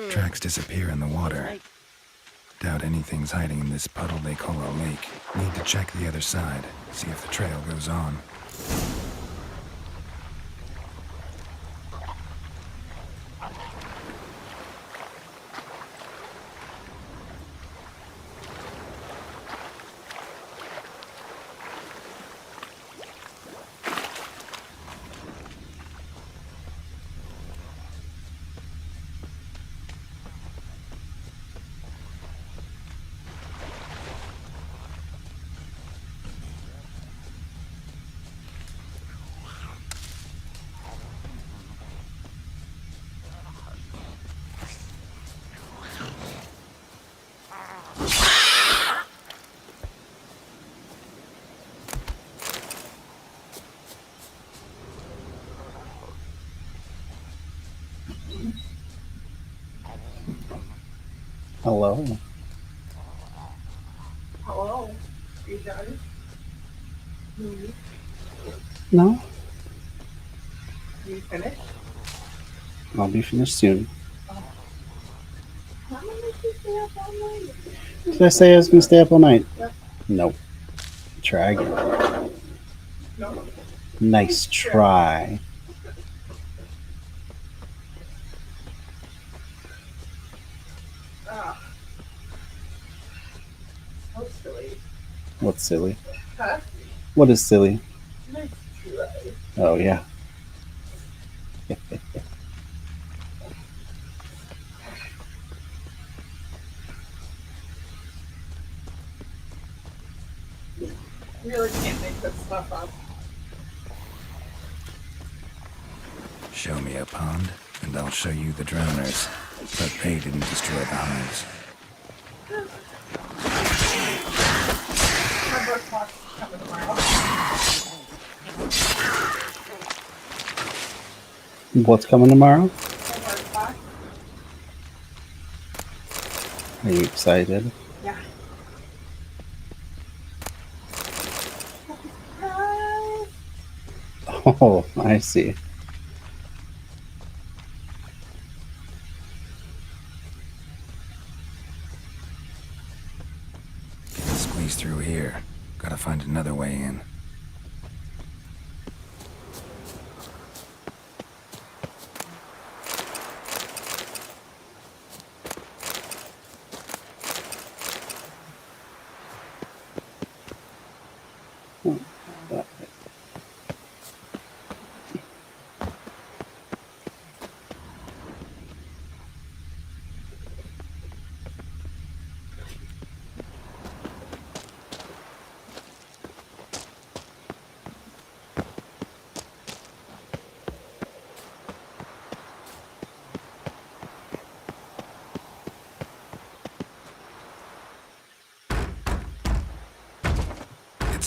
S14: Tracks disappear in the water. Doubt anything's hiding in this puddle they call a lake. Need to check the other side, see if the trail goes on.
S1: Hello.
S15: Hello. Are you done?
S1: No,
S15: Are you finished?
S1: I'll be finished soon.
S15: How long did you stay up all night?
S1: Did I say I was going to stay up all night?
S15: Yep.
S1: Nope. Try again.
S15: No.
S1: Nice try.
S15: Ah. So silly.
S1: What's silly?
S15: Huh?
S1: What is silly?
S15: Nice try.
S1: Oh, yeah.
S15: You really can't make this stuff up.
S14: Show me a pond, and I'll show you the drowners. But they didn't destroy the hives.
S15: My book box is coming tomorrow.
S1: What's coming tomorrow?
S15: My work box.
S1: Are you excited?
S15: Yeah.
S1: Oh, I see.
S14: Can't squeeze through here. Gotta find another way in.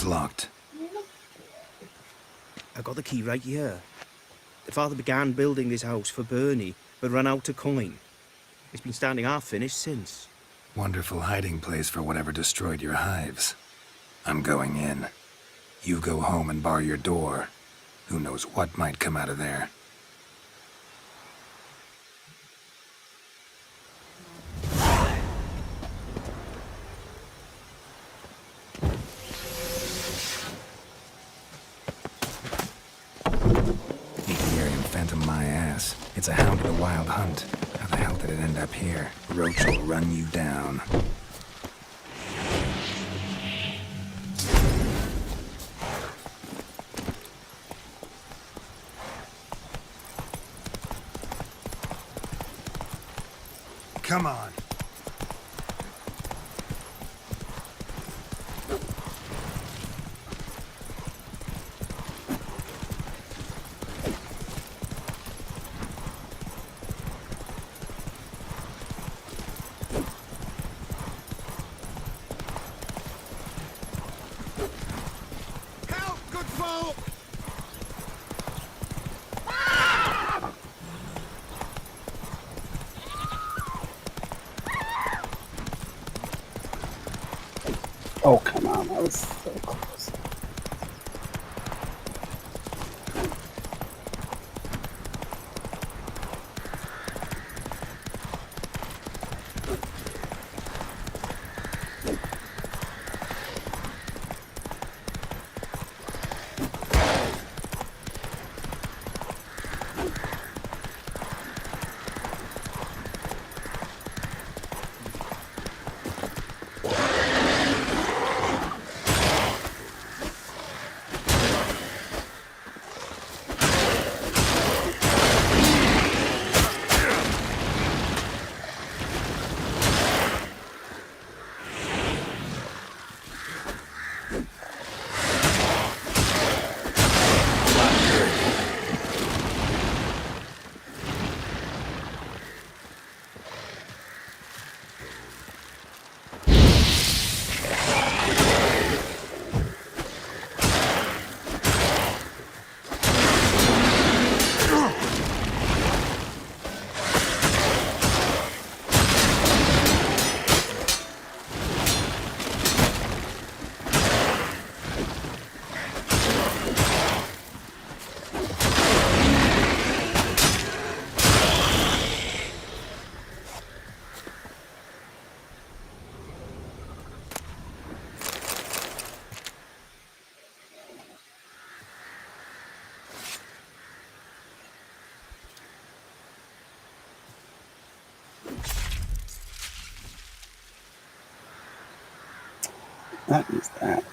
S14: locked.
S20: I got the key right here. The father began building this house for Bernie, but ran out of coin. It's been standing half finished since.
S14: Wonderful hiding place for whatever destroyed your hives. I'm going in. You go home and bar your door. Who knows what might come out of there. Apiarian phantom my ass. It's a hound of the wild hunt. How the hell did it end up here? Roach will run you down.
S3: Come on.
S2: Help, good folk!
S1: Oh, come on. That was so close. That is that.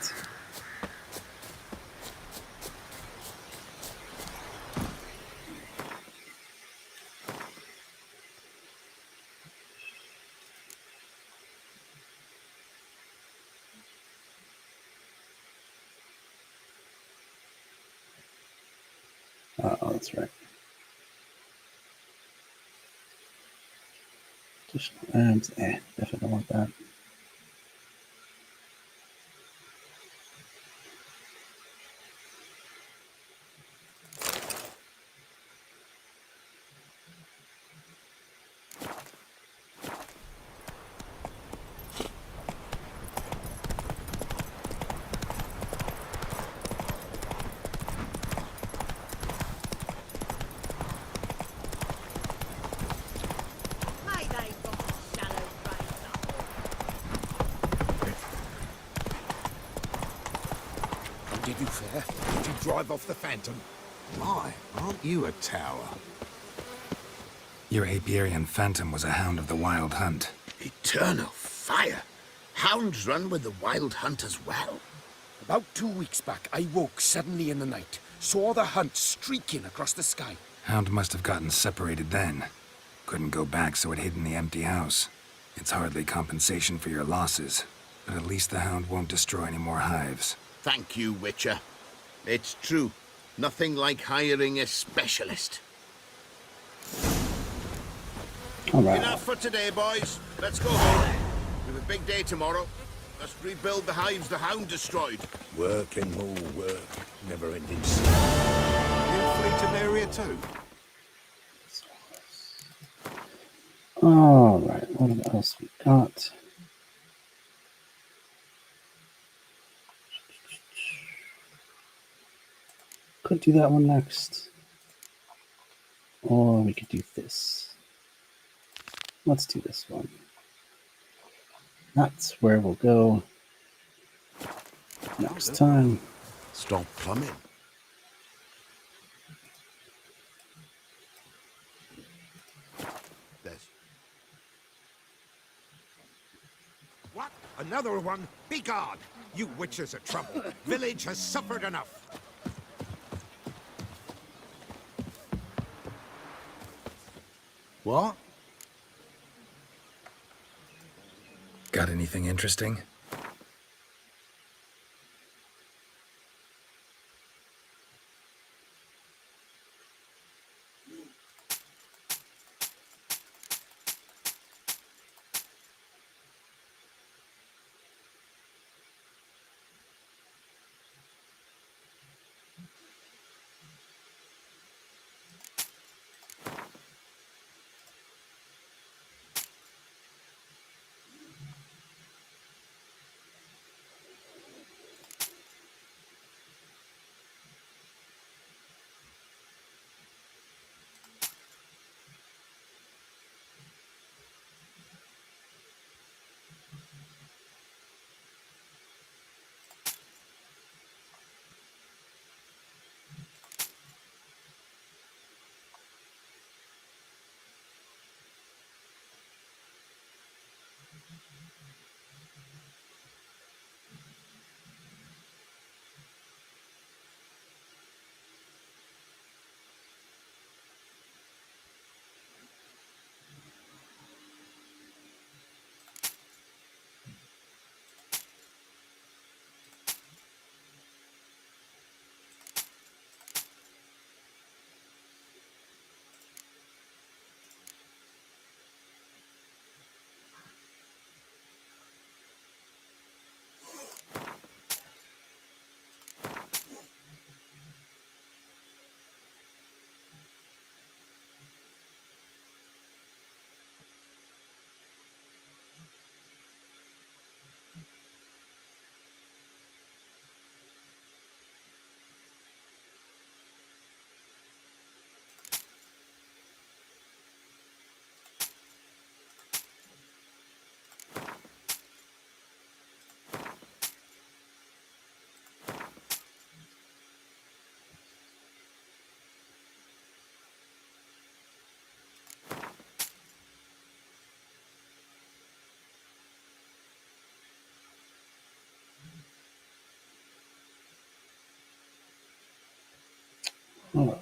S1: Oh, that's right. Additional items. Definitely don't want that.
S10: Did you fare? Did you drive off the Phantom? My, aren't you a tower?
S14: Your Apiarian phantom was a hound of the wild hunt.
S2: Eternal fire! Hounds run with the wild hunt as well.
S13: About 2 weeks back, I woke suddenly in the night. Saw the hunt streaking across the sky.
S14: Hound must have gotten separated then. Couldn't go back, so it hid in the empty house. It's hardly compensation for your losses, but at least the hound won't destroy any more hives.
S2: Thank you, Witcher. It's true. Nothing like hiring a specialist.
S1: All right.
S2: Enough for today, boys. Let's go home. We have a big day tomorrow. Must rebuild the hives the hound destroyed.
S13: Work and more work. Never-ending
S10: You free to area too?
S1: All right, what else we got? Could do that one next. Or we could do this. Let's do this one. That's where we'll go next time.
S10: Stop plumbing. There's...
S13: What? Another one? Be gone! You witches are trouble. Village has suffered enough.
S10: What?
S14: Got anything interesting?
S1: All right.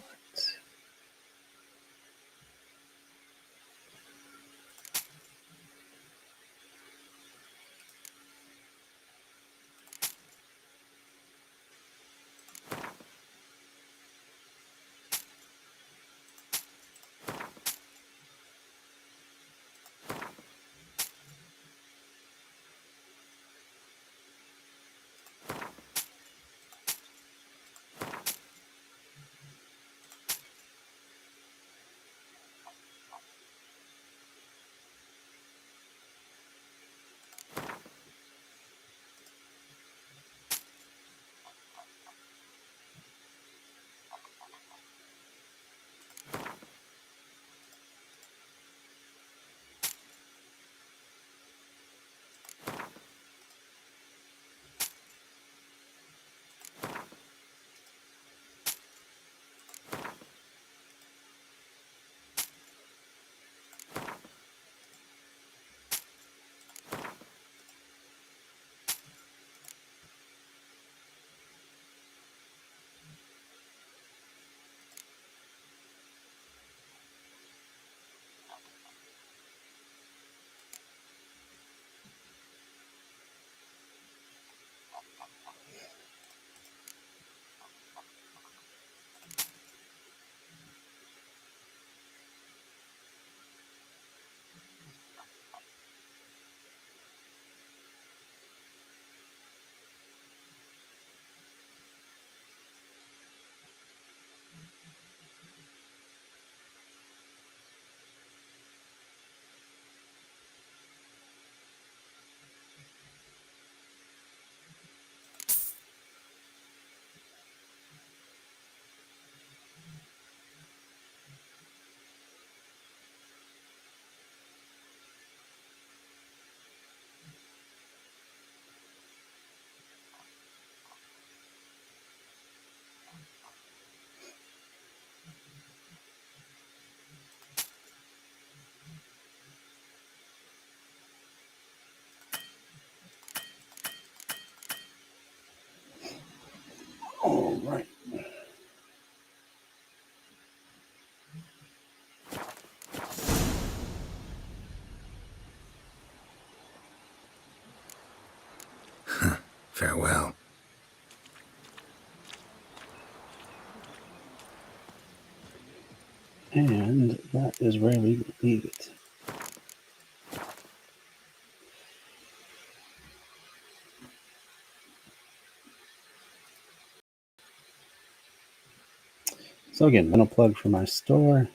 S14: Farewell.
S1: And that is where we leave it. So again, mental plug for my store.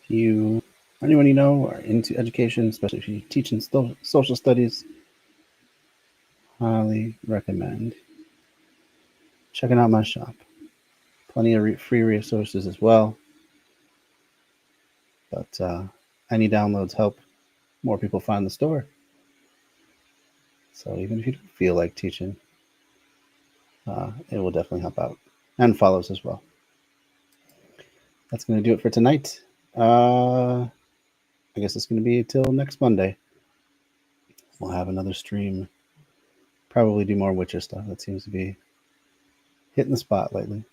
S1: If you, anyone you know, are into education, especially if you teach in social studies, highly recommend checking out my shop. Plenty of free resources as well. But any downloads help more people find the store. So even if you don't feel like teaching, it will definitely help out. And follows as well. That's going to do it for tonight. I guess it's going to be till next Monday. We'll have another stream. Probably do more Witcher stuff. That seems to be hitting the spot lately.